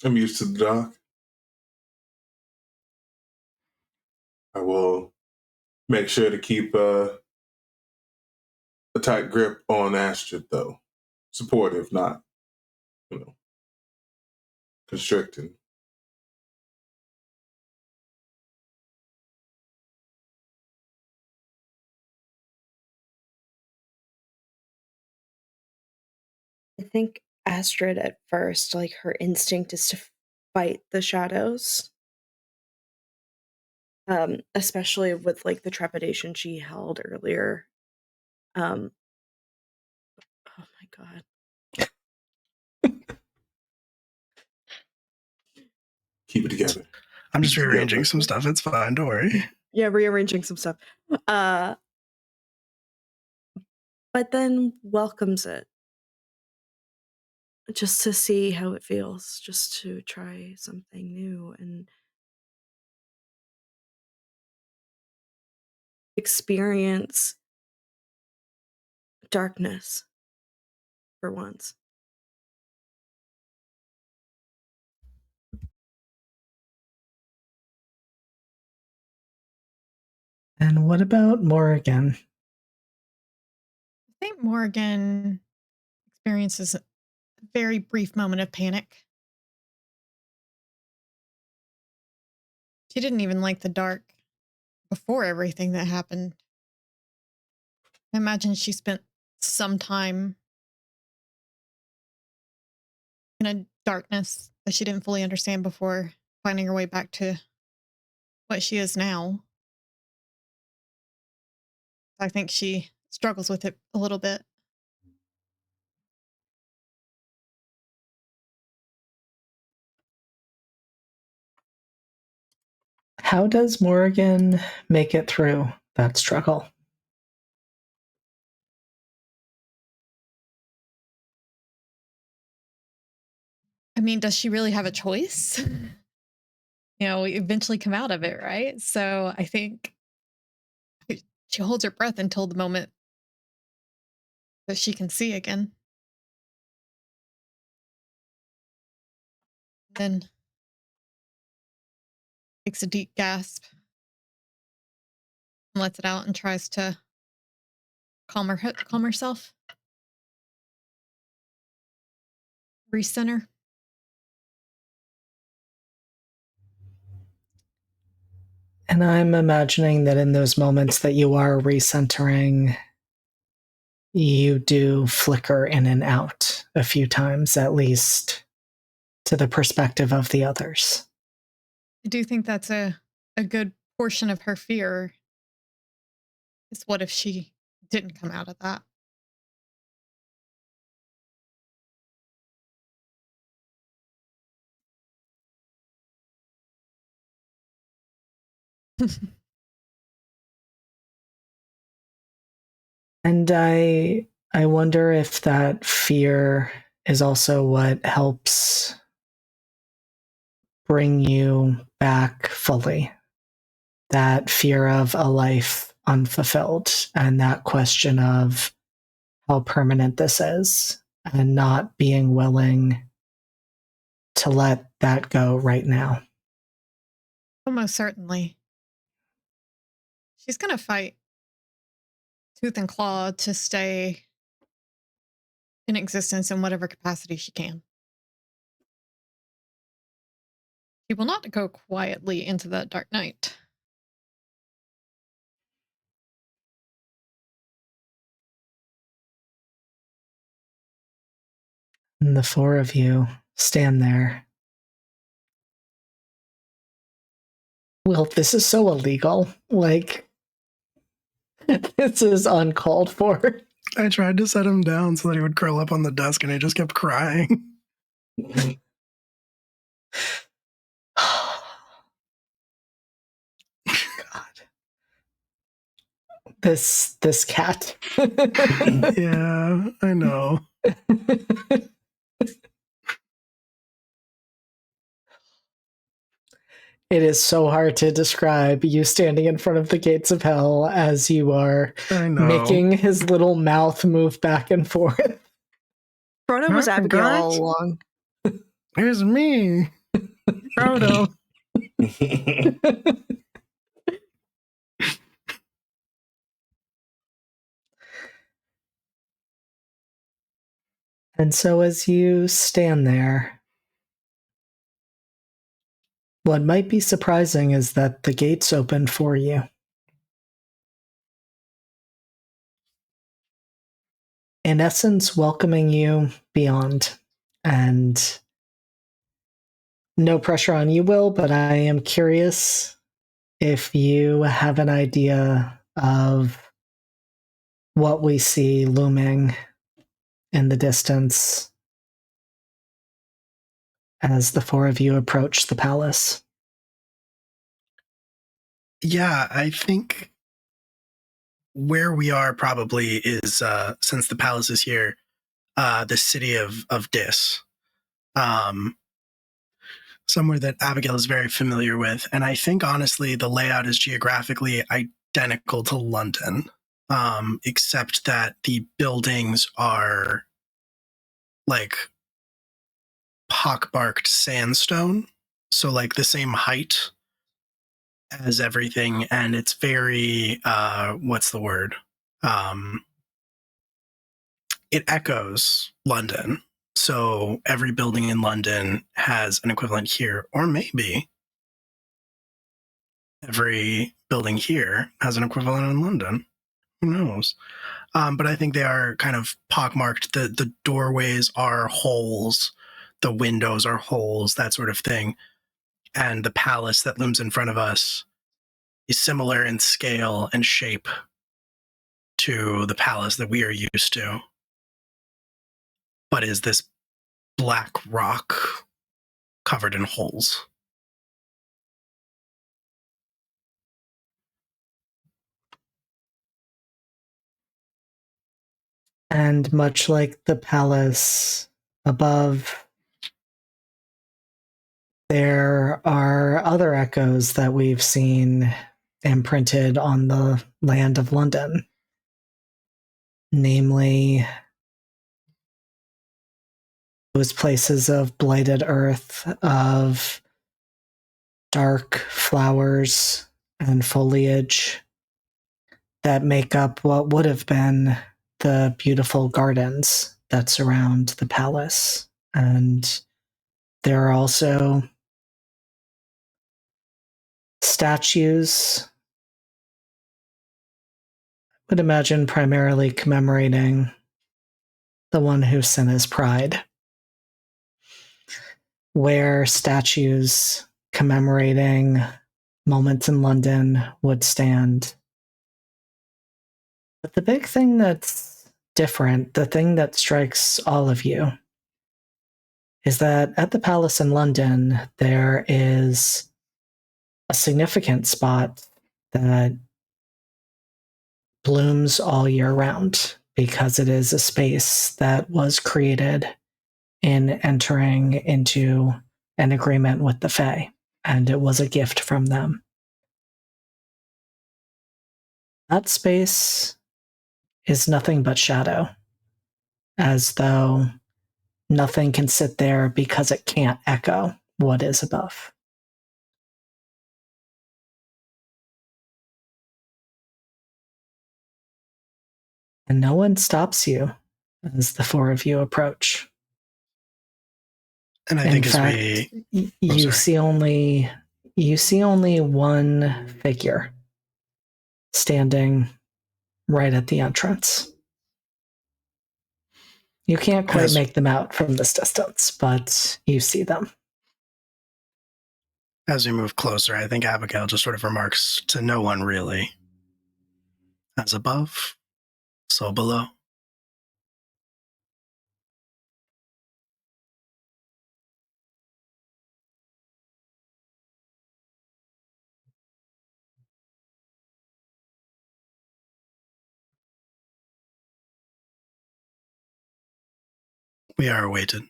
I'm used to the dark. I will make sure to keep a tight grip on Astrid, though. Supportive, not, constricting. I think Astrid at first, like her instinct is to fight the shadows. Especially with like the trepidation she held earlier. Oh my god. Keep it together. I'm just rearranging some stuff. It's fine. Don't worry. Yeah, rearranging some stuff. But then welcomes it. Just to see how it feels, just to try something new and experience darkness for once. And what about Morrigan? I think Morgan experiences a very brief moment of panic. She didn't even like the dark before everything that happened. I imagine she spent some time in a darkness that she didn't fully understand before finding her way back to what she is now. I think she struggles with it a little bit. How does Morrigan make it through that struggle? I mean, does she really have a choice? we eventually come out of it, right? So I think she holds her breath until the moment that she can see again. Then takes a deep gasp and lets it out and tries to calm herself, recenter. And I'm imagining that in those moments that you are recentering, you do flicker in and out a few times, at least to the perspective of the others. I do think that's a good portion of her fear is what if she didn't come out of that? And I wonder if that fear is also what helps bring you back fully. That fear of a life unfulfilled and that question of how permanent this is and not being willing to let that go right now. Almost certainly. She's going to fight tooth and claw to stay in existence in whatever capacity she can. She will not go quietly into that dark night. And the four of you stand there. Well, this is so illegal. Like, this is uncalled for. I tried to set him down so that he would curl up on the desk, and he just kept crying. God. This cat. Yeah, I know. It is so hard to describe you standing in front of the gates of hell as you are I know. making his little mouth move back and forth. Frodo was Hi, Abigail all guys. along. Here's me, Frodo. And so as you stand there, what might be surprising is that the gates open for you. In essence, welcoming you beyond. And no pressure on you, Will, but I am curious if you have an idea of what we see looming in the distance as the four of you approach the palace. Yeah, I think where we are probably is, since the palace is here, the city of Dis. Somewhere that Abigail is very familiar with. And I think, honestly, the layout is geographically identical to London, except that the buildings are like pockmarked sandstone. So, like, the same height as everything. And it's very, what's the word? It echoes London. So every building in London has an equivalent here, or maybe every building here has an equivalent in London. Who knows? But I think they are kind of pockmarked. The doorways are holes, the windows are holes, that sort of thing. And the palace that looms in front of us is similar in scale and shape to the palace that we are used to, but is this black rock covered in holes. And much like the palace above, there are other echoes that we've seen imprinted on the land of London, namely those places of blighted earth, of dark flowers and foliage that make up what would have been the beautiful gardens that surround the palace. And there are also statues, I would imagine primarily commemorating the one whose sin is pride, where statues commemorating moments in London would stand. But the big thing that's different, the thing that strikes all of you, is that at the palace in London, there is a significant spot that blooms all year round because it is a space that was created in entering into an agreement with the Fae, and it was a gift from them. That space is nothing but shadow, as though nothing can sit there because it can't echo what is above. And no one stops you as the four of you approach. And I In think fact, as we you sorry. see only one figure standing right at the entrance. You can't quite As- make them out from this distance, but you see them. As we move closer, I think Abigail just sort of remarks to no one really. As above, so below. We are awaited.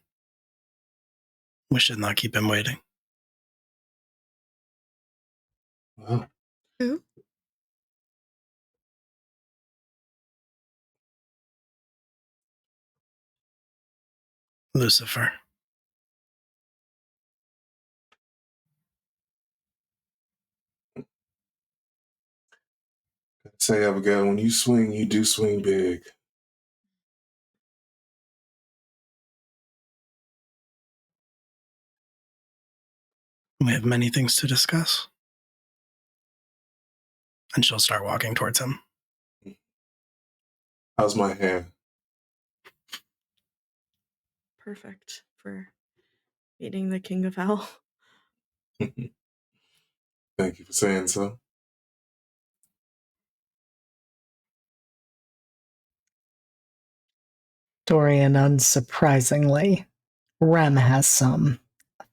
We should not keep him waiting. Well, Who? Lucifer. say, Abigail, when you swing, you do swing big. We have many things to discuss. And she'll start walking towards him. How's my hair? Perfect for meeting the king of hell. Thank you for saying so. Dorian, unsurprisingly, Rem has some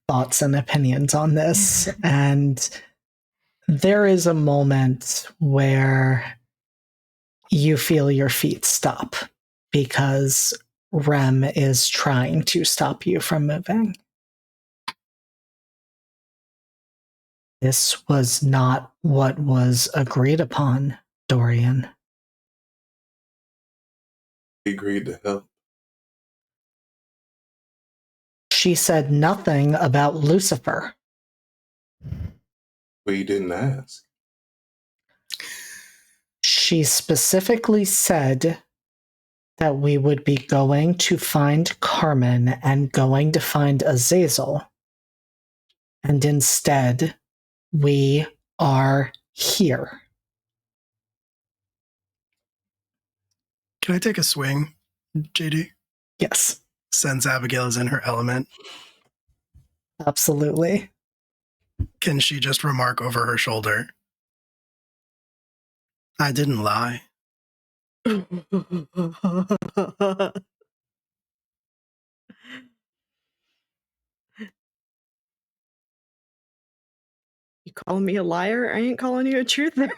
thoughts and opinions on this, and there is a moment where you feel your feet stop because Rem is trying to stop you from moving. This was not what was agreed upon, Dorian. He agreed to help. She said nothing about Lucifer. But he didn't ask. She specifically said that we would be going to find Carmen and going to find Azazel. And instead, we are here. Can I take a swing, JD? Yes, Since Abigail is in her element, absolutely. can she just remark over her shoulder, I didn't lie. You calling me a liar? I ain't calling you a truther.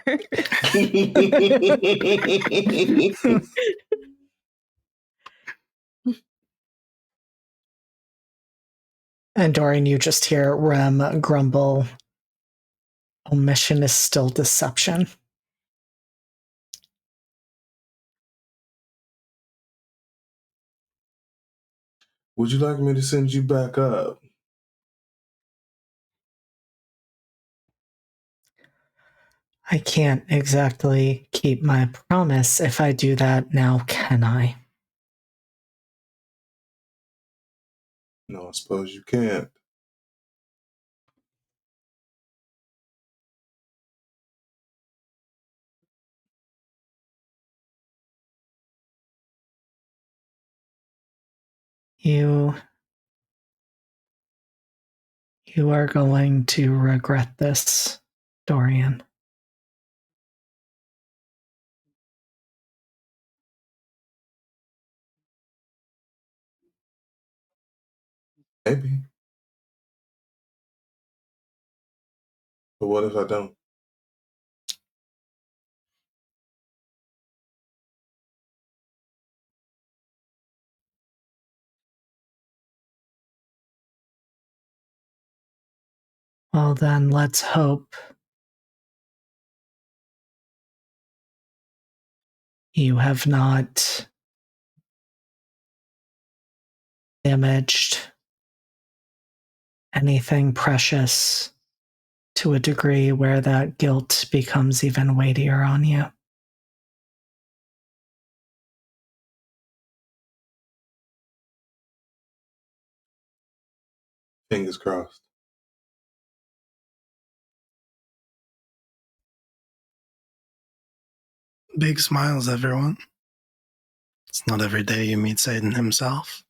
And Dorian, you just hear Rem grumble, omission is still deception. Would you like me to send you back up? I can't exactly keep my promise if I do that now, can I? No, I suppose you can't. You are going to regret this, Dorian. Maybe. But what if I don't? Well, then let's hope you have not damaged anything precious to a degree where that guilt becomes even weightier on you. Fingers crossed. Big smiles, everyone. It's not every day you meet Satan himself.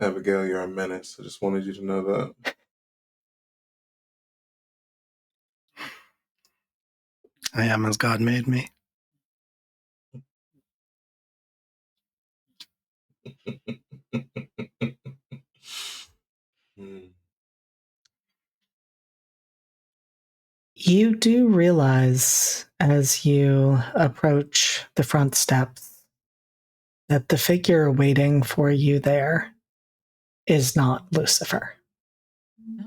Abigail, you're a menace. I just wanted you to know that. I am as God made me. You do realize as you approach the front steps that the figure waiting for you there is not Lucifer. No.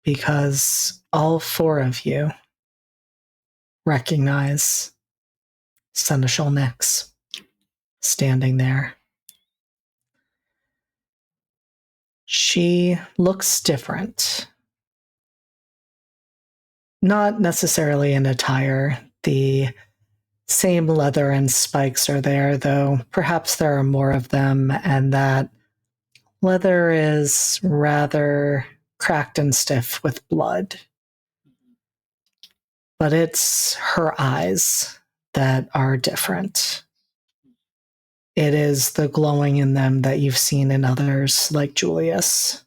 Because all four of you recognize Seneschal Nyx standing there. She looks different. Not necessarily in attire. The same leather and spikes are there, though perhaps there are more of them, and that leather is rather cracked and stiff with blood. But it's her eyes that are different. It is the glowing in them that you've seen in others like Julius.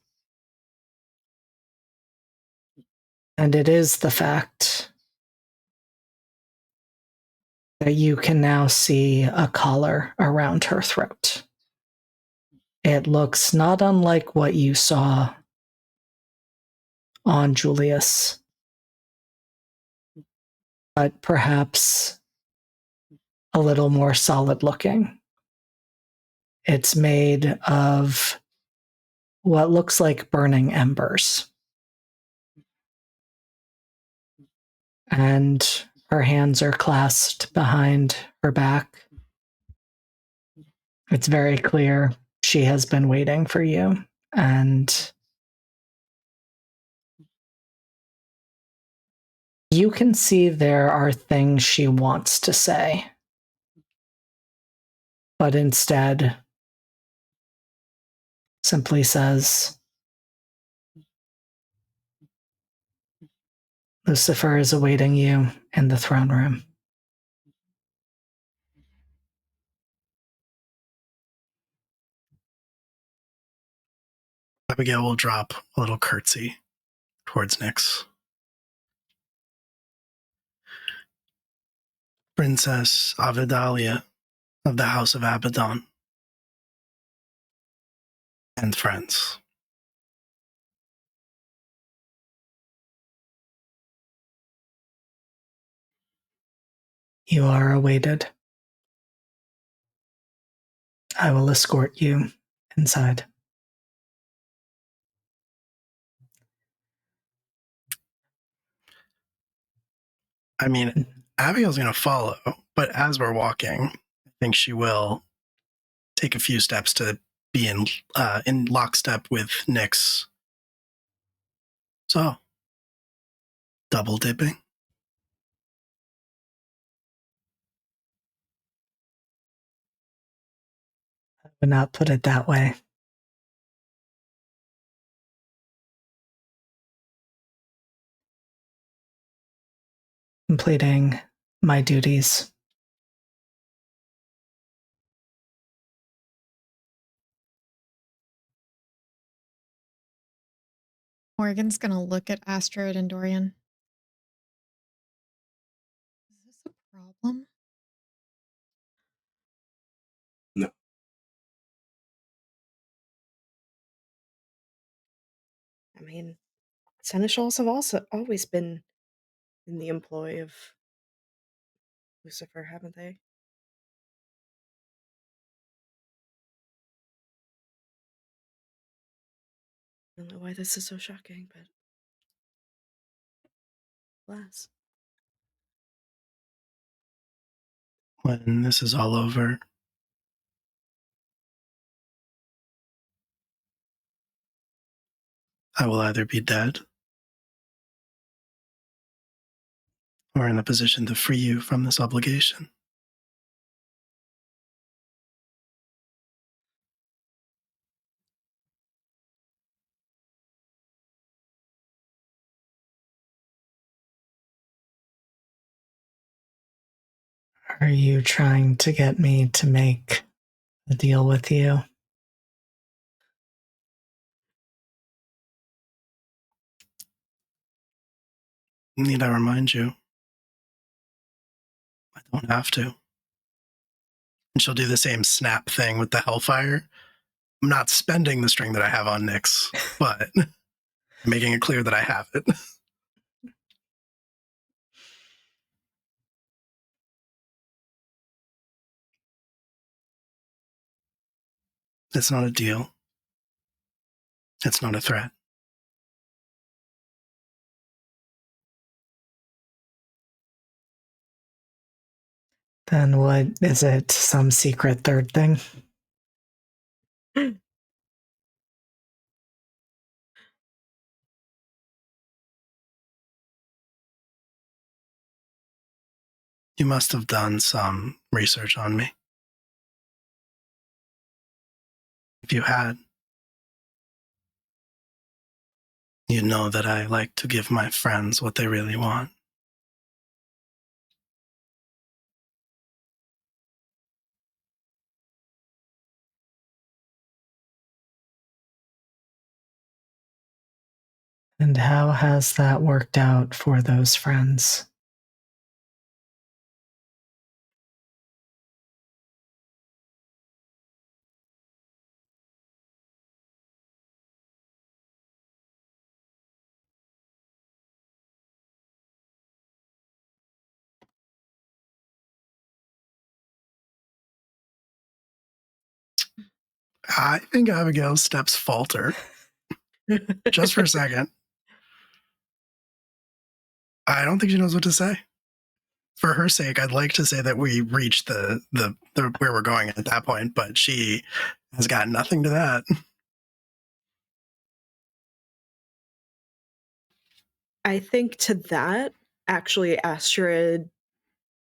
And it is the fact that you can now see a collar around her throat. It looks not unlike what you saw on Julius, but perhaps a little more solid looking. It's made of what looks like burning embers. And her hands are clasped behind her back. It's very clear she has been waiting for you. And you can see there are things she wants to say. But instead, simply says, Lucifer is awaiting you in the throne room. Abigail will drop a little curtsy towards Nyx. Princess Avidalia of the House of Abaddon. And friends. You are awaited. I will escort you inside. I mean, Abigail's going to follow, but as we're walking, I think she will take a few steps to be in lockstep with Nyx. So, double dipping. I would not put it that way. Completing my duties. Morgan's gonna look at Astrid and Dorian. Is this a problem? No. I mean, seneschals have also always been in the employ of Lucifer, haven't they? I don't know why this is so shocking, but alas. When this is all over, I will either be dead or in a position to free you from this obligation. Are you trying to get me to make a deal with you? Need I remind you? I don't have to. And she'll do the same snap thing with the Hellfire. I'm not spending the string that I have on Nyx, but making it clear that I have it. It's not a deal. It's not a threat. Then what is it? Some secret third thing? You must have done some research on me. If you had, you'd know that I like to give my friends what they really want. And how has that worked out for those friends? I think Abigail's steps falter just for a second. I don't think she knows what to say. For her sake, I'd like to say that we reached the where we're going at that point, but she has got nothing to that. I think to that, actually, Astrid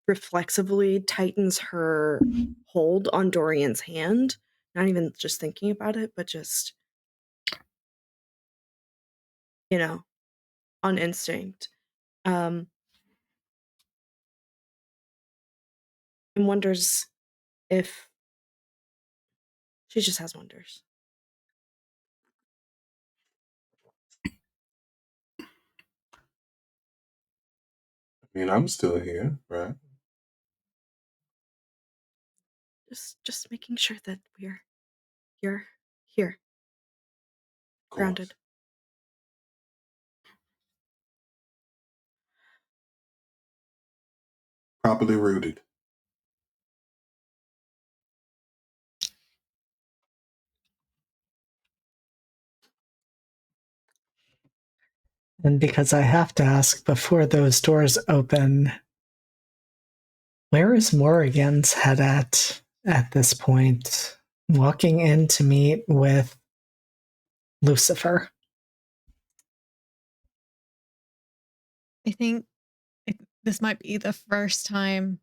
reflexively tightens her hold on Dorian's hand. Not even just thinking about it, but just, on instinct. And wonders if she just has wonders. I mean, I'm still here, right? Just making sure that you're here, Of course. grounded. Properly rooted. And because I have to ask before those doors open, where is Morrigan's head at this point? Walking in to meet with Lucifer. I think this might be the first time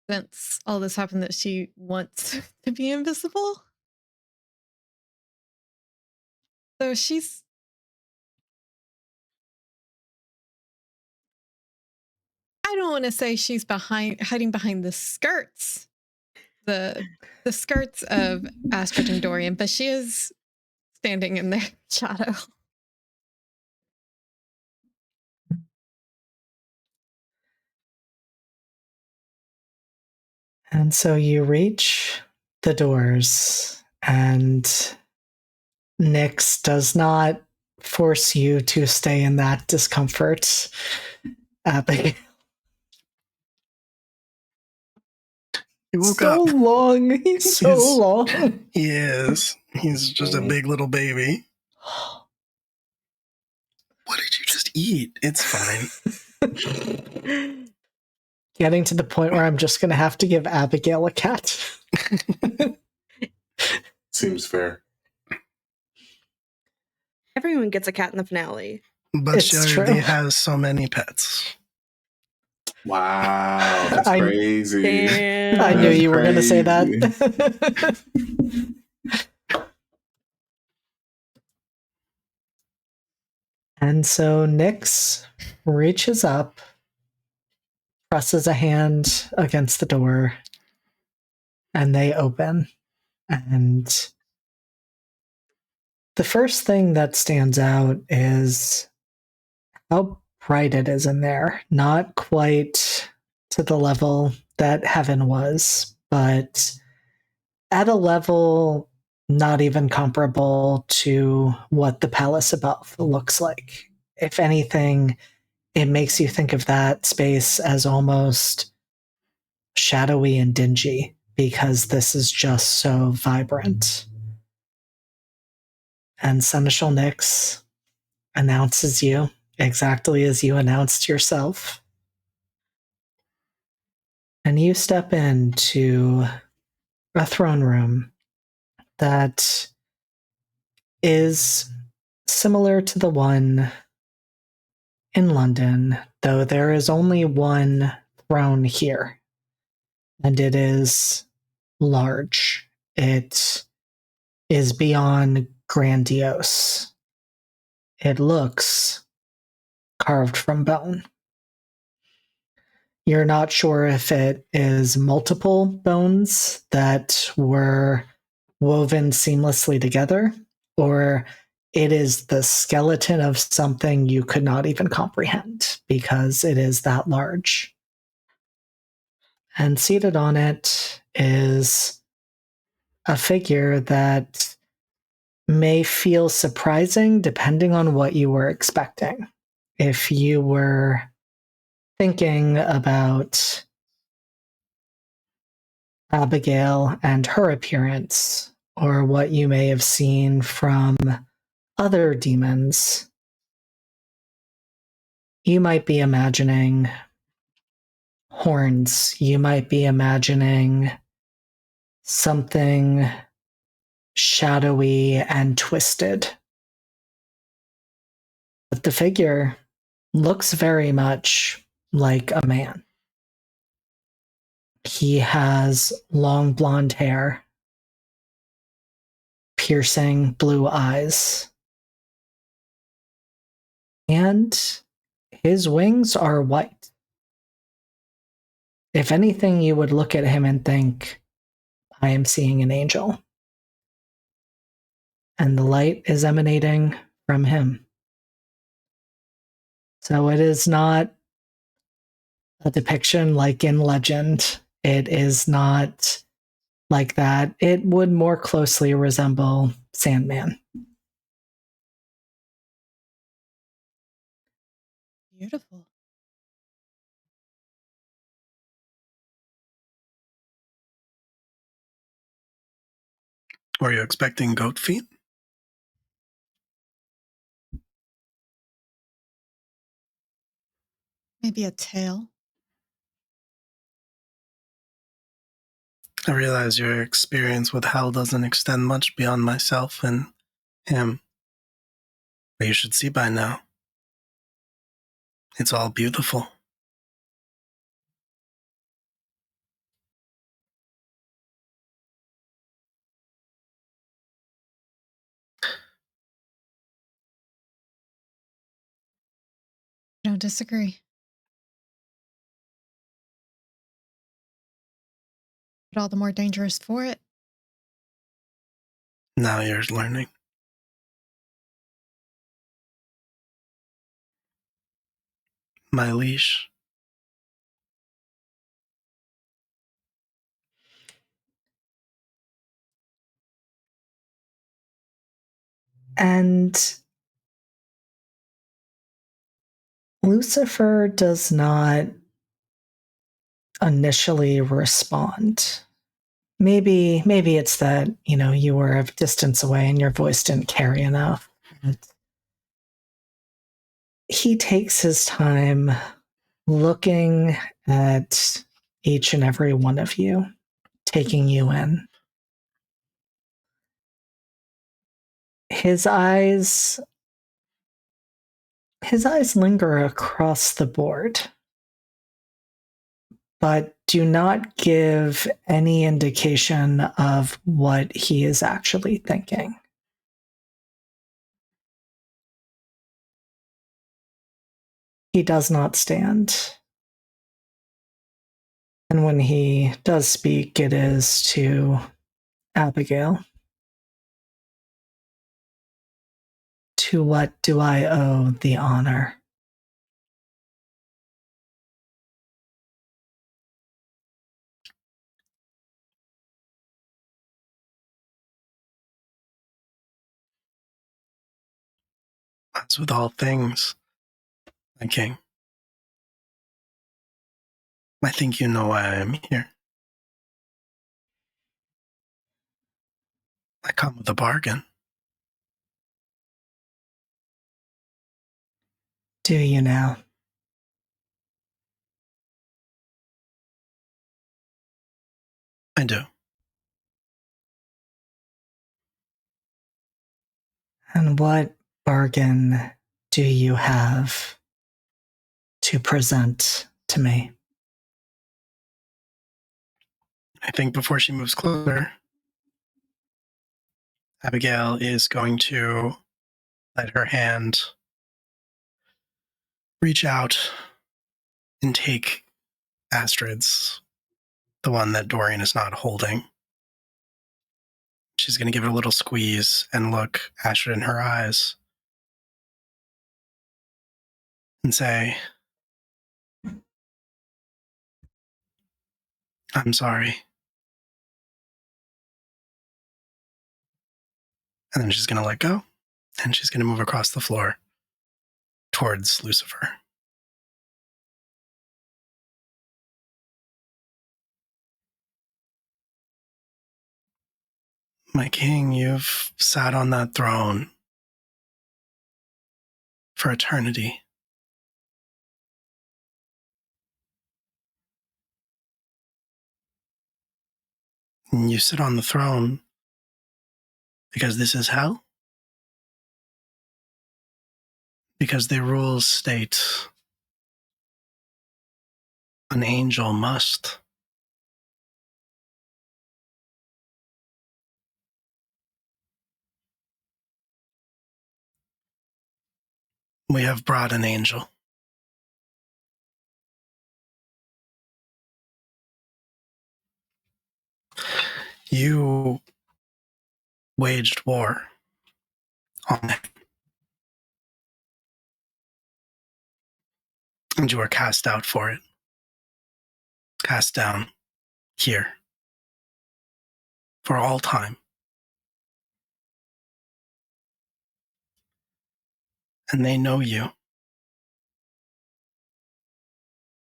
since all this happened that she wants to be invisible. So she's I don't want to say she's hiding behind the skirts, the skirts of Astrid and Dorian, but she is standing in their shadow. And so you reach the doors, and Nyx does not force you to stay in that discomfort. Abigail. He woke so up. long. He's so He's- long. He is. He's just a big little baby. What did you just eat? It's fine. Getting to the point where I'm just going to have to give Abigail a cat. Seems fair. Everyone gets a cat in the finale. But It's she true. already has so many pets. Wow, that's I- crazy. Damn. I knew That's you were going to say crazy. that. And so Nyx reaches up, presses a hand against the door, and they open. And the first thing that stands out is how bright it is in there. Not quite to the level that heaven was, but at a level not even comparable to what the palace above looks like. If anything, it makes you think of that space as almost shadowy and dingy because this is just so vibrant. And Seneschal Nyx announces you exactly as you announced yourself. And you step into a throne room that is similar to the one in London, though there is only one throne here, and it is large. It is beyond grandiose. It looks carved from bone. You're not sure if it is multiple bones that were woven seamlessly together, or it is the skeleton of something you could not even comprehend because it is that large. And seated on it is a figure that may feel surprising depending on what you were expecting. If you were thinking about Abigail and her appearance, or what you may have seen from other demons, you might be imagining horns. You might be imagining something shadowy and twisted. But the figure looks very much like a man. He has long blonde hair, piercing blue eyes, and his wings are white. If anything, you would look at him and think, I am seeing an angel. And the light is emanating from him. So it is not a depiction like in legend. It is not like that. It would more closely resemble Sandman. Beautiful. Were you expecting goat feet? Maybe a tail. I realize your experience with hell doesn't extend much beyond myself and him. But you should see by now. It's all beautiful. I don't disagree. But all the more dangerous for it. Now you're learning. My leash. And Lucifer does not initially respond. Maybe it's that, you were a distance away and your voice didn't carry enough. He takes his time looking at each and every one of you, taking you in. His eyes linger across the board, but do not give any indication of what he is actually thinking. He does not stand. And when he does speak, it is to Abigail. To what do I owe the honor? As with all things, my king. I think you know why I am here. I come with a bargain. Do you now? I do. And what bargain do you have to present to me? I think before she moves closer, Abigail is going to let her hand reach out and take Astrid's, the one that Dorian is not holding. She's going to give it a little squeeze and look Astrid in her eyes and say, I'm sorry. And then she's going to let go, and she's going to move across the floor towards Lucifer. My king, you've sat on that throne for eternity. And you sit on the throne because this is hell? Because the rules state an angel must. We have brought an angel. You waged war on him, and you are cast out for it. Cast down here for all time. And they know you.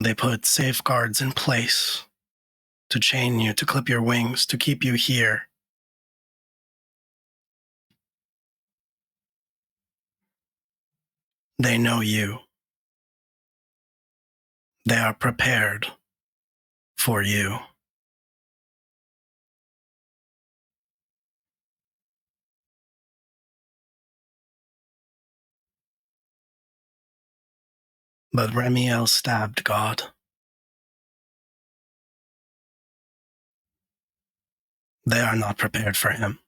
They put safeguards in place to chain you, to clip your wings, to keep you here. They know you. They are prepared for you. But Remiel stabbed God. They are not prepared for him.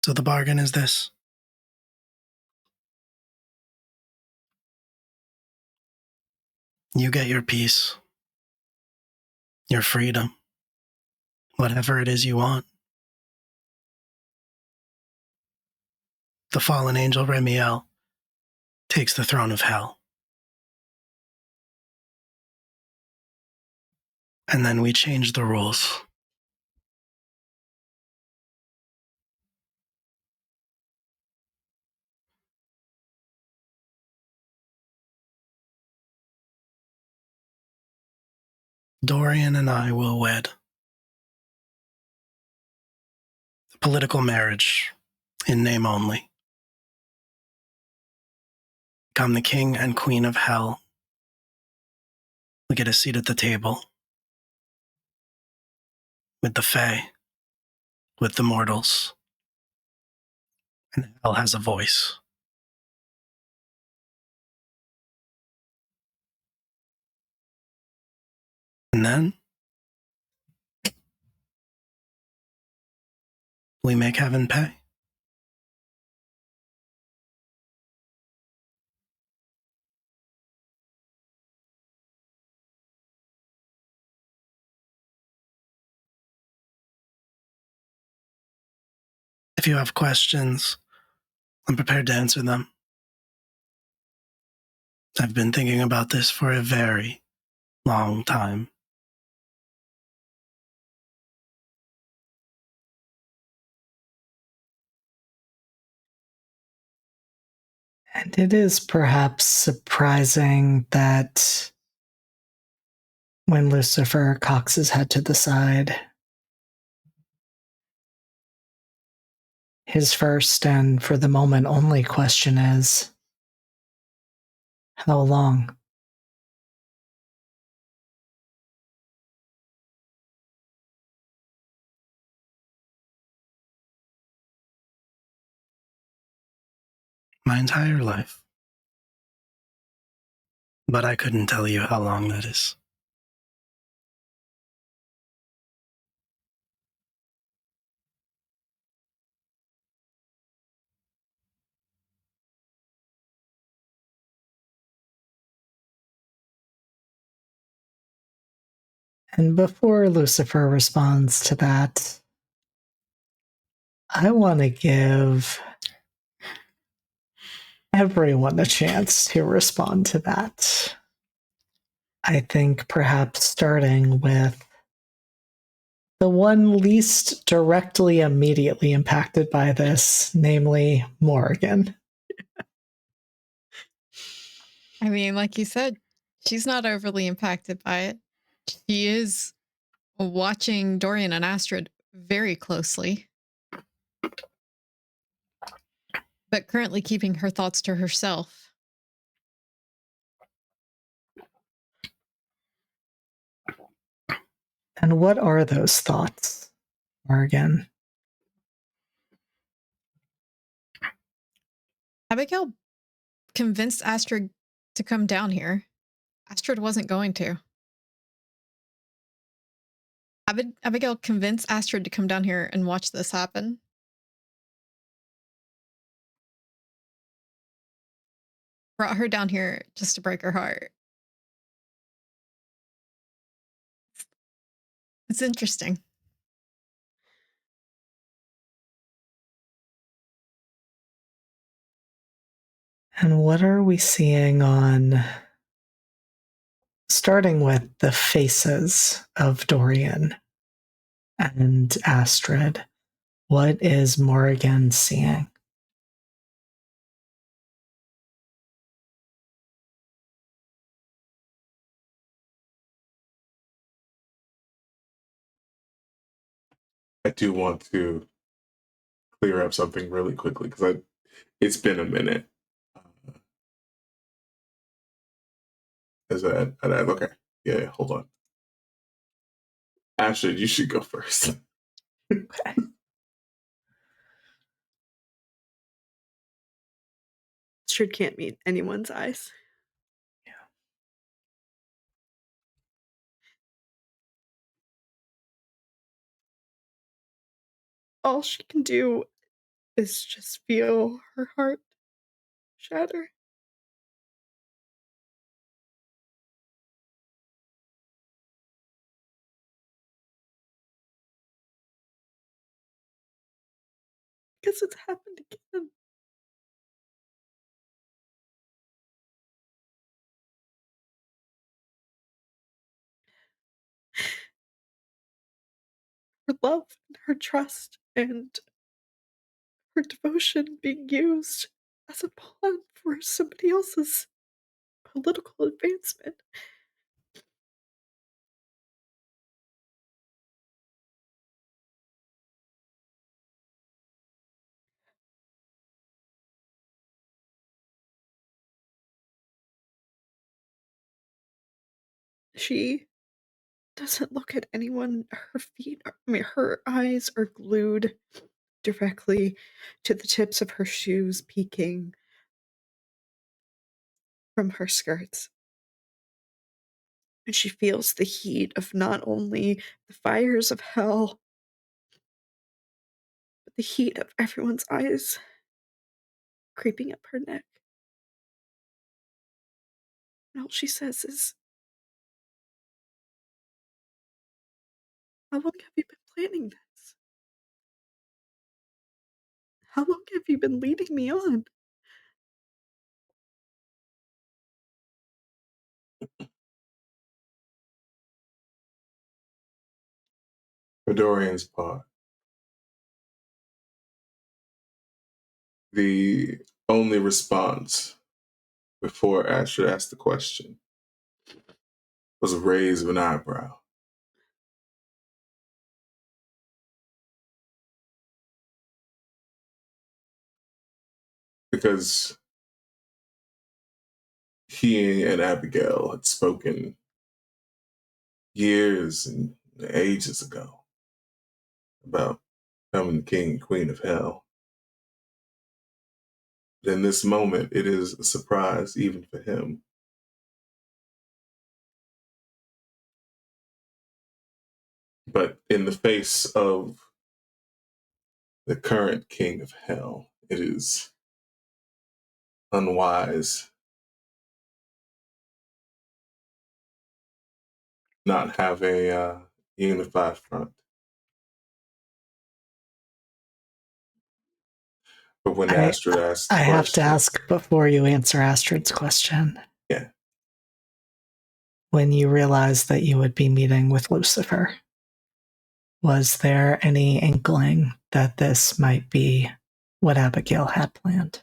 So the bargain is this. You get your peace, your freedom, whatever it is you want. The fallen angel Remiel takes the throne of hell. And then we change the rules. Dorian and I will wed. A political marriage, in name only. Become the king and queen of hell. We get a seat at the table. With the Fae. With the mortals. And hell has a voice. And then we make heaven pay. If you have questions, I'm prepared to answer them. I've been thinking about this for a very long time. And it is perhaps surprising that when Lucifer cocks his head to the side, his first and for the moment only question is, how long? My entire life. But I couldn't tell you how long that is. And before Lucifer responds to that, I want to give everyone a chance to respond to that. I think perhaps starting with the one least directly immediately impacted by this, namely Morrigan. I mean, like you said, she's not overly impacted by it. She is watching Dorian and Astrid very closely, but currently keeping her thoughts to herself. And what are those thoughts, Morrigan? Abigail convinced Astrid to come down here. Astrid wasn't going to. Abigail convinced Astrid to come down here and watch this happen. Brought her down here just to break her heart. It's interesting. And what are we seeing on, starting with the faces of Dorian and Astrid? What is Morrigan seeing? I do want to clear up something really quickly because it's been a minute. Okay, yeah, hold on. Astrid, you should go first. Okay. Astrid can't meet anyone's eyes. Yeah. All she can do is just feel her heart shatter. Because it's happened again. Her love and her trust and her devotion being used as a pawn for somebody else's political advancement. She doesn't look at anyone. Her feet, her eyes are glued directly to the tips of her shoes peeking from her skirts. And she feels the heat of not only the fires of hell, but the heat of everyone's eyes creeping up her neck. And all she says is, "How long have you been planning this? How long have you been leading me on?" For Dorian's part, the only response before Astrid asked the question was a raise of an eyebrow. Because he and Abigail had spoken years and ages ago about becoming the king and queen of hell. But in this moment, it is a surprise even for him. But in the face of the current king of hell, it is unwise not have a unified front. But when Astrid asked the I have to question, ask before you answer Astrid's question. Yeah. When you realized that you would be meeting with Lucifer, was there any inkling that this might be what Abigail had planned?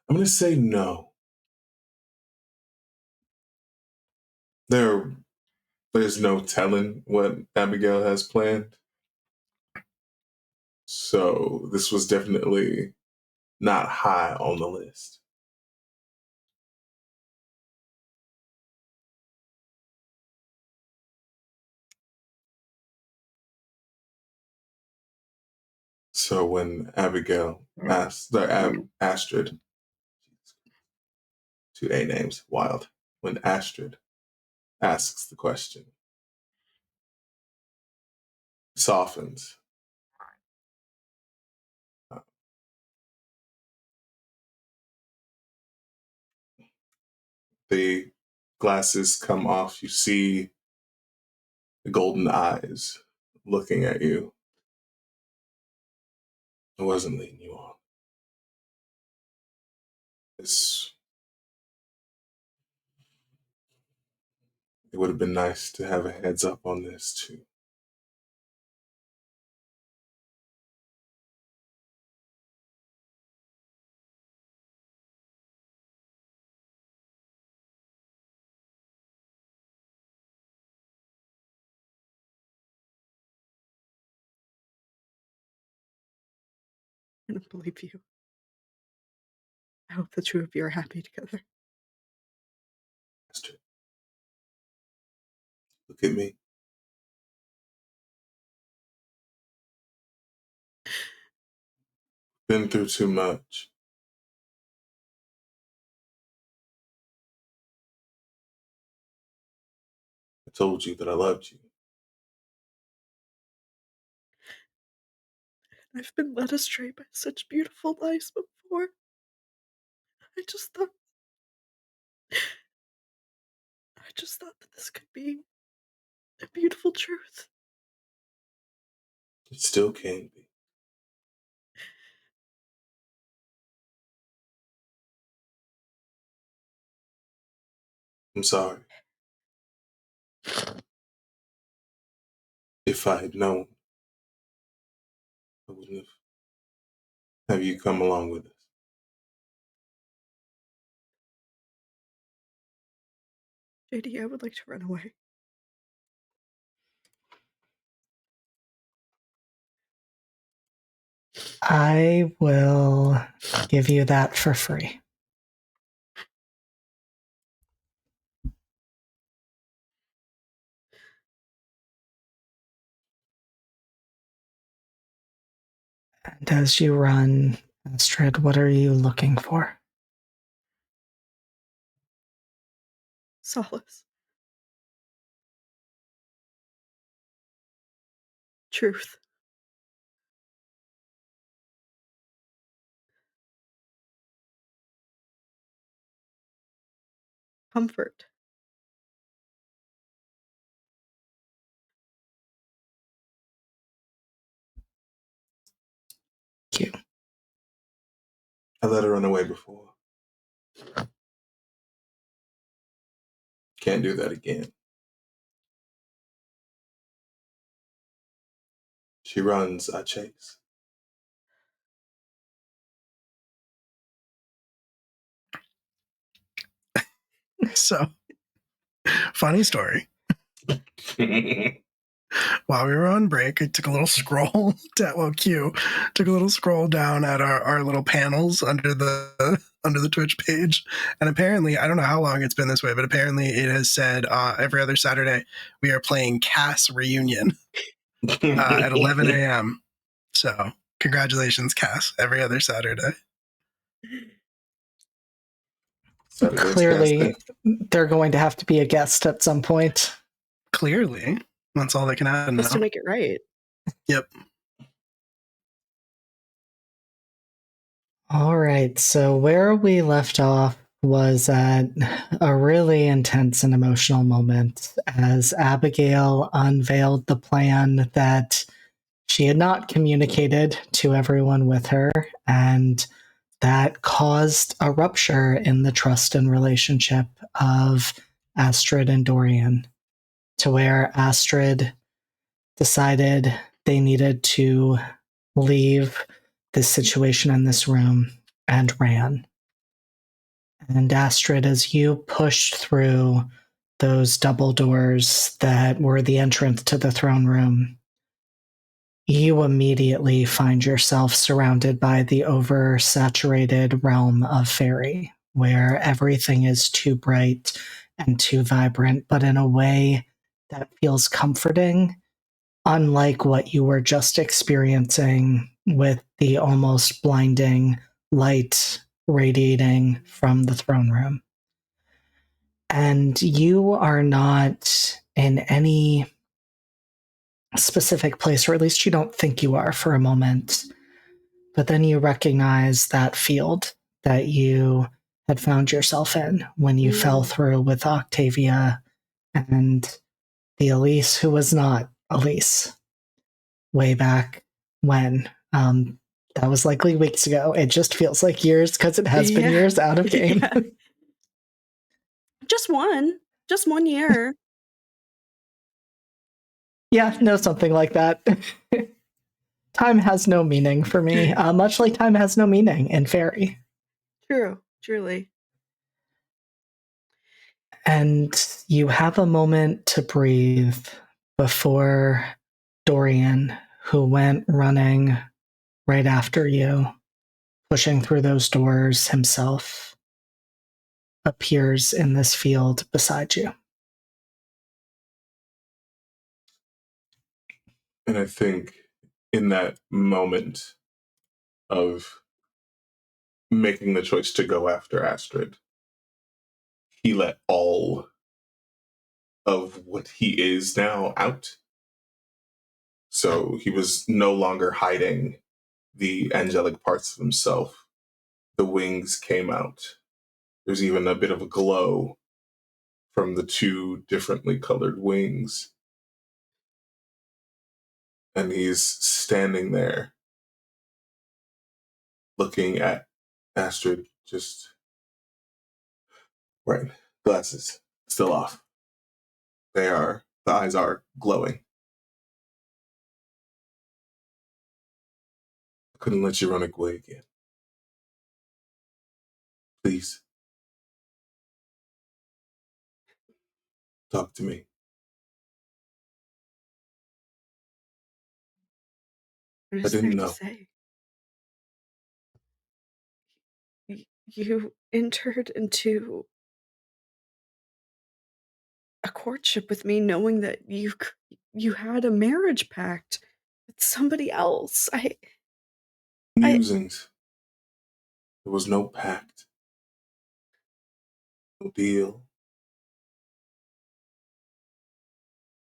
I'm going to say no. There's no telling what Abigail has planned. So this was definitely not high on the list. So when Abigail asked, Astrid, 2 A names, wild. When Astrid asks the question, softens. The glasses come off. You see the golden eyes looking at you. I wasn't leading you on. It would have been nice to have a heads up on this too. don't believe you. I hope the two of you are happy together. Astrid, look at me. Been through too much. I told you that I loved you. I've been led astray by such beautiful lies before. I just thought that this could be a beautiful truth. It still can be. I'm sorry. If I had known, I wouldn't have you come along with us. JD, I would like to run away. I will give you that for free. And as you run, Astrid, what are you looking for? Solace. Truth. Comfort. Cute. I let her run away before. Can't do that again. She runs, I chase. So, funny story. While we were on break, I took a little scroll Q took a little scroll down at our little panels under the Twitch page. And apparently, I don't know how long it's been this way, but apparently it has said every other Saturday we are playing Cass Reunion at 11 a.m. So congratulations, Cass, every other Saturday. Saturday's Clearly, casting. they're going to have to be a guest at some point. Clearly, that's all that can happen Just now. to make it right. Yep. All right, so where we left off was at a really intense and emotional moment as Abigail unveiled the plan that she had not communicated to everyone with her, and that caused a rupture in the trust and relationship of Astrid and Dorian, to where Astrid decided they needed to leave this situation in this room and ran. And Astrid, as you pushed through those double doors that were the entrance to the throne room, you immediately find yourself surrounded by the oversaturated realm of fairy, where everything is too bright and too vibrant, but in a way that feels comforting, unlike what you were just experiencing with the almost blinding light radiating from the throne room. And you are not in any specific place, or at least you don't think you are for a moment. But then you recognize that field that you had found yourself in when you fell through with Octavia and the Elise who was not Elise way back when. That was likely weeks ago. It just feels like years because it has been years out of game. Yeah. Just one year. Yeah, no, something like that. Time has no meaning for me, much like time has no meaning in fairy. True, truly. And you have a moment to breathe before Dorian, who went running right after you, pushing through those doors himself, appears in this field beside you. And I think in that moment of making the choice to go after Astrid, he let all of what he is now out. So he was no longer hiding the angelic parts of himself. The wings came out. There's even a bit of a glow from the two differently colored wings. And he's standing there looking at Astrid, just right. Glasses still off. The eyes are glowing. I couldn't let you run away again. Please, talk to me. What I is there didn't to know. say? You entered into a courtship with me knowing that you had a marriage pact with somebody else. Musings. There was no pact, no deal.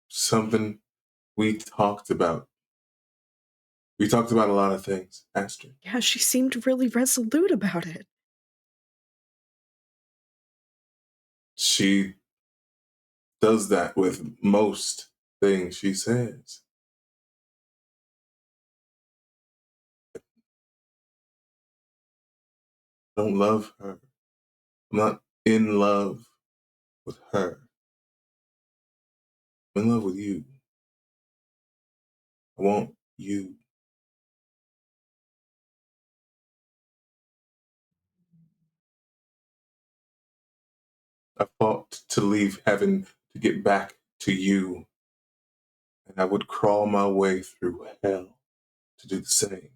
Something we talked about. We talked about a lot of things, Astrid. Yeah, she seemed really resolute about it. She does that with most things she says. I don't love her. I'm not in love with her. I'm in love with you. I want you. I fought to leave heaven to get back to you, and I would crawl my way through hell to do the same.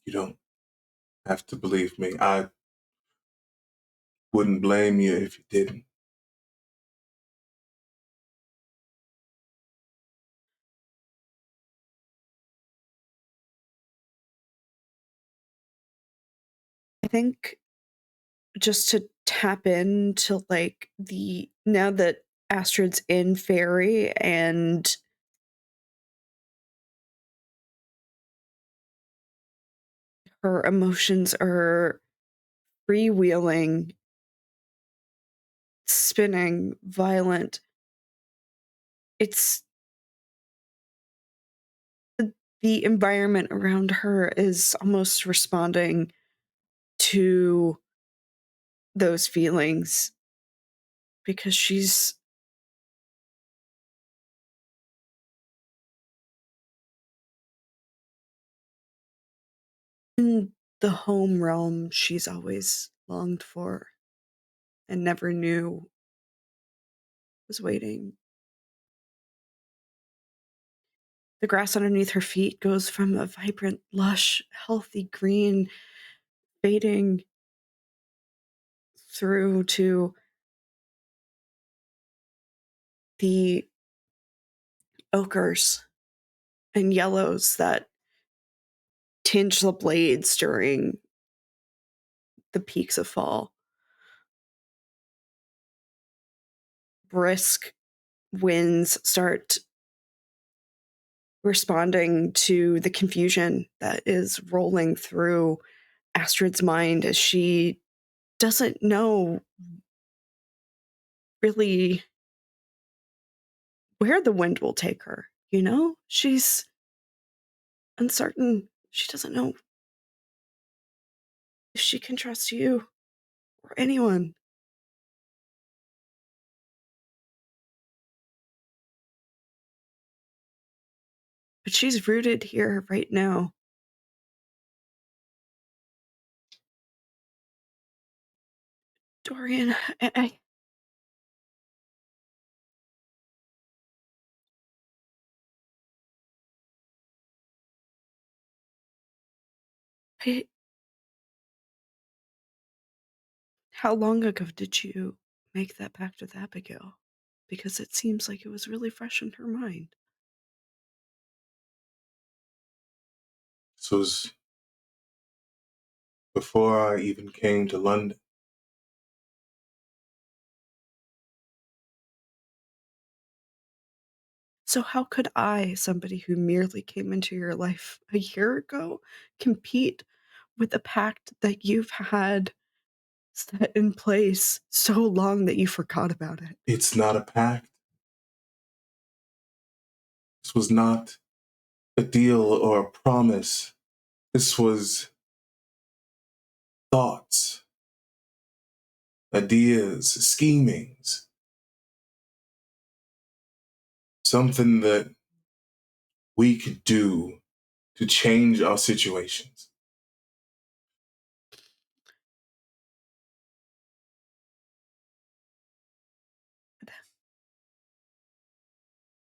You don't have to believe me. I wouldn't blame you if you didn't. I think just to tap into like the now that Astrid's in Fairy and her emotions are freewheeling, spinning, violent. It's the environment around her is almost responding to those feelings because she's in the home realm she's always longed for and never knew was waiting. The grass underneath her feet goes from a vibrant, lush, healthy green, fading through to the ochres and yellows that tinge the blades during the peaks of fall. Brisk winds start responding to the confusion that is rolling through Astrid's mind as she doesn't know really where the wind will take her. You know, she's uncertain. She doesn't know if she can trust you or anyone. But she's rooted here right now. Dorian, How long ago did you make that pact with Abigail? Because it seems like it was really fresh in her mind. This was before I even came to London. So how could I, somebody who merely came into your life a year ago, compete with a pact that you've had set in place so long that you forgot about it? It's not a pact. This was not a deal or a promise. This was thoughts, ideas, schemings. Something that we could do to change our situations.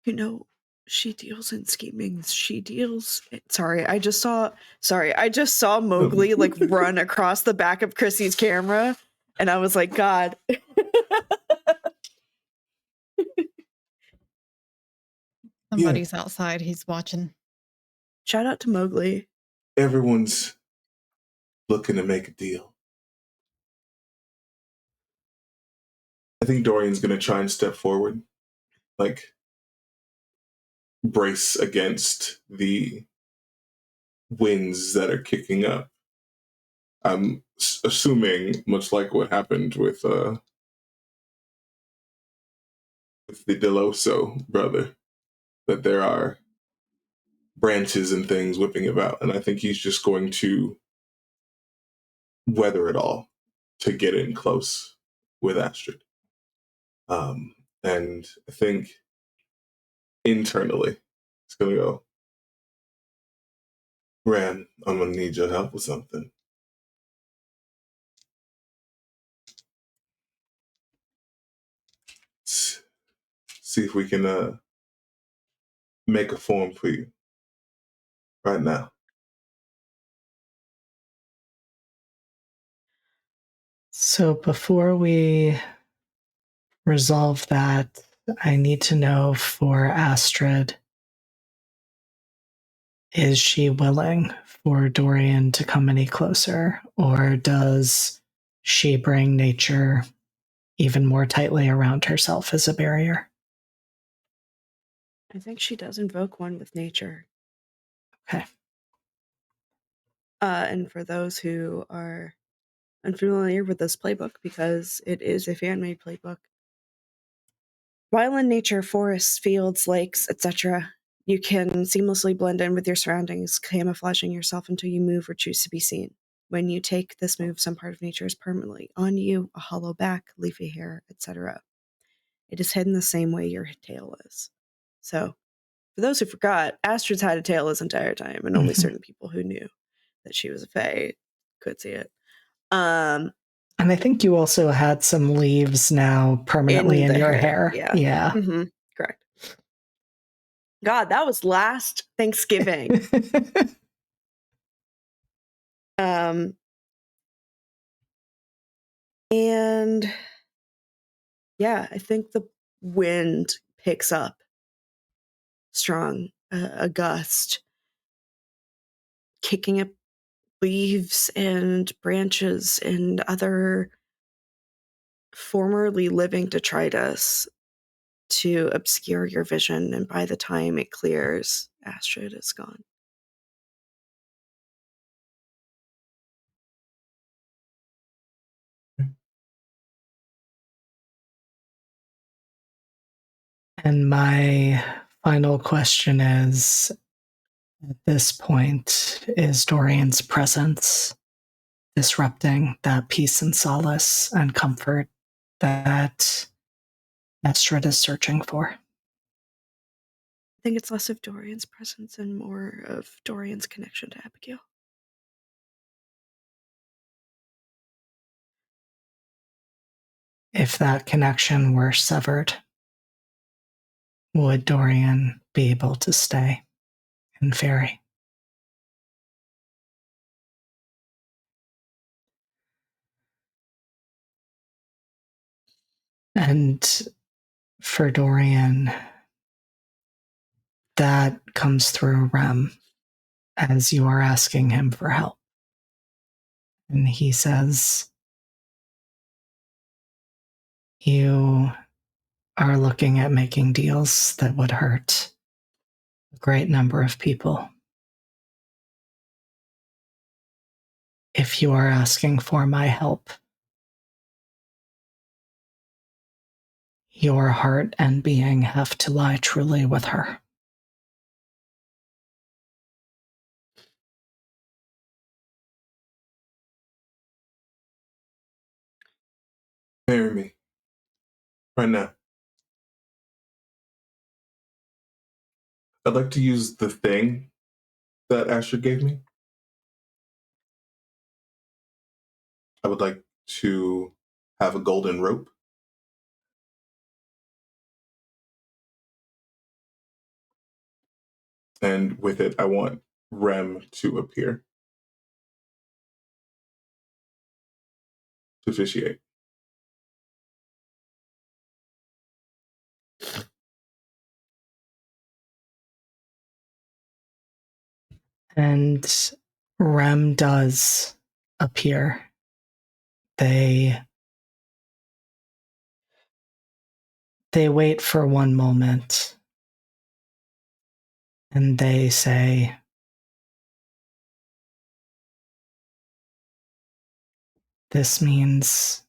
You know, she deals in schemings. Sorry, I just saw Mowgli like run across the back of Chrissy's camera, and I was like, God. Somebody's outside. He's watching. Shout out to Mowgli. Everyone's looking to make a deal. I think Dorian's going to try and step forward, like brace against the winds that are kicking up. I'm assuming, much like what happened with the Deloso brother, that there are branches and things whipping about, and I think he's just going to weather it all to get in close with Astrid. And I think internally, it's going to go, Ram, I'm going to need your help with something. See if we can make a form for you right now. So before we resolve that, I need to know for Astrid, is she willing for Dorian to come any closer, or does she bring nature even more tightly around herself as a barrier? I think she does invoke one with nature. Okay. And for those who are unfamiliar with this playbook, because it is a fan-made playbook, while in nature, forests, fields, lakes, etc., you can seamlessly blend in with your surroundings, camouflaging yourself until you move or choose to be seen. When you take this move, some part of nature is permanently on you, a hollow back, leafy hair, etc. It is hidden the same way your tail is. So, for those who forgot, Astrid's had a tail this entire time, and only certain people who knew that she was a fae could see it. And I think you also had some leaves now permanently in your hair. Yeah. Mm-hmm. Correct. God, that was last Thanksgiving. And yeah, I think the wind picks up strong, a gust, kicking up leaves and branches and other formerly living detritus to obscure your vision. And by the time it clears, Astrid is gone. And my final question is, at this point, is Dorian's presence disrupting that peace and solace and comfort that Astrid is searching for? I think it's less of Dorian's presence and more of Dorian's connection to Abigail. If that connection were severed, would Dorian be able to stay in Fairy? And for Dorian, that comes through Rem as you are asking him for help. And he says, you are looking at making deals that would hurt a great number of people. If you are asking for my help, your heart and being have to lie truly with her. Marry me. Right now. I'd like to use the thing that Asher gave me. I would like to have a golden rope. And with it, I want Rem to appear. To officiate. And Rem does appear. They wait for one moment and they say, this means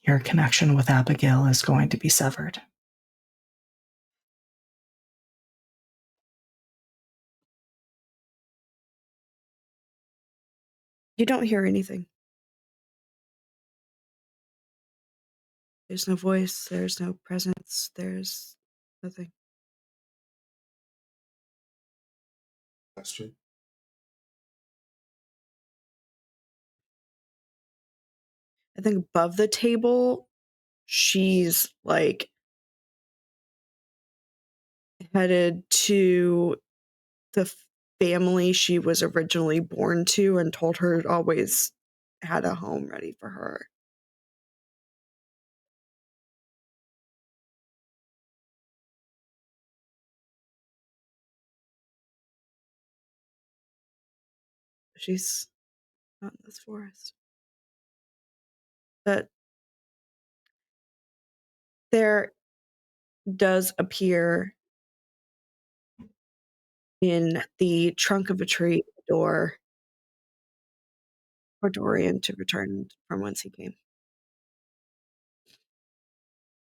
your connection with Abigail is going to be severed. You don't hear anything. There's no voice, there's no presence, there's nothing. That's true. I think above the table, she's like headed to the family she was originally born to and told her always had a home ready for her. She's not in this forest. But there does appear in the trunk of a tree door for Dorian to return from whence he came.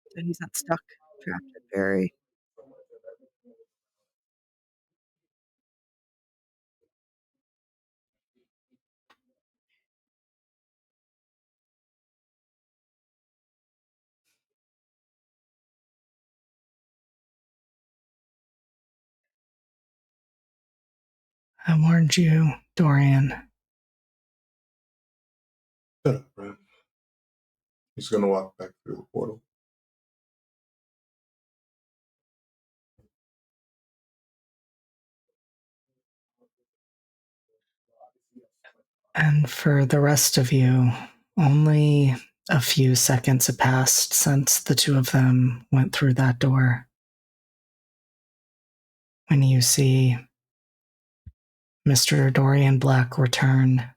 So he's not stuck, trapped at Barry. I warned you, Dorian. Shut up, Rem. He's gonna walk back through the portal. And for the rest of you, only a few seconds have passed since the two of them went through that door. When you see Mr. Dorian Black return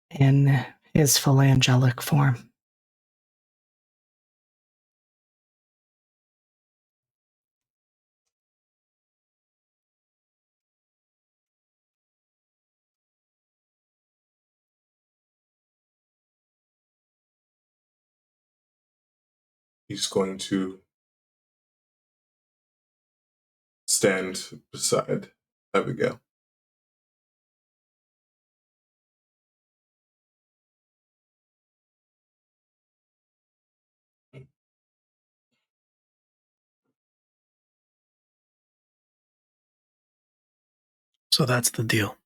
in his full angelic form. He's going to stand beside Abigail. So that's the deal.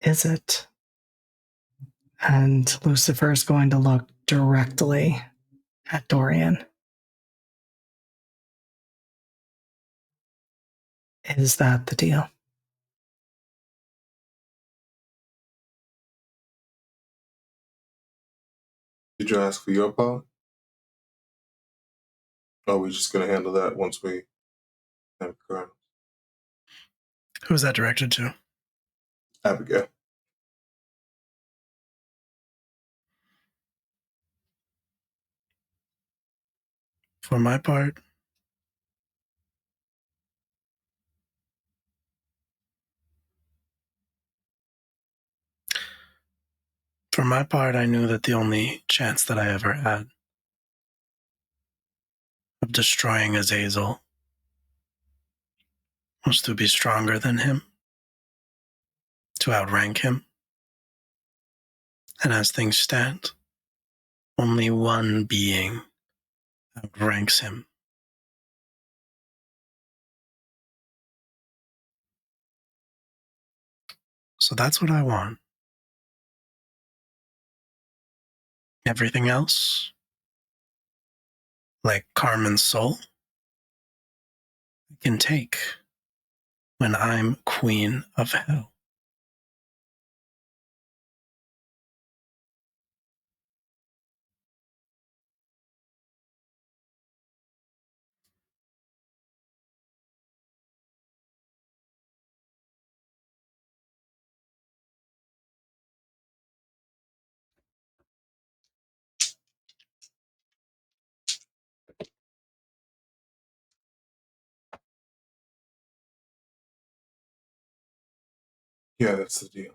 Is it? And Lucifer is going to look directly at Dorian. Is that the deal? Did you ask for your part? Or are we just going to handle that once we have Colonel? Who's that directed to? Abigail. For my part, I knew that the only chance that I ever had of destroying Azazel was to be stronger than him, to outrank him. And as things stand, only one being outranks him. So that's what I want. Everything else, like Carmen's soul, I can take when I'm Queen of Hell. Yeah, that's the deal.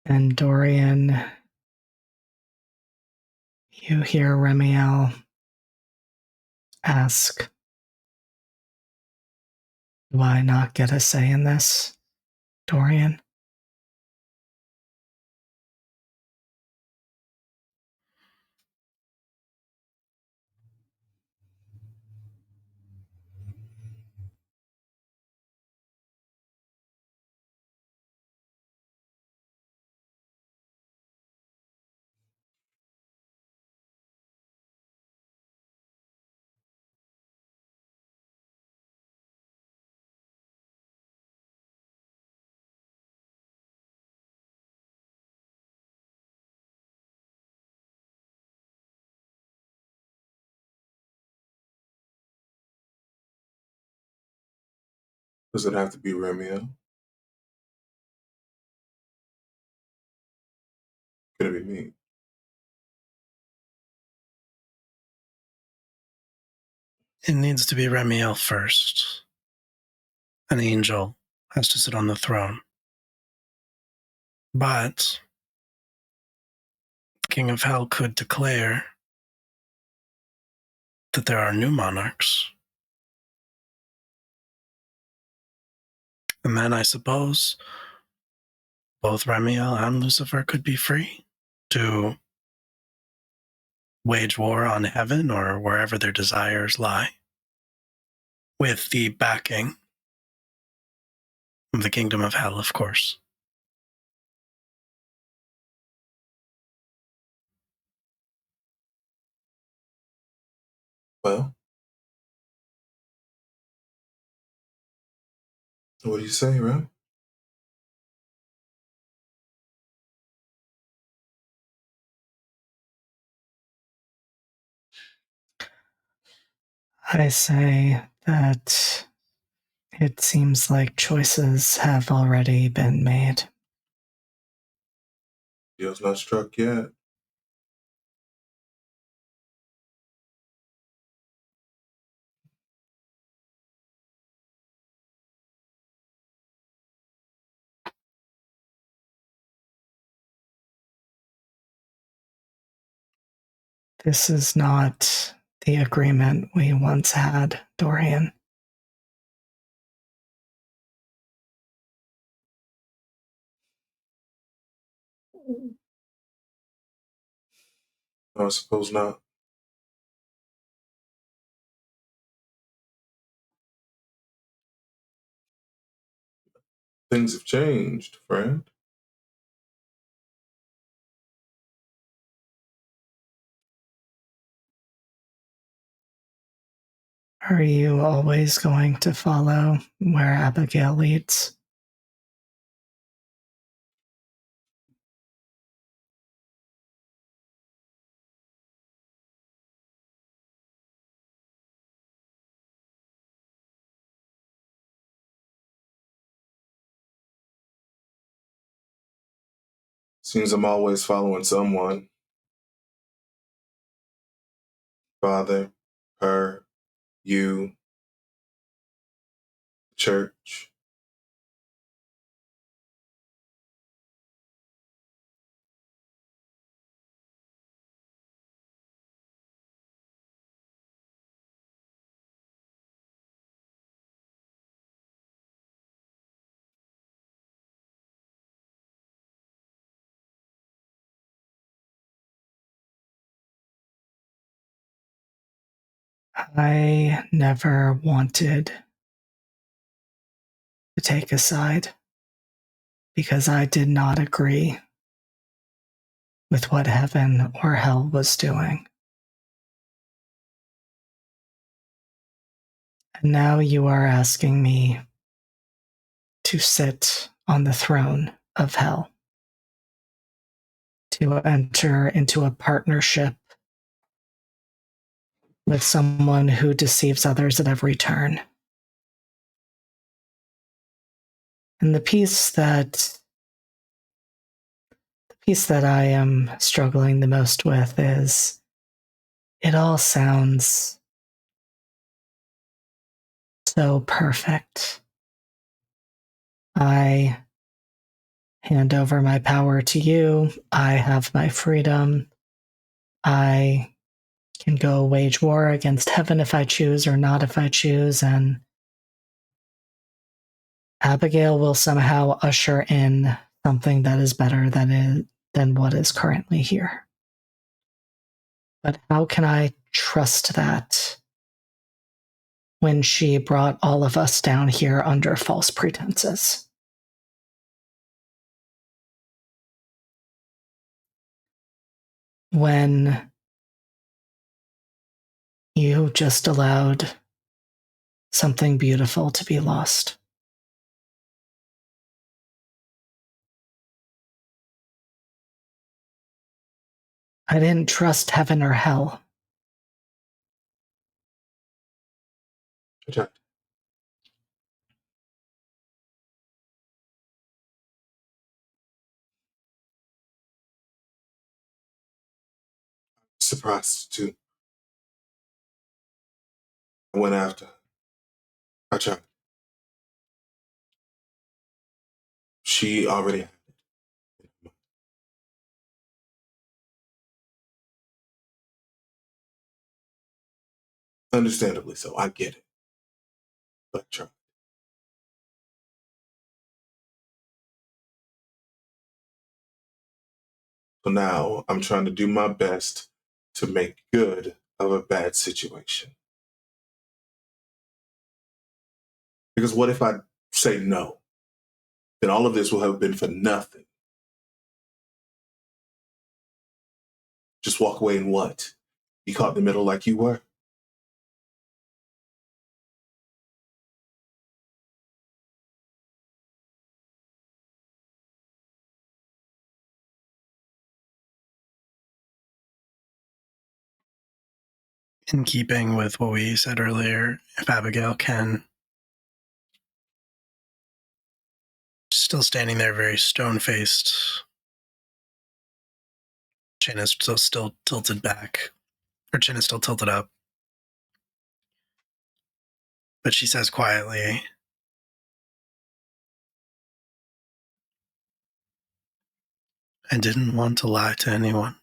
And Dorian, you hear Remiel ask, do I not get a say in this, Dorian? Does it have to be Remiel? Could it be me? It needs to be Remiel first. An angel has to sit on the throne. But King of Hell could declare that there are new monarchs. And then I suppose both Remiel and Lucifer could be free to wage war on heaven or wherever their desires lie, with the backing of the kingdom of hell, of course. Well, what do you say, Rem? I say that it seems like choices have already been made. Deal's not struck yet. This is not the agreement we once had, Dorian. No, I suppose not. Things have changed, friend. Are you always going to follow where Abigail leads? Seems I'm always following someone. Father, her, you, church. I never wanted to take a side because I did not agree with what heaven or hell was doing. And now you are asking me to sit on the throne of hell, to enter into a partnership with someone who deceives others at every turn. And the piece that I am struggling the most with is it all sounds so perfect. I hand over my power to you. I have my freedom. I can go wage war against heaven if I choose or not if I choose. And Abigail will somehow usher in something that is better than what is currently here. But how can I trust that when she brought all of us down here under false pretenses? When you just allowed something beautiful to be lost. I didn't trust heaven or hell. Okay. Surprised too. I went after her. I tried. She already had it. Understandably so. I get it. But I tried. So now I'm trying to do my best to make good of a bad situation. Because what if I say no? Then all of this will have been for nothing. Just walk away and what? Be caught in the middle like you were? In keeping with what we said earlier, if Abigail can, still standing there very stone-faced, chin is still tilted back. Her chin is still tilted up. But she says quietly, I didn't want to lie to anyone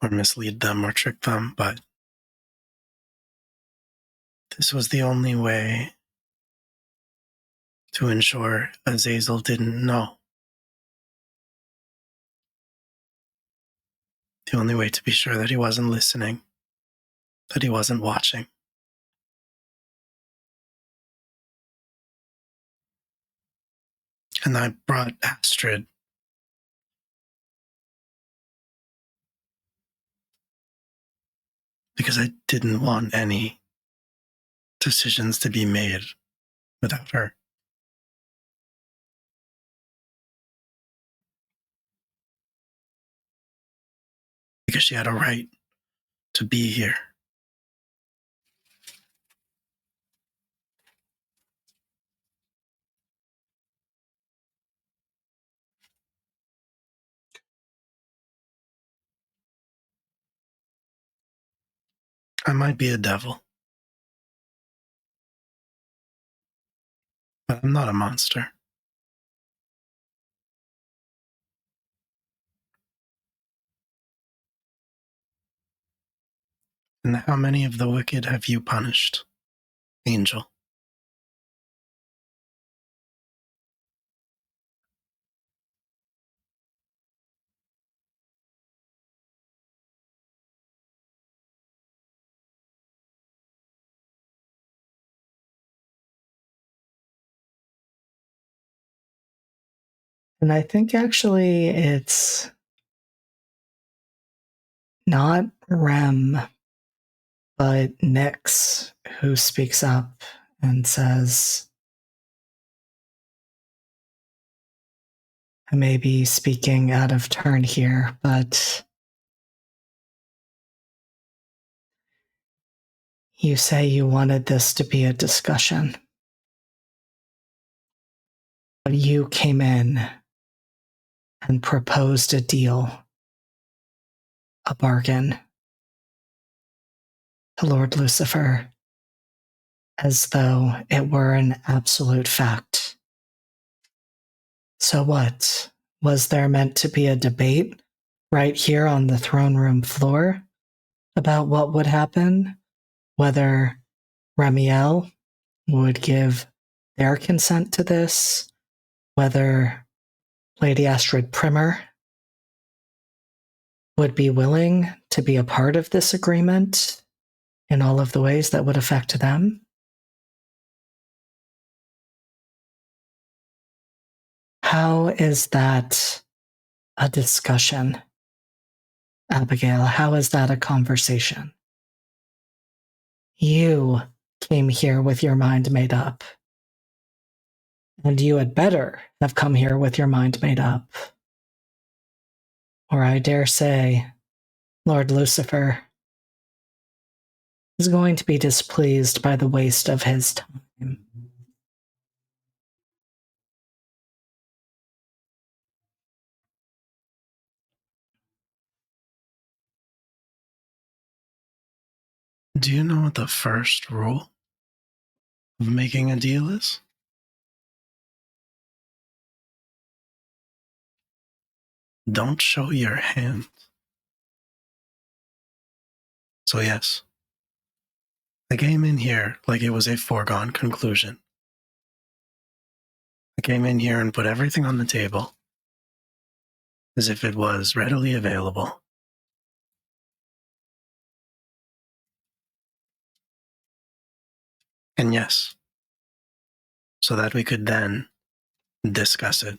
or mislead them or trick them, but this was the only way to ensure Azazel didn't know. The only way to be sure that he wasn't listening, that he wasn't watching. And I brought Astrid. Because I didn't want any decisions to be made without her. Because she had a right to be here. I might be a devil, but I'm not a monster. And how many of the wicked have you punished, Angel? And I think actually it's not Rem, but Nyx who speaks up and says, I may be speaking out of turn here, but you say you wanted this to be a discussion. But you came in and proposed a deal, a bargain to Lord Lucifer, as though it were an absolute fact. So what? Was there meant to be a debate right here on the throne room floor about what would happen? Whether Ramiel would give their consent to this? Whether Lady Astrid Primer would be willing to be a part of this agreement in all of the ways that would affect them? How is that a discussion, Abigail? How is that a conversation? You came here with your mind made up. And you had better have come here with your mind made up. Or I dare say, Lord Lucifer is going to be displeased by the waste of his time. Do you know what the first rule of making a deal is? Don't show your hand. So yes, I came in here like it was a foregone conclusion. I came in here and put everything on the table as if it was readily available. And yes, so that we could then discuss it.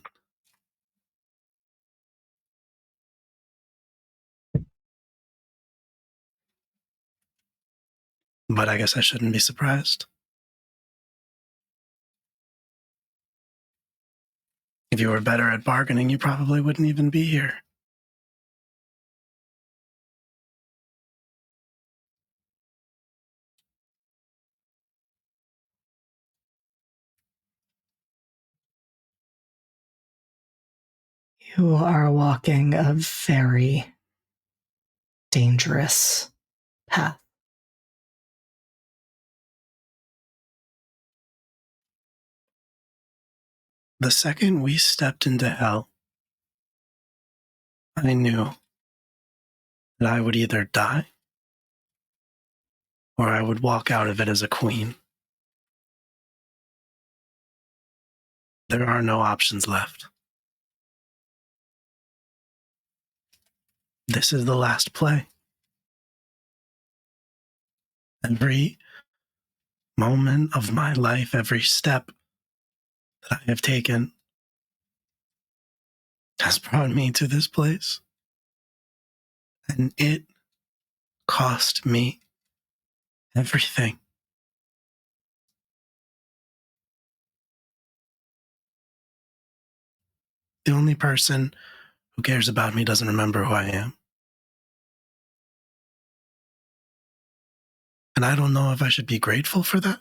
But I guess I shouldn't be surprised. If you were better at bargaining, you probably wouldn't even be here. You are walking a very dangerous path. The second we stepped into hell, I knew that I would either die or I would walk out of it as a queen. There are no options left. This is the last play. Every moment of my life, every step that I have taken has brought me to this place. And it cost me everything. The only person who cares about me doesn't remember who I am. And I don't know if I should be grateful for that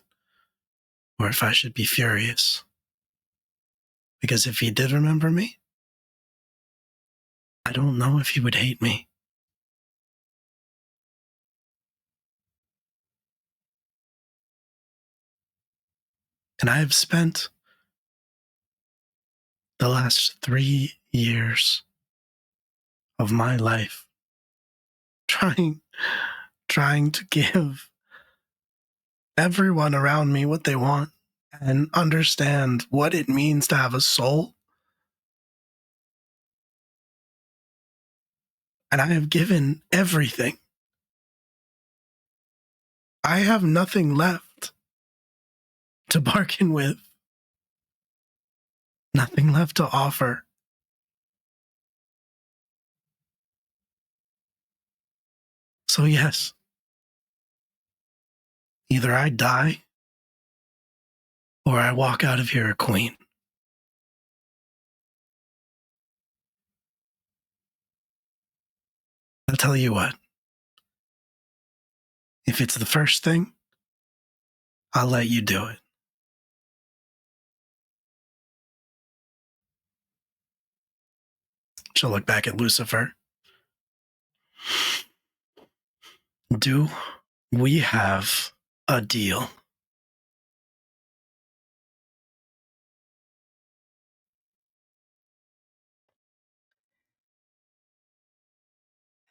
or if I should be furious. Because if he did remember me, I don't know if he would hate me. And I have spent the last 3 years of my life trying to give everyone around me what they want and understand what it means to have a soul. And I have given everything. I have nothing left to bargain with, nothing left to offer. So yes, either I die or I walk out of here a queen. I'll tell you what, if it's the first thing, I'll let you do it. She'll look back at Lucifer. Do we have a deal?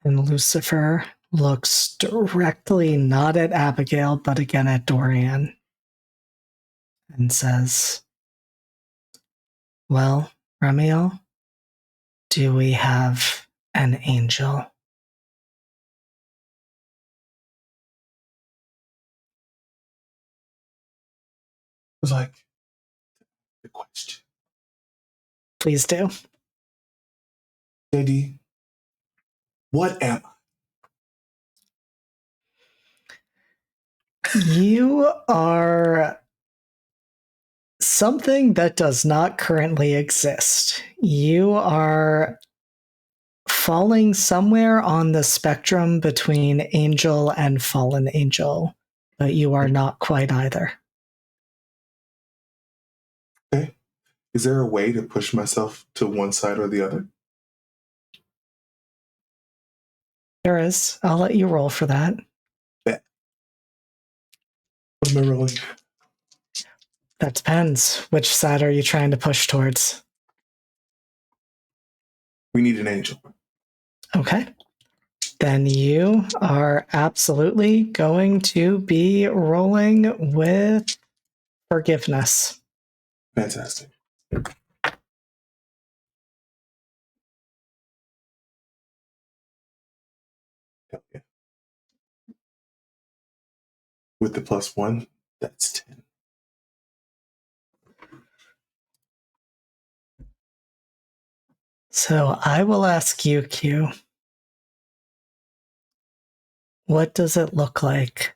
And Lucifer looks directly not at Abigail, but again at Dorian and says, well, Remiel, do we have an angel? It was like the question. Please do. JD, what am I? You are something that does not currently exist. You are falling somewhere on the spectrum between angel and fallen angel, but you are not quite either. Okay. Is there a way to push myself to one side or the other? There is. I'll let you roll for that. Bet. What am I rolling? That depends. Which side are you trying to push towards? We need an angel. Okay. Then you are absolutely going to be rolling with forgiveness. Fantastic. Hell yeah. With the +1, that's 10. So I will ask you, Q, what does it look like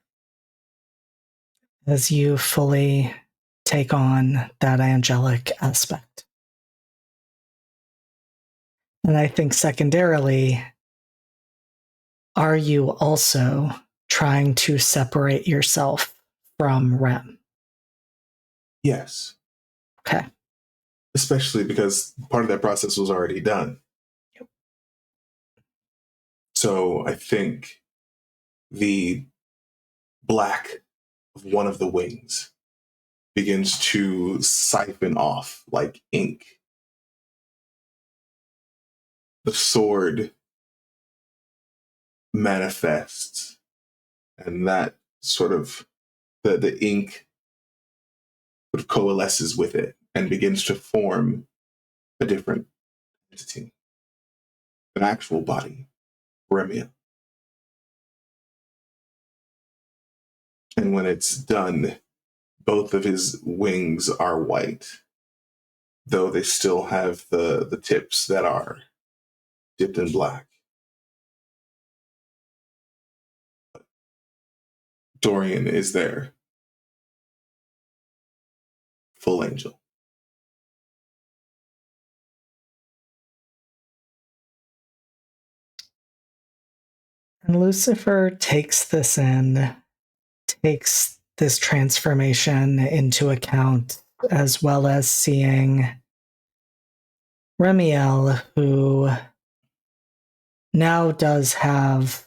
as you fully take on that angelic aspect? And I think secondarily, are you also trying to separate yourself from Rem? Yes. Okay. Especially because part of that process was already done. Yep. So I think the black of one of the wings begins to siphon off like ink. The sword manifests, and that sort of the ink sort of coalesces with it and begins to form a different entity, an actual body, Remia. And when it's done, both of his wings are white, though they still have the tips that are dipped in black. Dorian is there. Full angel. And Lucifer takes this in, takes this transformation into account, as well as seeing Remiel, who now does have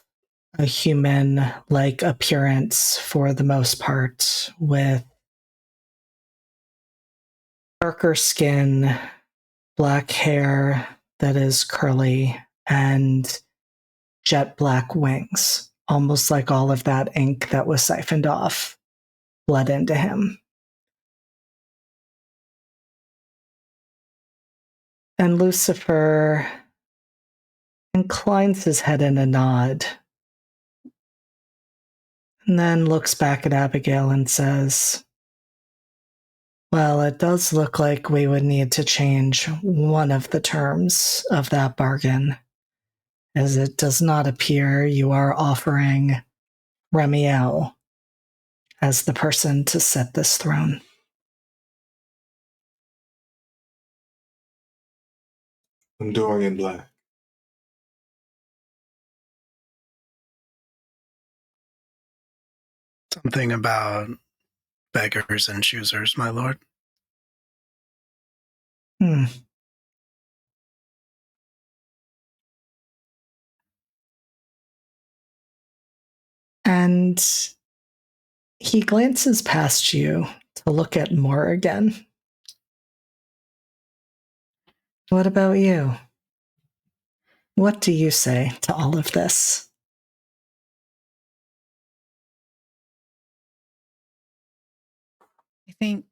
a human-like appearance for the most part, with darker skin, black hair that is curly, and jet black wings, almost like all of that ink that was siphoned off bled into him. And Lucifer inclines his head in a nod, and then looks back at Abigail and says, well, it does look like we would need to change one of the terms of that bargain, as it does not appear you are offering Remiel as the person to set this throne. I'm Dorian Black. Something about beggars and choosers, my lord. Hmm. And he glances past you to look at Moore again. What about you? What do you say to all of this? I think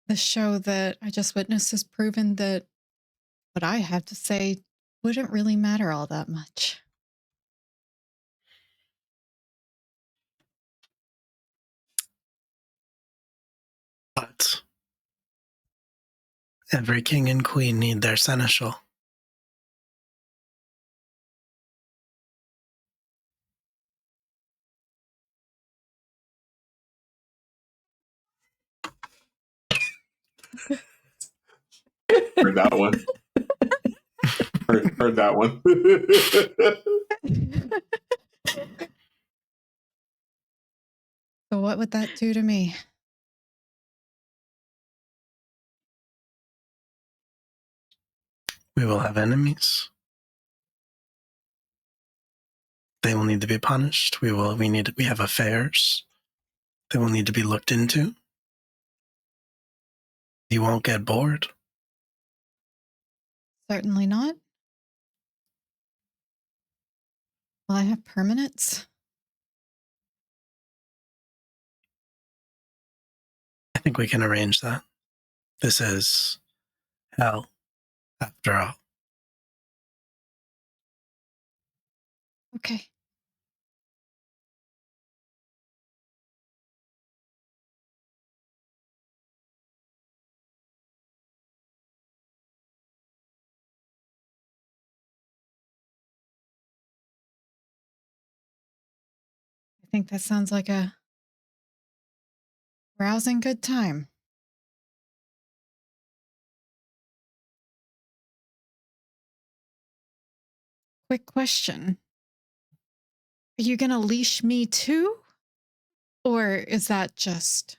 the show that I just witnessed has proven that what I have to say wouldn't really matter all that much. But every king and queen need their seneschal. Heard that one. heard that one. So what would that do to me? We will have enemies. They will need to be punished. We have affairs. They will need to be looked into. You won't get bored. Certainly not. Will I have permanence? I think we can arrange that. This is hell, after all. Okay. I think that sounds like a rousing good time. Quick question. Are you going to leash me too? Or is that just...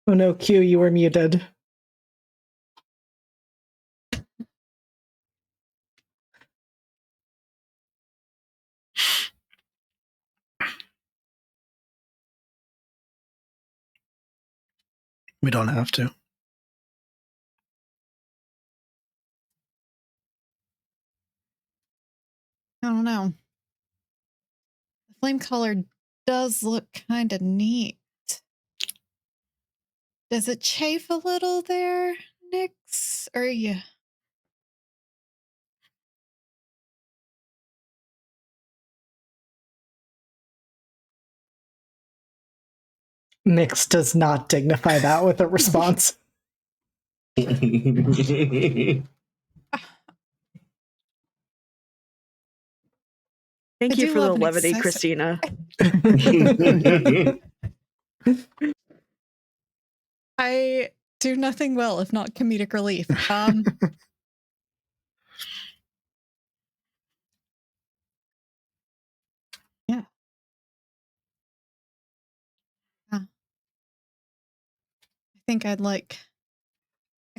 Oh no, Q, you were muted. We don't have to. I don't know. The flame color does look kind of neat. Does it chafe a little there, Nyx? Or you... Nyx does not dignify that with a response. Thank I you do for the love an levity, excessive- Christina. I do nothing well if not comedic relief. Yeah. I think I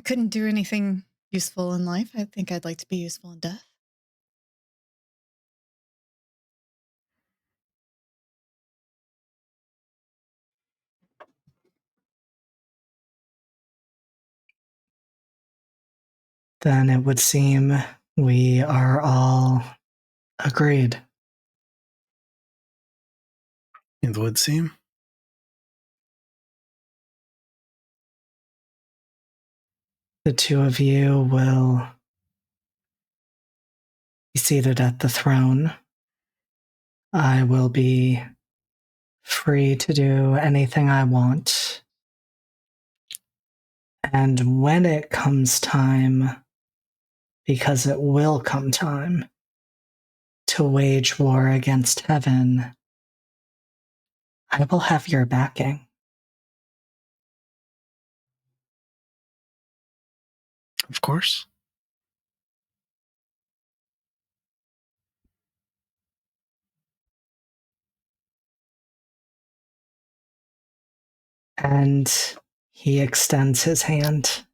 couldn't do anything useful in life. I think I'd like to be useful in death. Then it would seem we are all agreed. It would seem. The two of you will be seated at the throne. I will be free to do anything I want. And when it comes time, because it will come time, to wage war against heaven, I will have your backing. Of course. And he extends his hand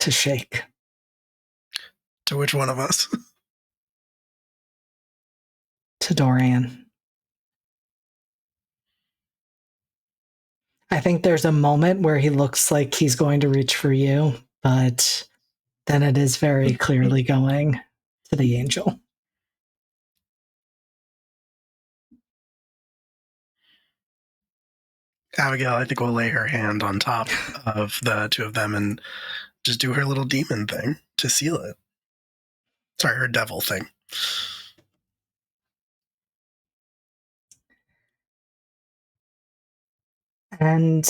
to shake. To which one of us? To Dorian. I think there's a moment where he looks like he's going to reach for you, but then it is very clearly going to the angel. Abigail, I think, will lay her hand on top of the two of them and just do her little demon thing to seal it. Sorry, her devil thing. And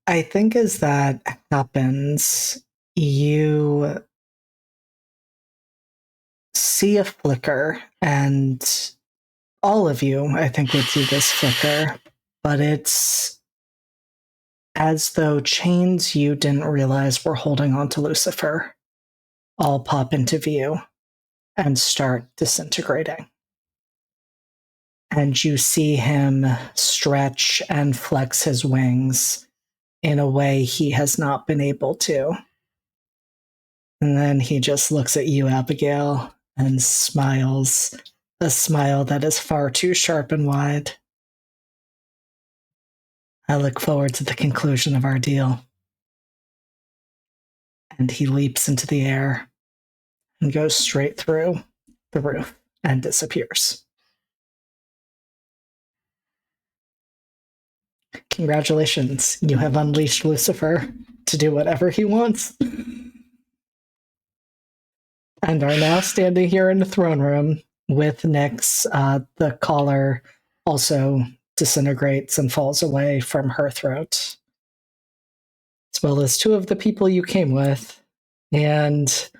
I think as that happens, you see a flicker, and all of you, I think, would see this flicker, but it's as though chains you didn't realize were holding on to Lucifer all pop into view and start disintegrating. And you see him stretch and flex his wings in a way he has not been able to. And then he just looks at you, Abigail, and smiles, a smile that is far too sharp and wide. I look forward to the conclusion of our deal. And he leaps into the air and goes straight through the roof and disappears. Congratulations, you have unleashed Lucifer to do whatever he wants. And are now standing here in the throne room with Nyx. The collar also disintegrates and falls away from her throat, as well as two of the people you came with, and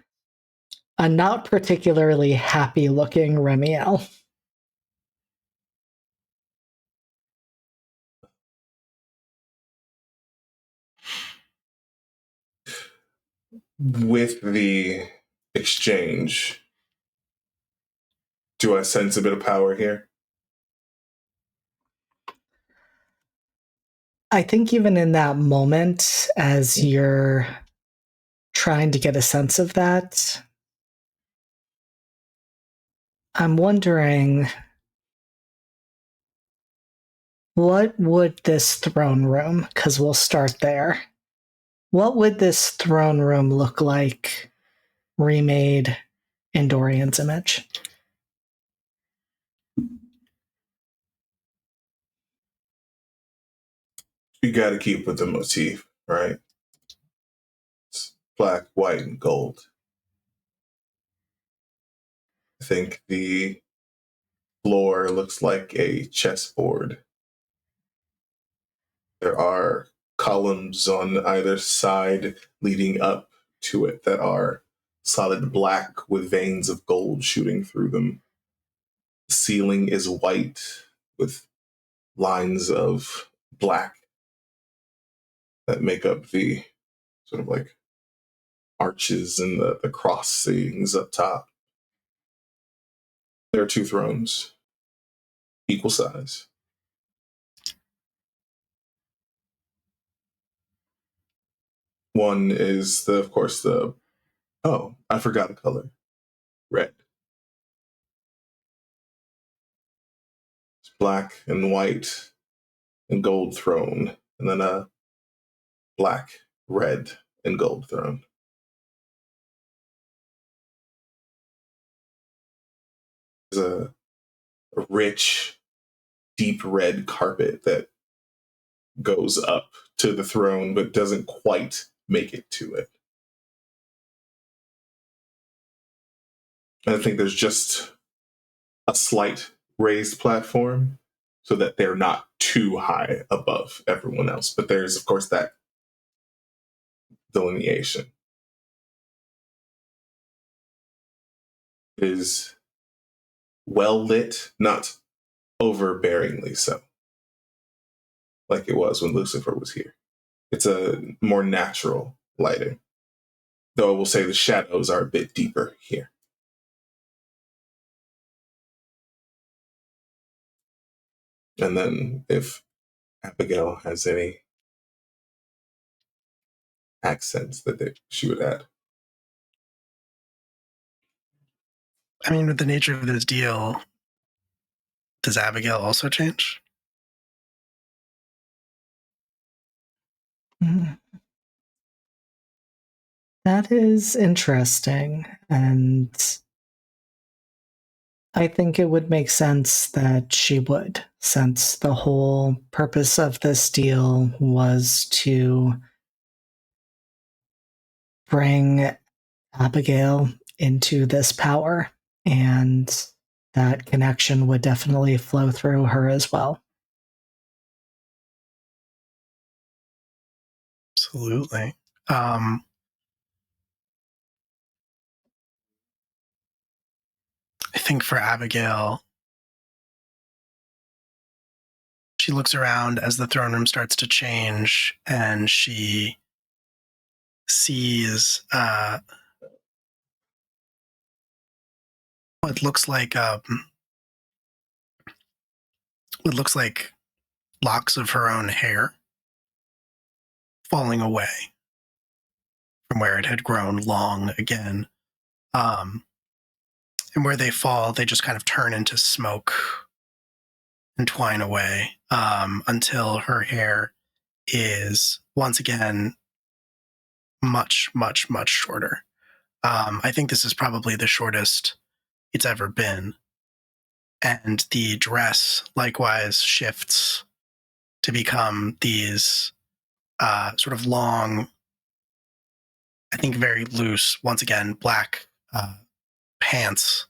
a not particularly happy looking Remiel. With the exchange, do I sense a bit of power here? I think even in that moment, as you're trying to get a sense of that, I'm wondering, what would this throne room, because we'll start there, what would this throne room look like remade in Dorian's image? You got to keep with the motif, right? It's black, white, and gold. I think the floor looks like a chessboard. There are columns on either side leading up to it that are solid black with veins of gold shooting through them. The ceiling is white with lines of black that make up the sort of like arches and the crossings up top. There are 2 thrones, equal size. One is of course, oh, I forgot a color. Red. It's black and white and gold throne, and then a black, red, and gold throne. There's a rich, deep red carpet that goes up to the throne but doesn't quite make it to it. And I think there's just a slight raised platform so that they're not too high above everyone else. But there's, of course, that delineation. It is well lit, not overbearingly so, like it was when Lucifer was here. It's a more natural lighting, though I will say the shadows are a bit deeper here. And then if Abigail has any accents that she would add. I mean, with the nature of this deal, does Abigail also change? That is interesting, and I think it would make sense that she would, since the whole purpose of this deal was to bring Abigail into this power, and that connection would definitely flow through her as well. Absolutely. I think for Abigail, she looks around as the throne room starts to change, and she sees what looks like locks of her own hair falling away from where it had grown long again. And where they fall, they just kind of turn into smoke and twine away until her hair is once again much, much, much shorter. I think this is probably the shortest it's ever been. And the dress likewise shifts to become these sort of long, I think very loose, once again, black pants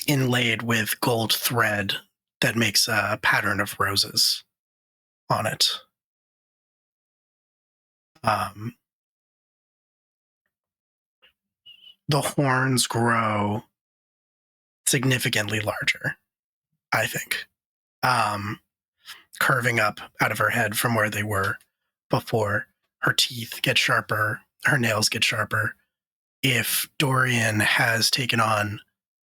inlaid with gold thread that makes a pattern of roses on it. The horns grow significantly larger, I think, curving up out of her head from where they were before. Her teeth get sharper, her nails get sharper. If Dorian has taken on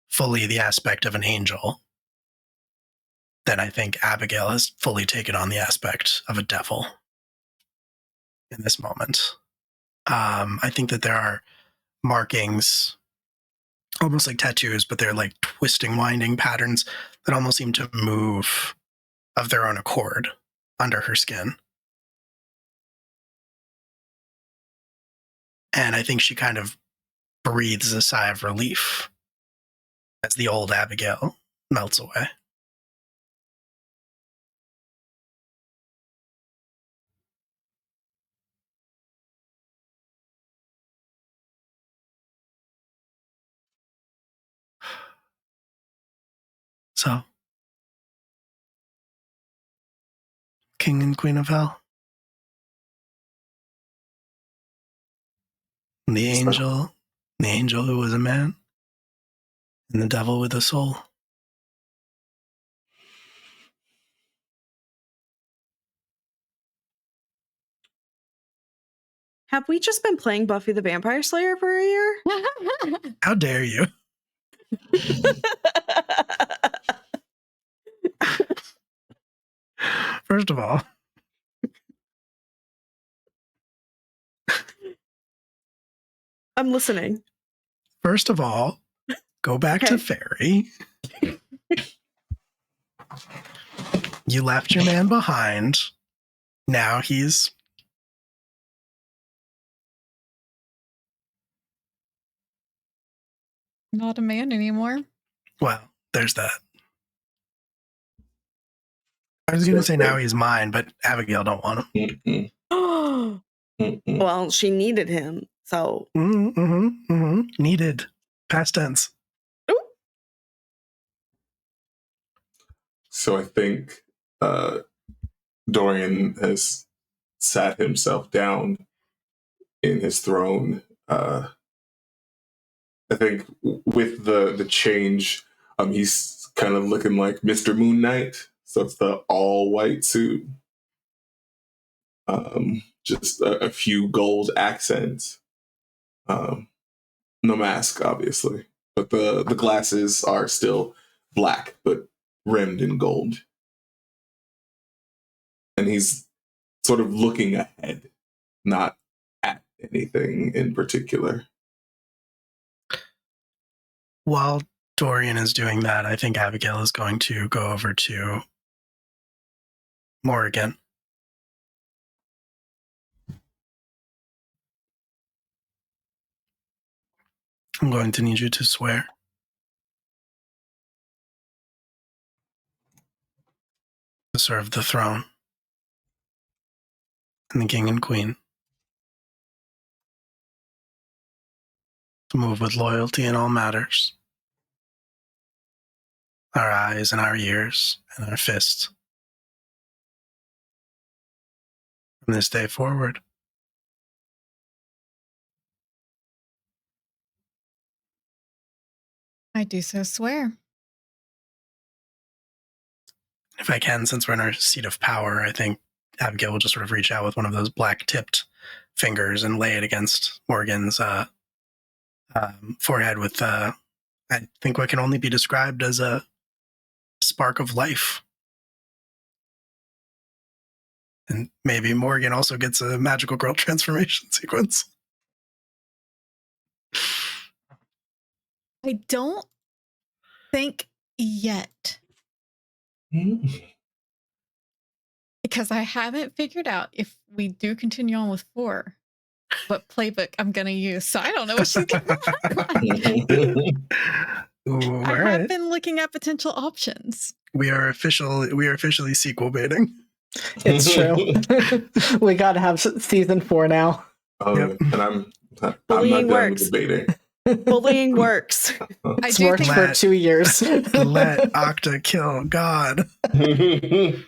fully the aspect of an angel, then I think Abigail has fully taken on the aspect of a devil in this moment. I think that there are markings, almost like tattoos, but they're like twisting, winding patterns that almost seem to move of their own accord under her skin. And I think she kind of breathes a sigh of relief as the old Abigail melts away. So, King and Queen of Hell. And the angel who was a man, and the devil with a soul. Have we just been playing Buffy the Vampire Slayer for a year? How dare you? First of all, I'm listening. Go back to Okay. Fairy. You left your man behind. Now he's... Not a man anymore. Well, there's that. I was going to say now he's mine, but Abigail don't want him. Well, she needed him, so. Needed. Past tense. So I think Dorian has sat himself down in his throne. I think with the change, he's kind of looking like Mr. Moon Knight. So it's the all white suit, just a few gold accents. No mask, obviously, but the glasses are still black but rimmed in gold. And he's sort of looking ahead, not at anything in particular. While Dorian is doing that, I think Abigail is going to go over to Morrigan. I'm going to need you to swear. To serve the throne and the king and queen. To move with loyalty in all matters. Our eyes and our ears and our fists. From this day forward. I do so swear. If I can, since we're in our seat of power, I think Abigail will just sort of reach out with one of those black-tipped fingers and lay it against Morgan's forehead with, I think, what can only be described as a spark of life. And maybe Morgan also gets a magical girl transformation sequence. I don't think yet. Because I haven't figured out if we do continue on with 4, what playbook I'm going to use. So I don't know what she's going to look like. I have been looking at potential options. We are officially sequel baiting. It's true. We got to have season 4 now. Yep. And I'm Bullying not done works. with the baiting. Bullying works. It's worked for 2 years. Let Octa kill God. I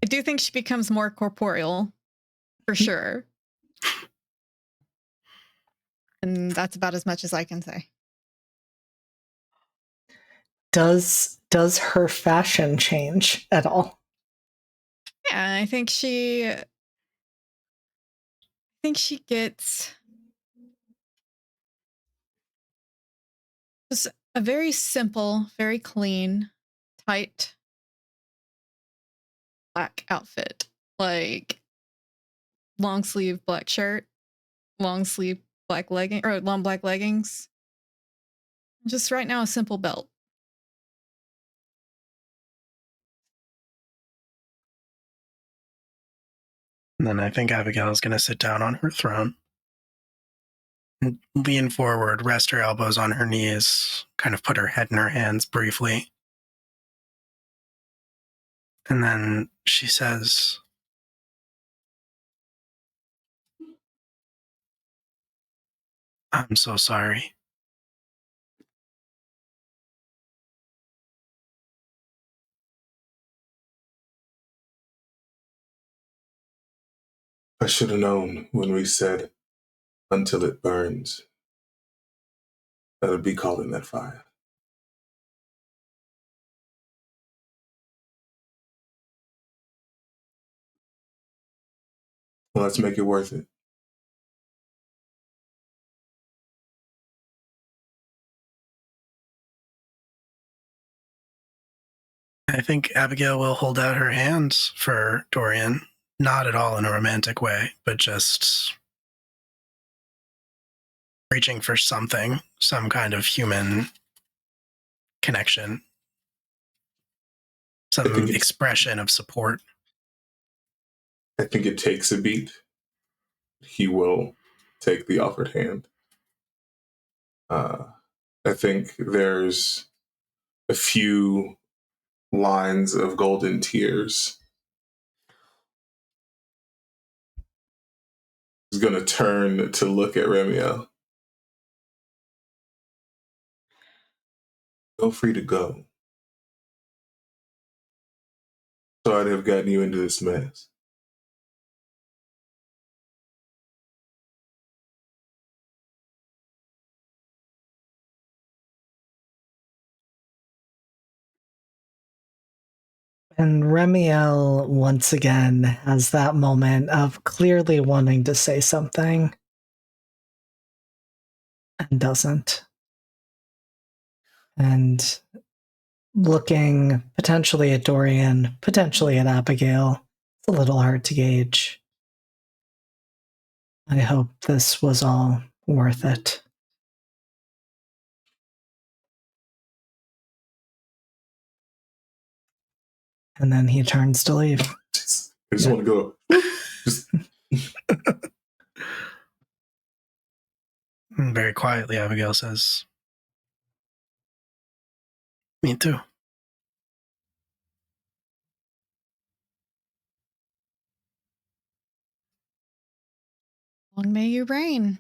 do think she becomes more corporeal, for sure. And that's about as much as I can say. Does her fashion change at all? Yeah, I think she gets just a very simple, very clean, tight black outfit. Like long sleeve black shirt, long sleeve black legging or long black leggings. Just right now a simple belt. And then I think Abigail is going to sit down on her throne, and lean forward, rest her elbows on her knees, kind of put her head in her hands briefly. And then she says, "I'm so sorry." I should have known when we said until it burns that it'd be caught in that fire. Well, let's make it worth it. I think Abigail will hold out her hands for Dorian, not at all in a romantic way, but just reaching for something, some kind of human connection, some expression of support. I think it takes a beat. He will take the offered hand. I think there's a few lines of golden tears. He's going to turn to look at Remiel. Feel free to go. Sorry to have gotten you into this mess. And Remiel once again has that moment of clearly wanting to say something and doesn't. And looking potentially at Dorian, potentially at Abigail. It's a little hard to gauge. I hope this was all worth it. And then he turns to leave. I just want to go. Very quietly, Abigail says, "Me too." Long may you reign.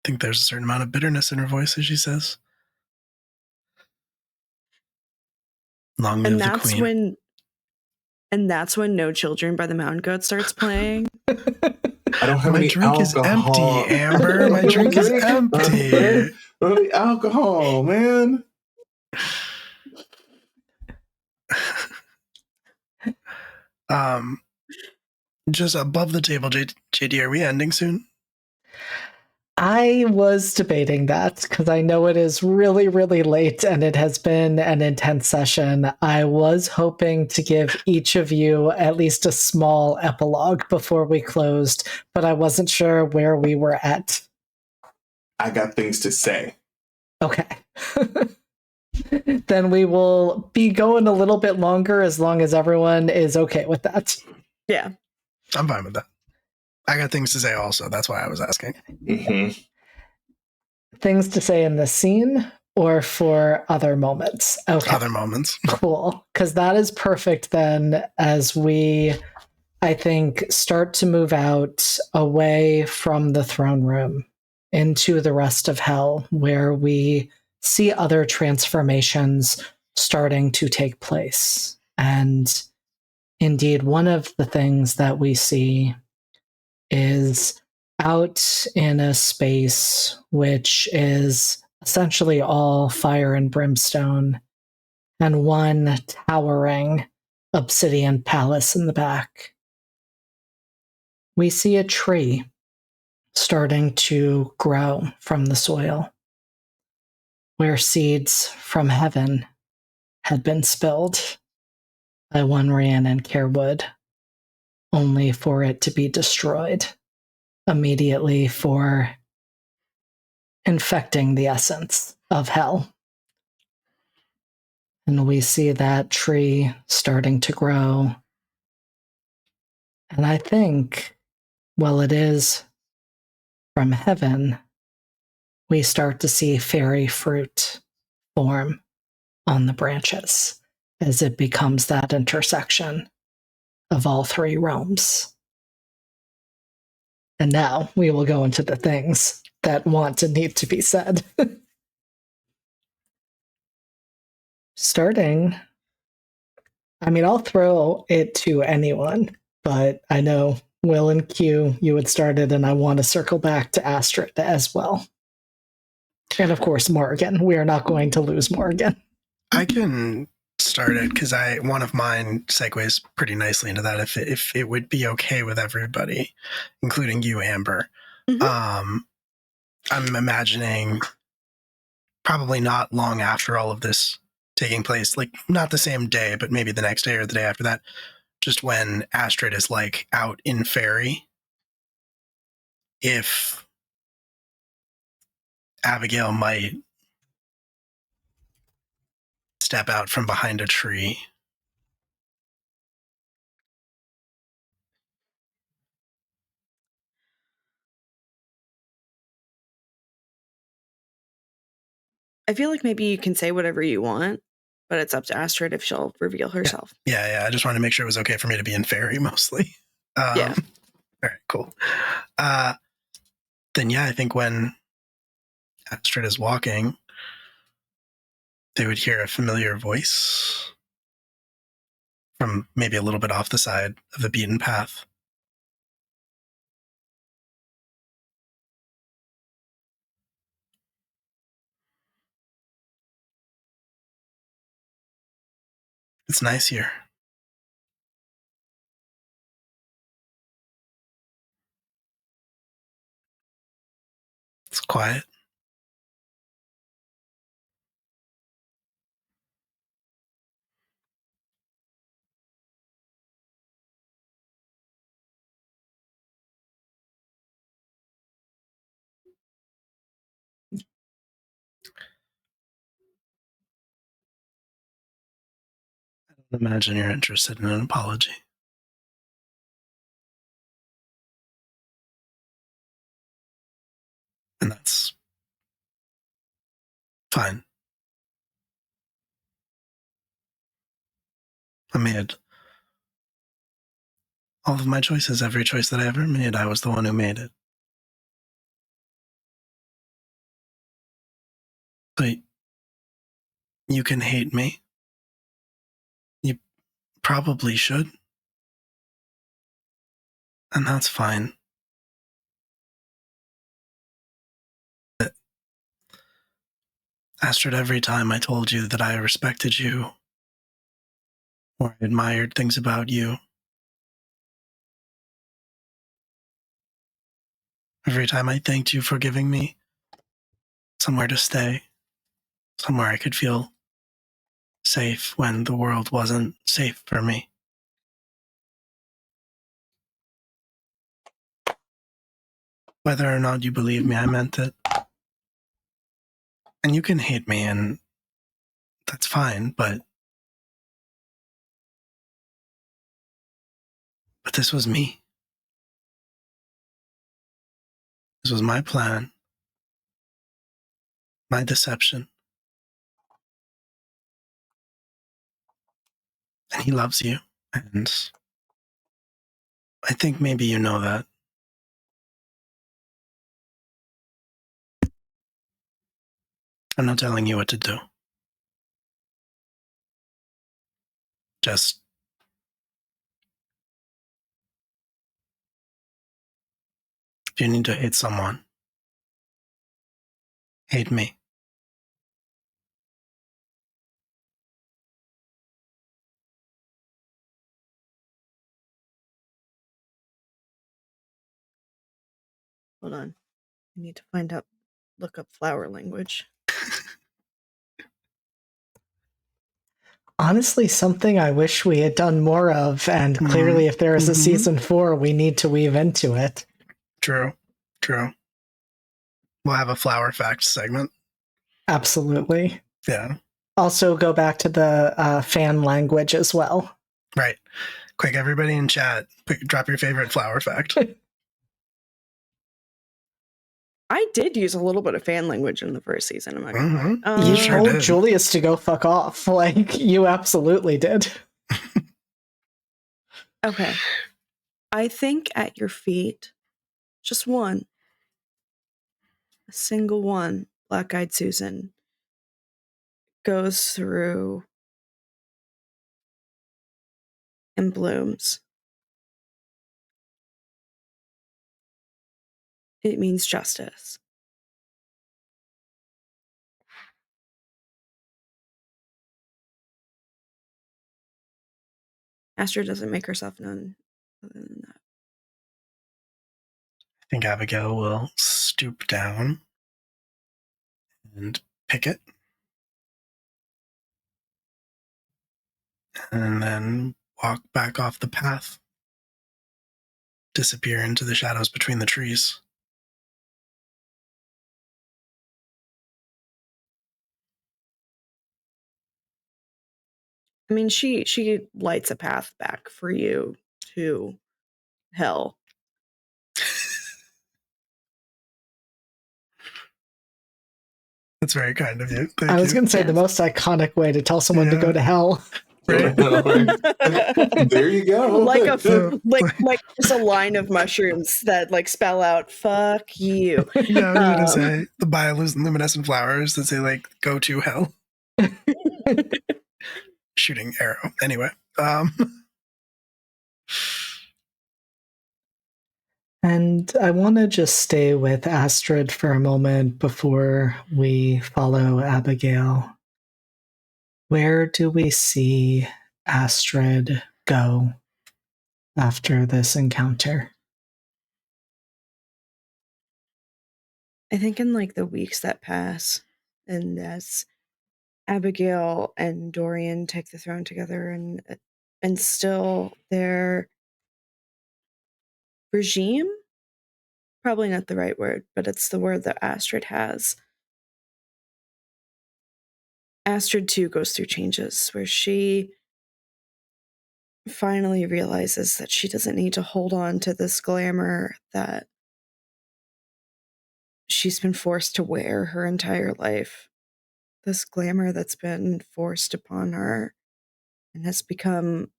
I think there's a certain amount of bitterness in her voice as she says, "Long live the queen." And that's when No Children by the Mountain Goat starts playing. I don't have My any drink alcohol. is empty, Amber. My drink is empty. Really, alcohol, man. Just above the table, JD, are we ending soon? I was debating that because I know it is really, really late and it has been an intense session. I was hoping to give each of you at least a small epilogue before we closed, but I wasn't sure where we were at. I got things to say. Okay. Then we will be going a little bit longer as long as everyone is okay with that. Yeah. I'm fine with that. I got things to say also. That's why I was asking. Mm-hmm. Things to say in this scene or for other moments? Okay. Other moments. Cool. Because that is perfect then as we, I think, start to move out away from the throne room into the rest of hell, where we see other transformations starting to take place. And indeed, one of the things that we see is out in a space which is essentially all fire and brimstone, and one towering obsidian palace in the back. We see a tree starting to grow from the soil, where seeds from heaven had been spilled by one Rhiannon Carewood, only for it to be destroyed immediately for infecting the essence of hell. And we see that tree starting to grow. And I think, well, it is from heaven, we start to see fairy fruit form on the branches as it becomes that intersection of all three realms. And now we will go into the things that want and need to be said. Starting I mean, I'll throw it to anyone, but I know Will and Q, you had started, and I want to circle back to Astrid as well. And of course, Morgan. We are not going to lose Morgan. I can start it because one of mine segues pretty nicely into that. If it would be okay with everybody, including you, Amber. Mhm. I'm imagining probably not long after all of this taking place, like not the same day, but maybe the next day or the day after that, just when Astrid is like out in Fairy, if Abigail might step out from behind a tree. I feel like maybe you can say whatever you want, but it's up to Astrid if she'll reveal herself. Yeah. I just wanted to make sure it was okay for me to be in Fairy mostly. Yeah. All right, cool. Then I think when Astrid is walking, they would hear a familiar voice from maybe a little bit off the side of the beaten path. It's nice here. It's quiet. I don't imagine you're interested in an apology. And that's fine. I made all of my choices. Every choice that I ever made, I was the one who made it. But you can hate me. You probably should. And that's fine. But Astrid, every time I told you that I respected you or I admired things about you, every time I thanked you for giving me somewhere to stay, somewhere I could feel safe when the world wasn't safe for me. Whether or not you believe me, I meant it. And you can hate me, and that's fine, but this was me. This was my plan, my deception. And he loves you, and I think maybe you know that. I'm not telling you what to do. Just if you need to hate someone, hate me. Hold on. I need to look up flower language. Honestly, something I wish we had done more of, and clearly, if there is a season 4, we need to weave into it. True. We'll have a flower fact segment. Absolutely. Yeah. Also, go back to the fan language as well. Right. Quick, everybody in chat, drop your favorite flower fact. I did use a little bit of fan language in the first season. I'm not gonna lie. You sure told did. Julius to go fuck off. Like, you absolutely did. Okay. I think at your feet, just one, a single one, Black Eyed Susan goes through and blooms. It means justice. Astrid doesn't make herself known other than that. I think Abigail will stoop down and pick it. And then walk back off the path. Disappear into the shadows between the trees. I mean, she lights a path back for you to hell. That's very kind of you. Thank I was you. going to say the Yes. most iconic way to tell someone to Yeah. go to hell. Right? There you go. like just a line of mushrooms that like spell out "fuck you." Yeah, I was gonna say the bioluminescent flowers that say like "go to hell." Shooting arrow. Anyway, And I want to just stay with Astrid for a moment before we follow Abigail. Where do we see Astrid go after this encounter? I think in like the weeks that pass, and as Abigail and Dorian take the throne together and still their regime, probably not the right word, but it's the word that Astrid has. Astrid too goes through changes where she finally realizes that she doesn't need to hold on to this glamour that she's been forced to wear her entire life. This glamour that's been forced upon her and has become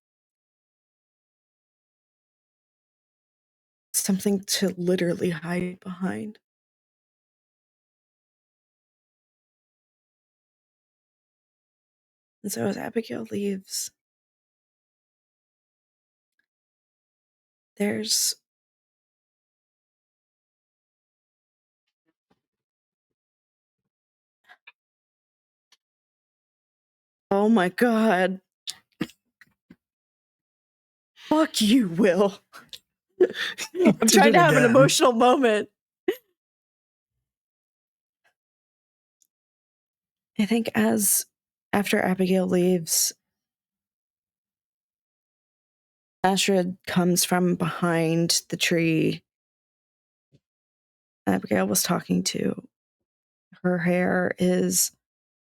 something to literally hide behind. And so as Abigail leaves, there's oh my god. Fuck you, Will. I'm did trying it to have an again. emotional moment. I think after Abigail leaves, Astrid comes from behind the tree Abigail was talking to. Her hair is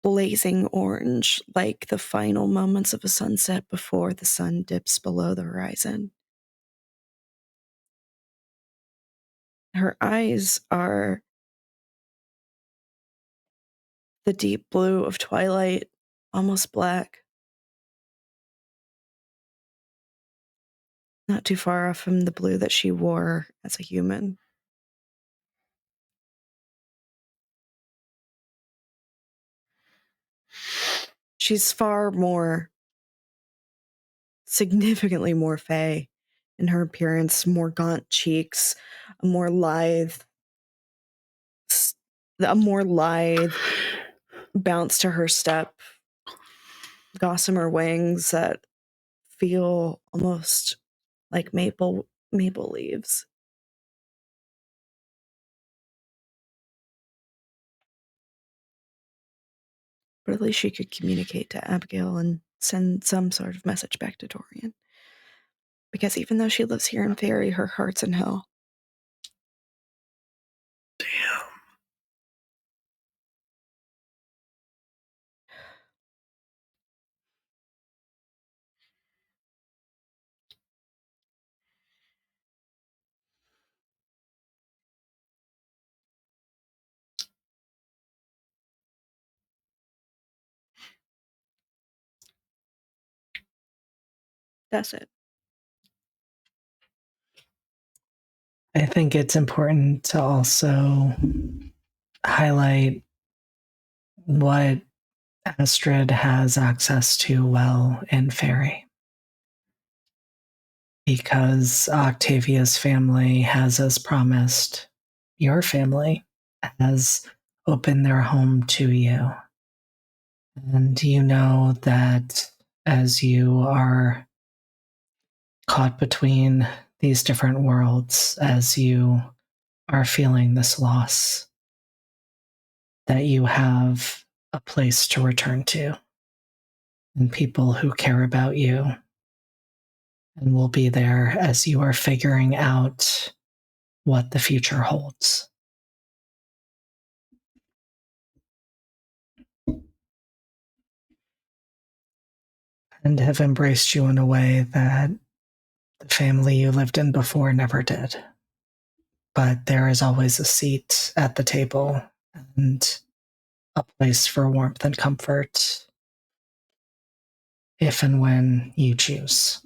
blazing orange, like the final moments of a sunset before the sun dips below the horizon. Her eyes are the deep blue of twilight, almost black. Not too far off from the blue that she wore as a human. She's significantly more fey in her appearance, more gaunt cheeks, a more lithe bounce to her step, gossamer wings that feel almost like maple leaves. But at least she could communicate to Abigail and send some sort of message back to Dorian. Because even though she lives here in Fairy, her heart's in hell. Damn. That's it. I think it's important to also highlight what Astrid has access to well in Fairy. because Octavia's family has, as promised, your family has opened their home to you. And you know that as you are caught between these different worlds, as you are feeling this loss, that you have a place to return to and people who care about you and will be there as you are figuring out what the future holds. And have embraced you in a way that the family you lived in before never did. But there is always a seat at the table and a place for warmth and comfort if and when you choose.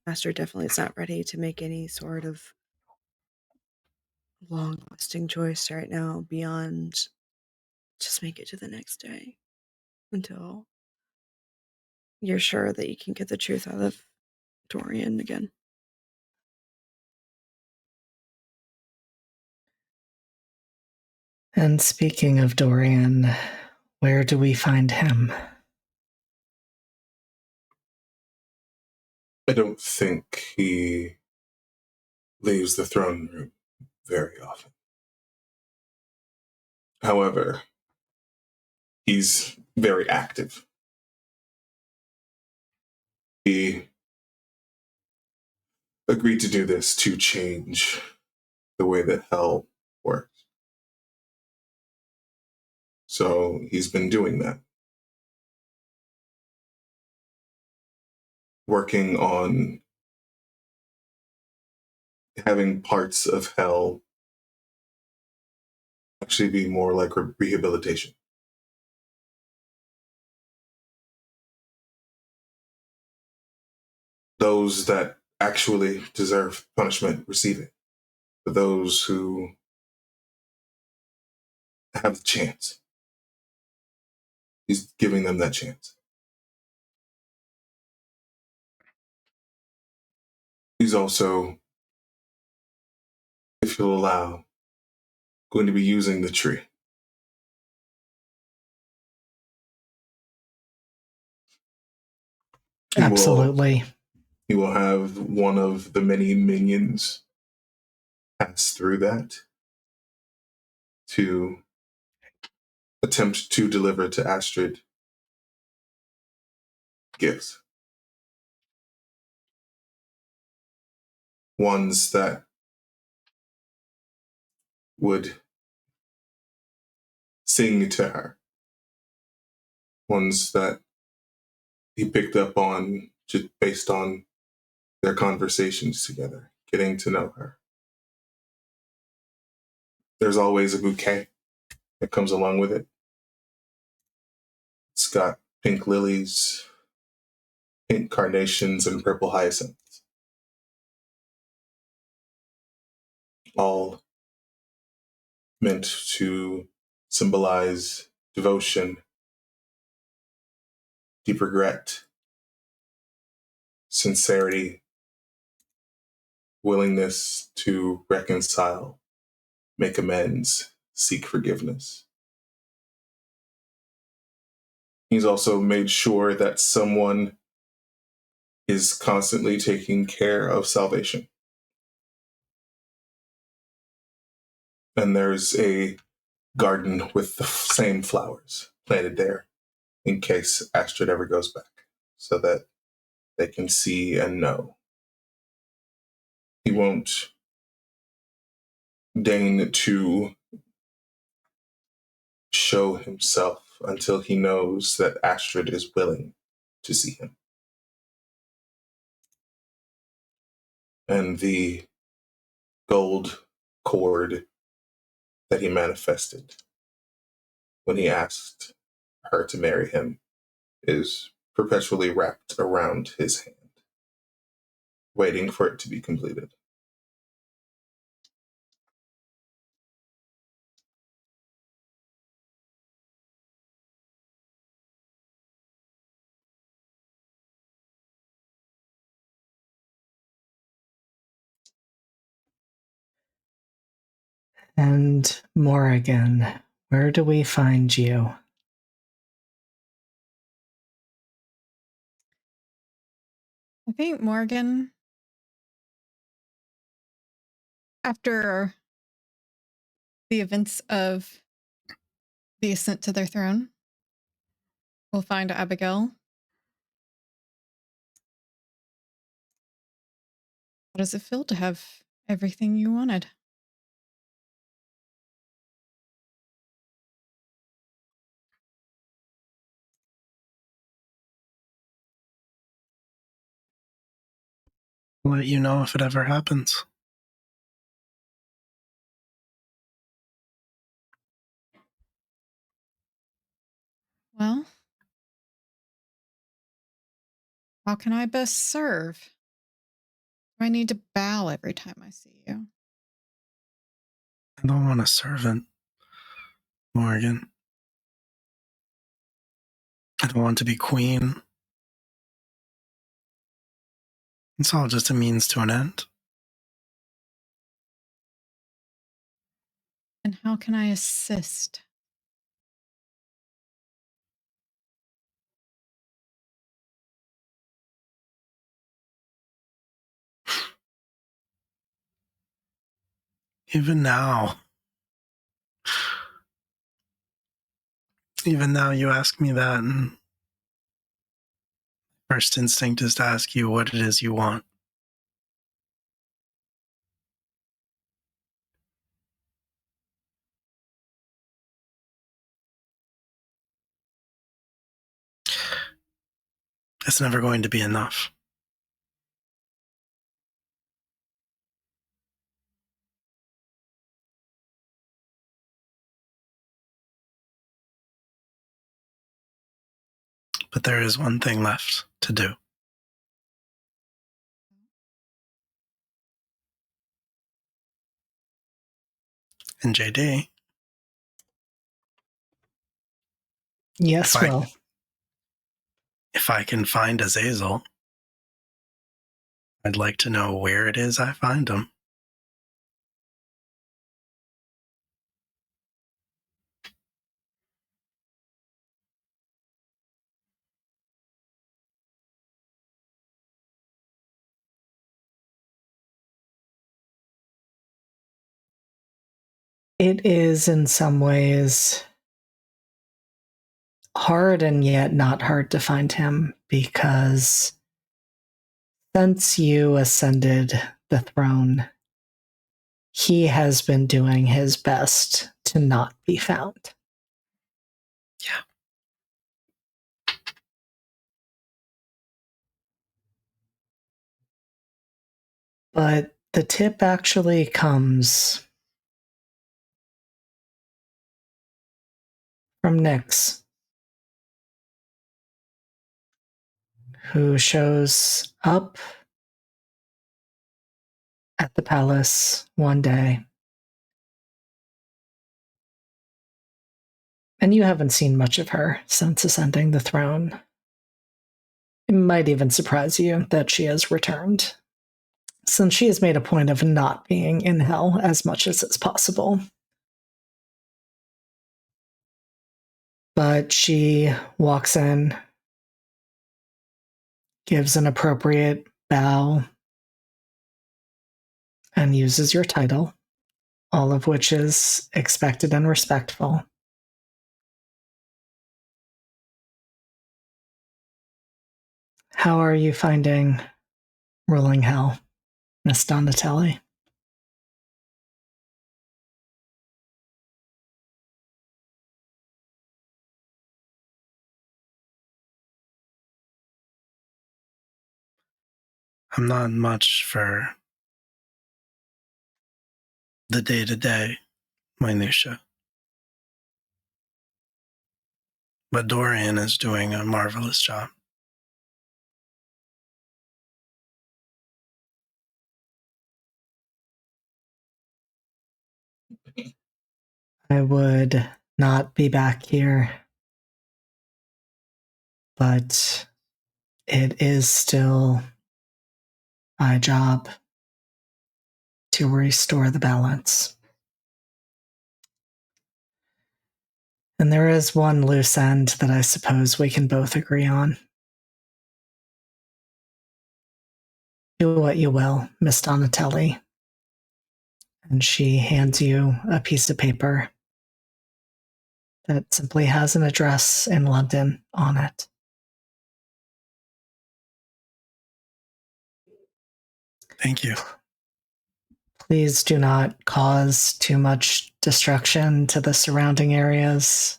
Master definitely is not ready to make any sort of long-lasting choice right now beyond just make it to the next day until you're sure that you can get the truth out of Dorian again. And speaking of Dorian, where do we find him? I don't think he leaves the throne room very often. However, he's very active. He agreed to do this to change the way that hell works. So he's been doing that. Working on having parts of hell actually be more like rehabilitation. Those that actually deserve punishment receive it. But those who have the chance, he's giving them that chance. He's also, if you'll allow, going to be using the tree. Absolutely. He will have one of the many minions pass through that to attempt to deliver to Astrid gifts. Ones that would sing to her. Ones that he picked up on just based on their conversations together, getting to know her. There's always a bouquet that comes along with it. It's got pink lilies, pink carnations, and purple hyacinths. All meant to symbolize devotion, deep regret, sincerity, willingness to reconcile, make amends, seek forgiveness. He's also made sure that someone is constantly taking care of salvation. And there's a garden with the same flowers planted there in case Astrid ever goes back, so that they can see and know. He won't deign to show himself until he knows that Astrid is willing to see him. And the gold cord that he manifested when he asked her to marry him is perpetually wrapped around his hand, waiting for it to be completed. And Morrigan, where do we find you? I think Morgan, after the events of the ascent to their throne, will find Abigail. How does it feel to have everything you wanted? I'll let you know if it ever happens. Well, how can I best serve? Do I need to bow every time I see you? I don't want a servant, Morgan. I don't want to be queen. It's all just a means to an end. And how can I assist? Even now you ask me that, and first instinct is to ask you what it is you want. It's never going to be enough. But there is one thing left to do. And JD, Yes, Will. If I can find Azazel, I'd like to know where it is I find him. It is in some ways hard and yet not hard to find him, because since you ascended the throne, he has been doing his best to not be found. Yeah. But the tip actually comes from Nyx, who shows up at the palace one day. And you haven't seen much of her since ascending the throne. It might even surprise you that she has returned, since she has made a point of not being in hell as much as is possible. But she walks in, gives an appropriate bow, and uses your title, all of which is expected and respectful. How are you finding ruling hell, Miss Donatelli? I'm not much for the day-to-day minutia. But Dorian is doing a marvelous job. I would not be back here, but it is still my job to restore the balance. And there is one loose end that I suppose we can both agree on. Do what you will, Miss Donatelli. And she hands you a piece of paper that simply has an address in London on it. Thank you. Please do not cause too much destruction to the surrounding areas.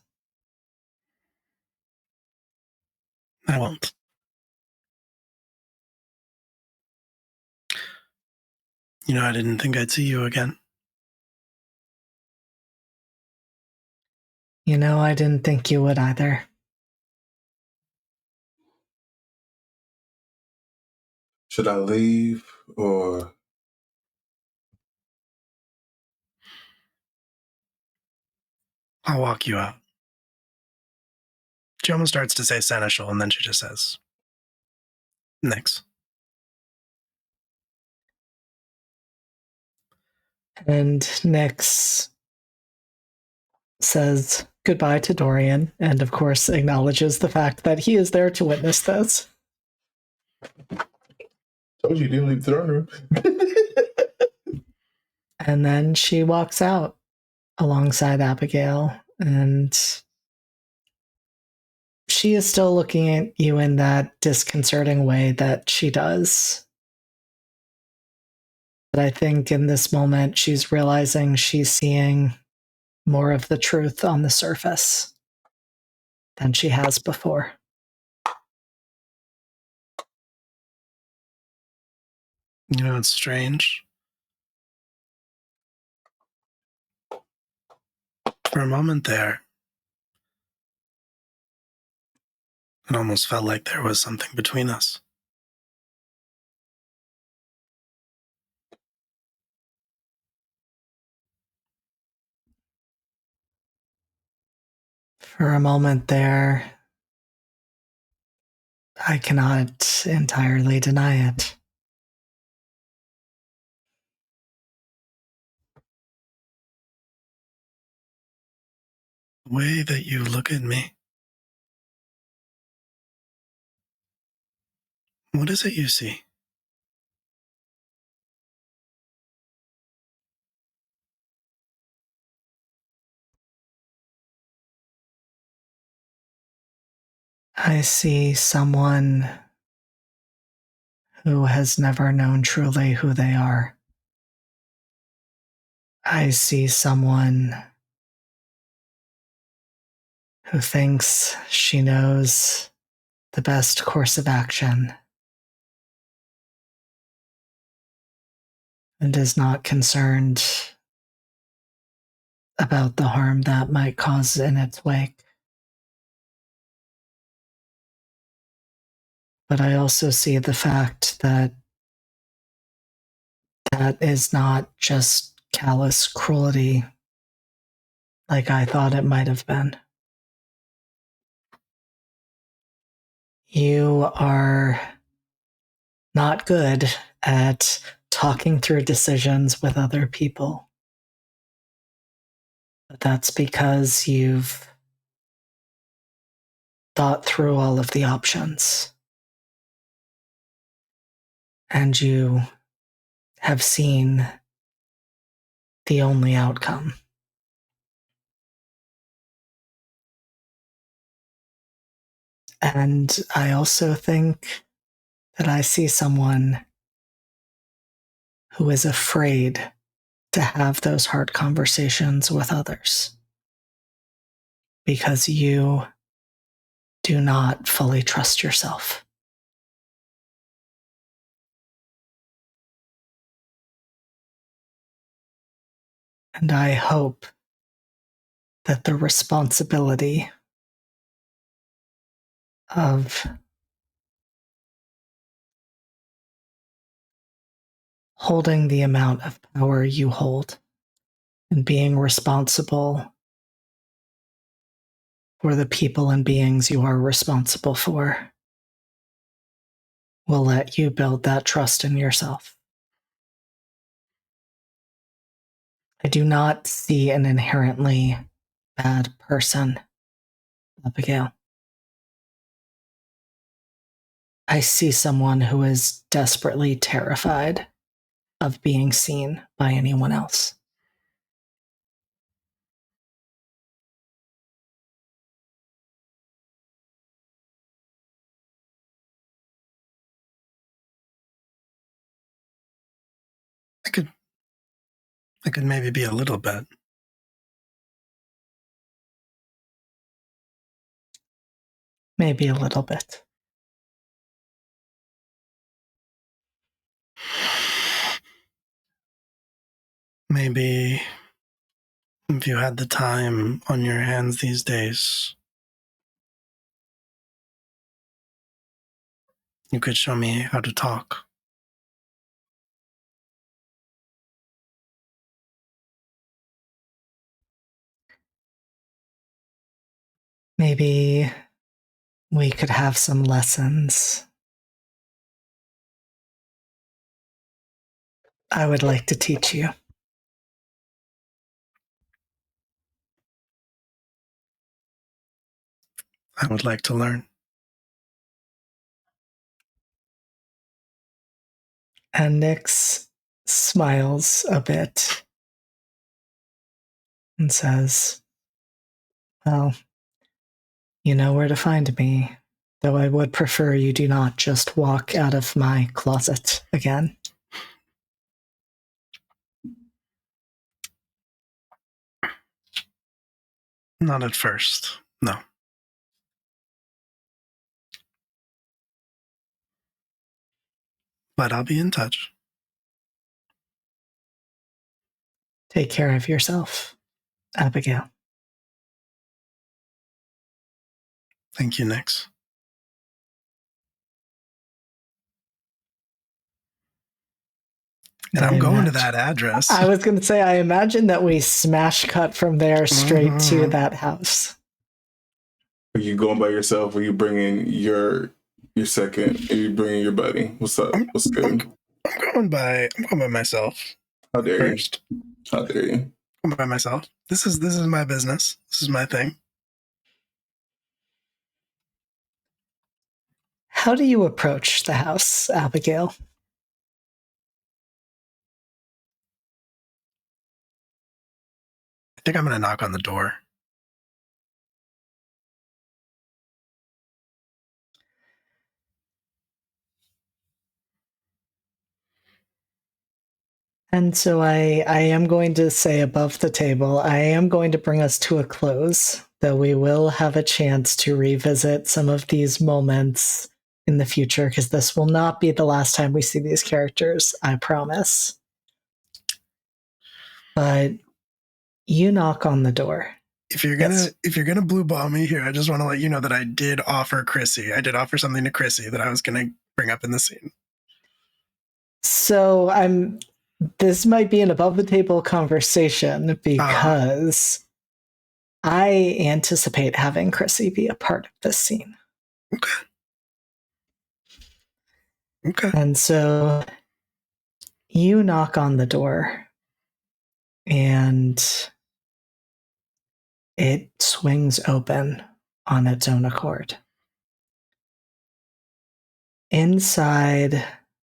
I won't. I didn't think I'd see you again. I didn't think you would either. Should I leave or? I'll walk you out. She almost starts to say seneschal, and then she just says, Nix. And Nyx says goodbye to Dorian, and of course acknowledges the fact that he is there to witness this. Told you didn't leave the throne room. And then she walks out alongside Abigail, and she is still looking at you in that disconcerting way that she does. But I think in this moment, she's realizing she's seeing more of the truth on the surface than she has before. It's strange. For a moment there, it almost felt like there was something between us. For a moment there, I cannot entirely deny it. The way that you look at me. What is it you see? I see someone who has never known truly who they are. I see someone who thinks she knows the best course of action and is not concerned about the harm that might cause in its wake. But I also see the fact that that is not just callous cruelty like I thought it might have been. You are not good at talking through decisions with other people. But that's because you've thought through all of the options. And you have seen the only outcome. And I also think that I see someone who is afraid to have those hard conversations with others because you do not fully trust yourself. And I hope that the responsibility of holding the amount of power you hold and being responsible for the people and beings you are responsible for will let you build that trust in yourself. I do not see an inherently bad person Abigail, I see someone who is desperately terrified of being seen by anyone else. I could maybe be a little bit. Maybe a little bit. Maybe if you had the time on your hands these days, you could show me how to talk. Maybe we could have some lessons. I would like to teach you. I would like to learn. And Nyx smiles a bit and says, well, you know where to find me, though I would prefer you do not just walk out of my closet again. Not at first, no. But I'll be in touch. Take care of yourself, Abigail. Thank you, Nyx. And I'm going to that address. I was going to say, I imagine that we smash cut from there straight to that house. Are you going by yourself, or are you bringing your second? Are you bringing your buddy? What's up? What's good? I'm going by myself. How dare First. you? How dare you? I'm by myself. This is my business. This is my thing. How do you approach the house, Abigail? I think I'm going to knock on the door. And so I am going to say above the table, I am going to bring us to a close, though we will have a chance to revisit some of these moments in the future, because this will not be the last time we see these characters, I promise. But you knock on the door. If you're gonna blue ball me here, I just want to let you know that I did offer Chrissy. I did offer something to Chrissy that I was gonna bring up in the scene. So this might be an above the table conversation because I anticipate having Chrissy be a part of this scene. Okay. And so you knock on the door and it swings open on its own accord. Inside,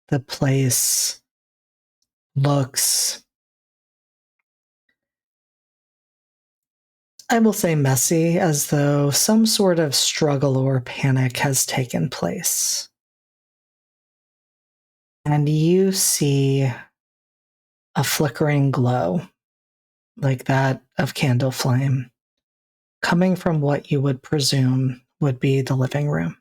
the place looks, I will say, messy, as though some sort of struggle or panic has taken place. And you see a flickering glow, like that of candle flame, coming from what you would presume would be the living room.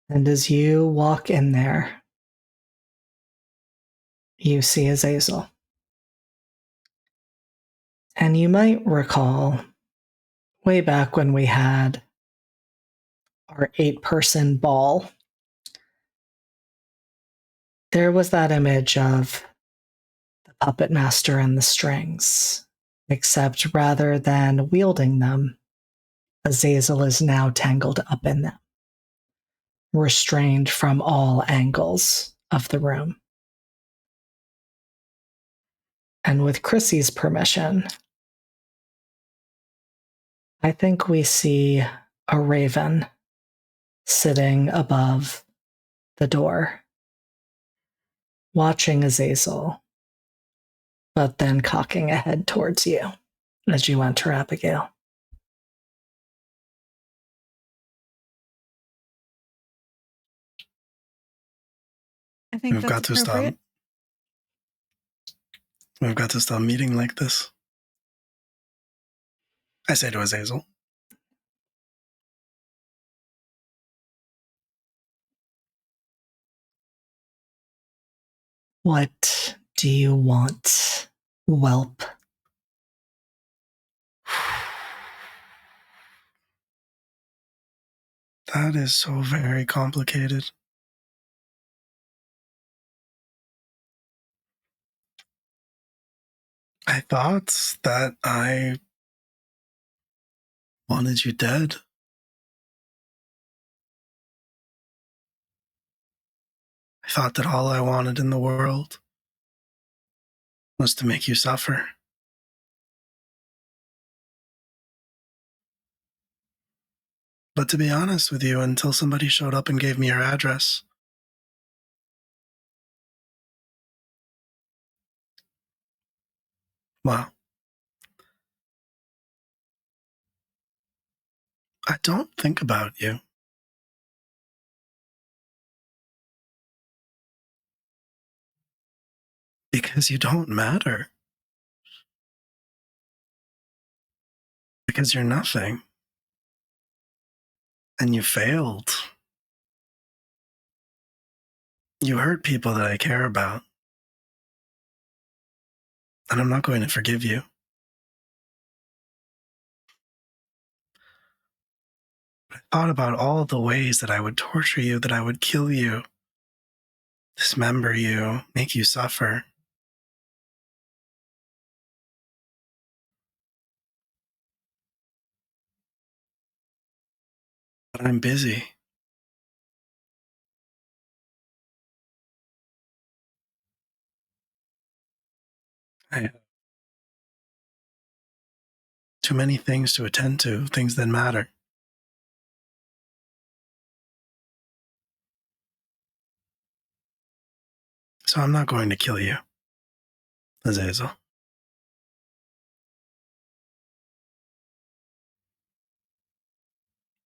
And as you walk in there, you see Azazel. And you might recall way back when we had our 8-person ball, there was that image of the puppet master and the strings, except rather than wielding them, Azazel is now tangled up in them, restrained from all angles of the room. And with Chrissy's permission, I think we see a raven sitting above the door, watching Azazel, but then cocking a head towards you as you enter, Abigail. I think We've that's got to stop. appropriate. We've got to stop meeting like this. I say to Azazel. What do you want, whelp? That is so very complicated. I thought that I wanted you dead. I thought that all I wanted in the world was to make you suffer. But to be honest with you, until somebody showed up and gave me your address, well, I don't think about you. Because you don't matter. Because you're nothing. And you failed. You hurt people that I care about. And I'm not going to forgive you. But I thought about all the ways that I would torture you, that I would kill you, dismember you, make you suffer. But I'm busy. I have too many things to attend to, things that matter. So I'm not going to kill you, Azazel.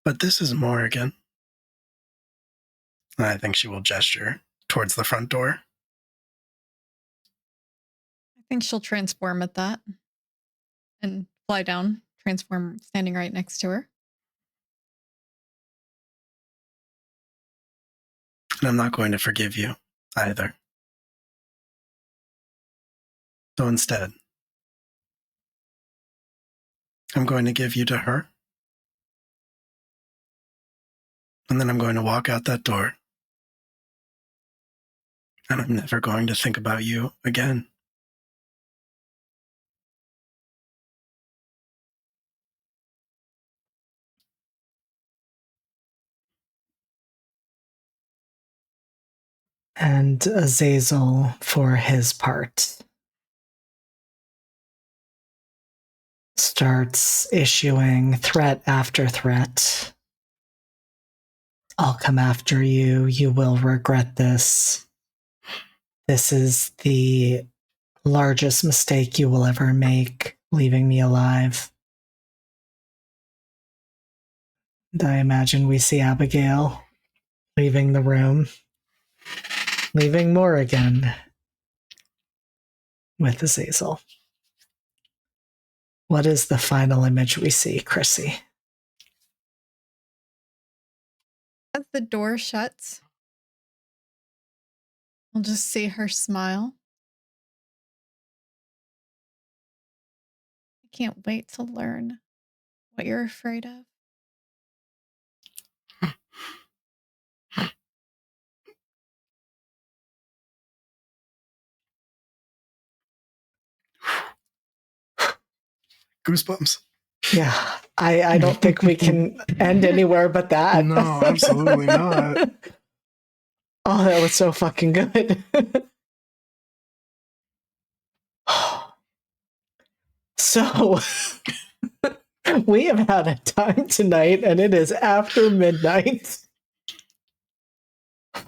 But this is Morrigan. I think she will gesture towards the front door. I think she'll transform at that and fly down, transform standing right next to her. And I'm not going to forgive you either. So instead, I'm going to give you to her. And then I'm going to walk out that door. And I'm never going to think about you again. And Azazel, for his part, starts issuing threat after threat. I'll come after you. You will regret this. This is the largest mistake you will ever make, leaving me alive. And I imagine we see Abigail leaving the room, leaving Morrigan with Azazel. What is the final image we see, Chrissy? As the door shuts, we'll just see her smile. I can't wait to learn what you're afraid of. Goosebumps. Yeah, I don't think we can end anywhere but that. No, absolutely not. Oh, that was so fucking good. So, We have had a time tonight, and it is after midnight. I'm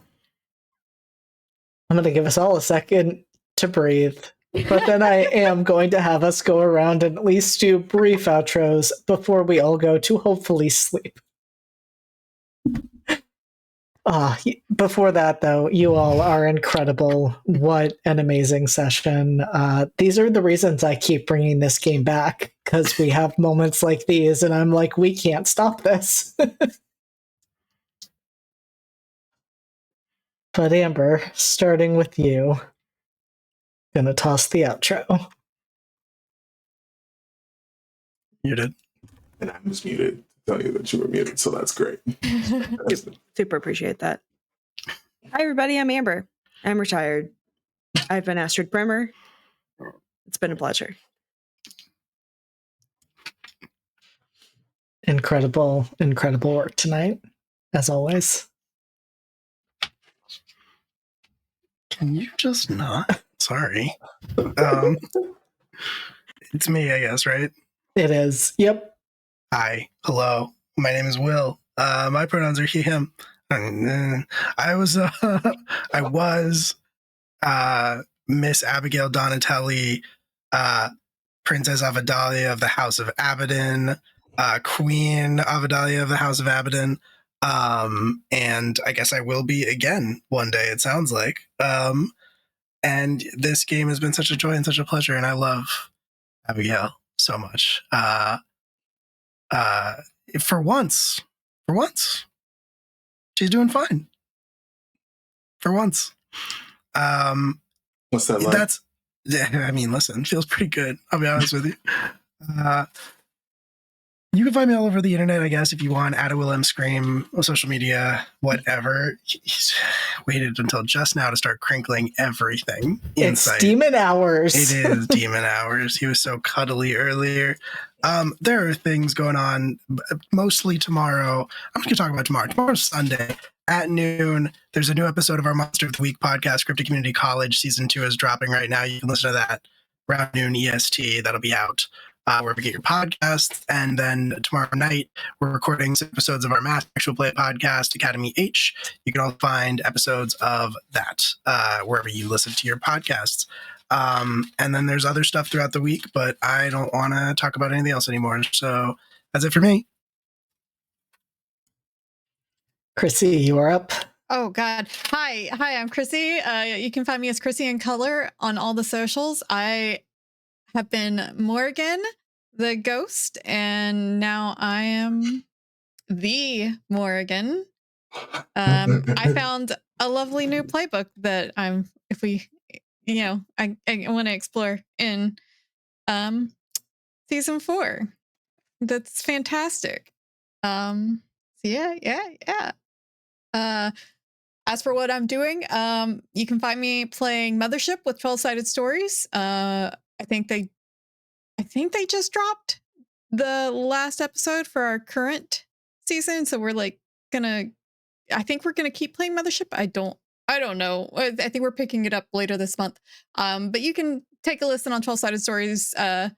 going to give us all a second to breathe. But then I am going to have us go around and at least do brief outros before we all go to hopefully sleep. Before that, though, you all are incredible. What an amazing session. These are the reasons I keep bringing this game back, because we have moments like these, and I'm like, we can't stop this. But Amber, starting with you, gonna toss the outro. Muted. And I was muted to tell you that you were muted, so that's great. Super appreciate that. Hi, everybody. I'm Amber. I'm retired. I've been Astrid Primer. It's been a pleasure. Incredible, incredible work tonight, as always. Can you just not? Sorry. It's me, I guess, right? It is. Yep. Hi. Hello. My name is Will. My pronouns are he, him. I was Miss Abigail Donatelli, Princess Avadalia of the House of Abaddon, Queen Avadalia of the House of Abaddon. And I guess I will be again one day, it sounds like. And this game has been such a joy and such a pleasure, and I love Abigail so much. For once, she's doing fine. For once. What's that like? I mean, listen, feels pretty good. I'll be honest with you. You can find me all over the internet, I guess, if you want. @WillM Scream, social media, whatever. He's waited until just now to start crinkling everything. It's demon hours. It is demon hours. He was so cuddly earlier. There are things going on, mostly tomorrow. I'm just going to talk about tomorrow. Tomorrow's Sunday at noon. There's a new episode of our Monster of the Week podcast, Cryptic Community College. Season 2 is dropping right now. You can listen to that around noon EST. That'll be out wherever you get your podcasts. And then tomorrow night, we're recording 6 episodes of our Mass Actual Play podcast, Academy H. You can also find episodes of that wherever you listen to your podcasts. And then there's other stuff throughout the week, but I don't want to talk about anything else anymore. So that's it for me. Chrissy, you are up. Oh God. Hi, I'm Chrissy. You can find me as Chrissy in Color on all the socials. I have been Morgan, the ghost, and now I am the Morgan. I found a lovely new playbook that I want to explore in season 4. That's fantastic. So yeah. As for what I'm doing, you can find me playing Mothership with 12-sided stories. I think they just dropped the last episode for our current season, so we're I think we're gonna keep playing Mothership. I don't know. I think we're picking it up later this month. But you can take a listen on 12-sided stories Patreon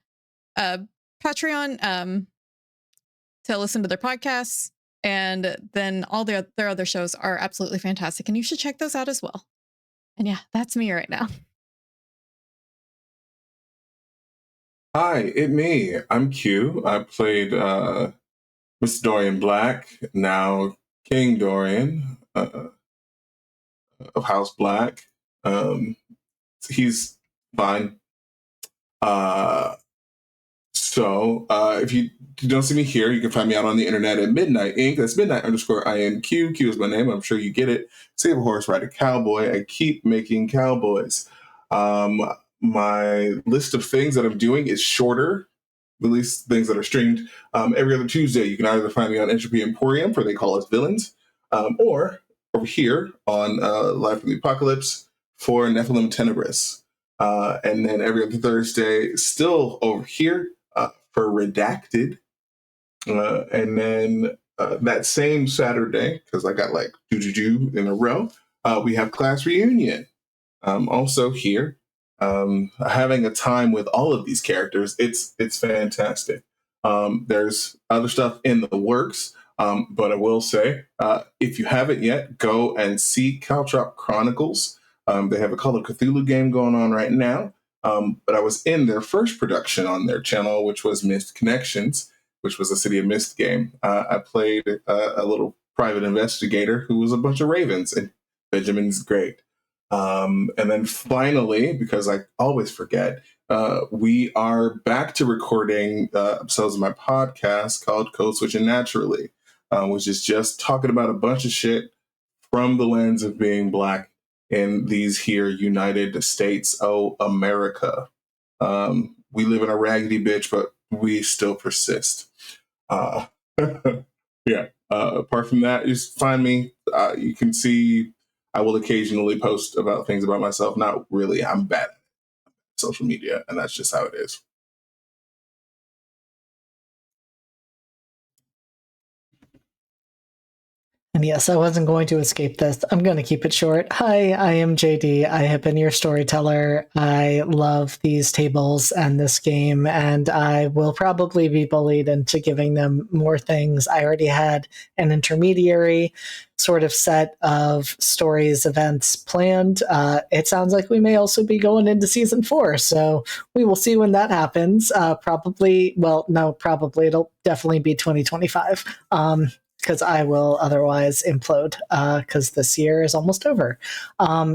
to listen to their podcasts. And then all their other shows are absolutely fantastic, and you should check those out as well. And yeah, that's me right now. Hi, it's me. I'm Q. I played Mr. Dorian Black, now King Dorian of House Black. He's fine. So if you don't see me here, you can find me out on the internet at Midnight Inc. That's Midnight_INQ. Q is my name. I'm sure you get it. Save a horse, ride a cowboy. I keep making cowboys. My list of things that I'm doing is shorter, at least things that are streamed every other Tuesday. You can either find me on Entropy Emporium, where they call us villains, or over here on Live from the Apocalypse for Nephilim Tenebris. And then every other Thursday, still over here for Redacted. And then that same Saturday, because I got like two in a row, we have Class Reunion. Also here, having a time with all of these characters. It's fantastic. There's other stuff in the works, but I will say, if you haven't yet, go and see Caltrop Chronicles. They have a Call of Cthulhu game going on right now. But I was in their first production on their channel, which was Mist Connections, which was a City of Mist game. I played a little private investigator who was a bunch of ravens, and Benjamin's great. And then finally, because I always forget, we are back to recording episodes of my podcast called Code Switching Naturally, which is just talking about a bunch of shit from the lens of being Black in these here United States of America. We live in a raggedy bitch, but we still persist. Yeah. Apart from that, just find me. You can see I will occasionally post about things about myself. Not really. I'm bad at social media, and that's just how it is. And yes, I wasn't going to escape this. I'm going to keep it short. Hi, I am JD. I have been your storyteller. I love these tables and this game, and I will probably be bullied into giving them more things. I already had an intermediary sort of set of stories, events planned. It sounds like we may also be going into season 4, so we will see when that happens. Probably it'll definitely be 2025. Because I will otherwise implode because this year is almost over.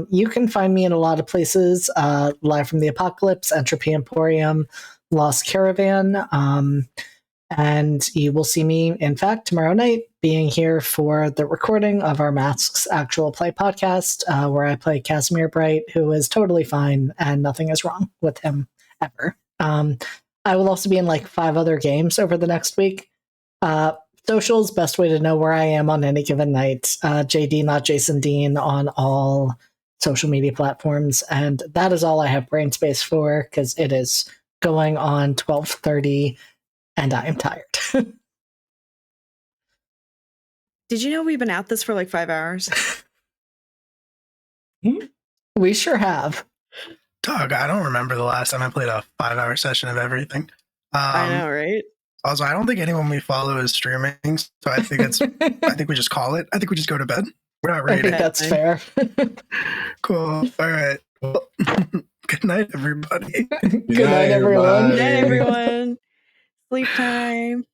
You can find me in a lot of places, Live from the Apocalypse, Entropy Emporium, Lost Caravan, and you will see me, in fact, tomorrow night being here for the recording of our Masks Actual Play podcast, where I play Casimir Bright, who is totally fine and nothing is wrong with him ever. I will also be in like 5 other games over the next week. Socials, best way to know where I am on any given night. JD, not Jason Dean, on all social media platforms. And that is all I have brain space for, because it is going on 12:30 and I am tired. Did you know we've been at this for like 5 hours? We sure have. Doug, I don't remember the last time I played a 5-hour session of everything. I know, right? Also, I don't think anyone we follow is streaming, so I think I think we just call it. I think we just go to bed. We're not I think rating. that's fair. Cool. All right. Well, good night, everybody. Good night, everyone. Good night, everyone. Sleep time.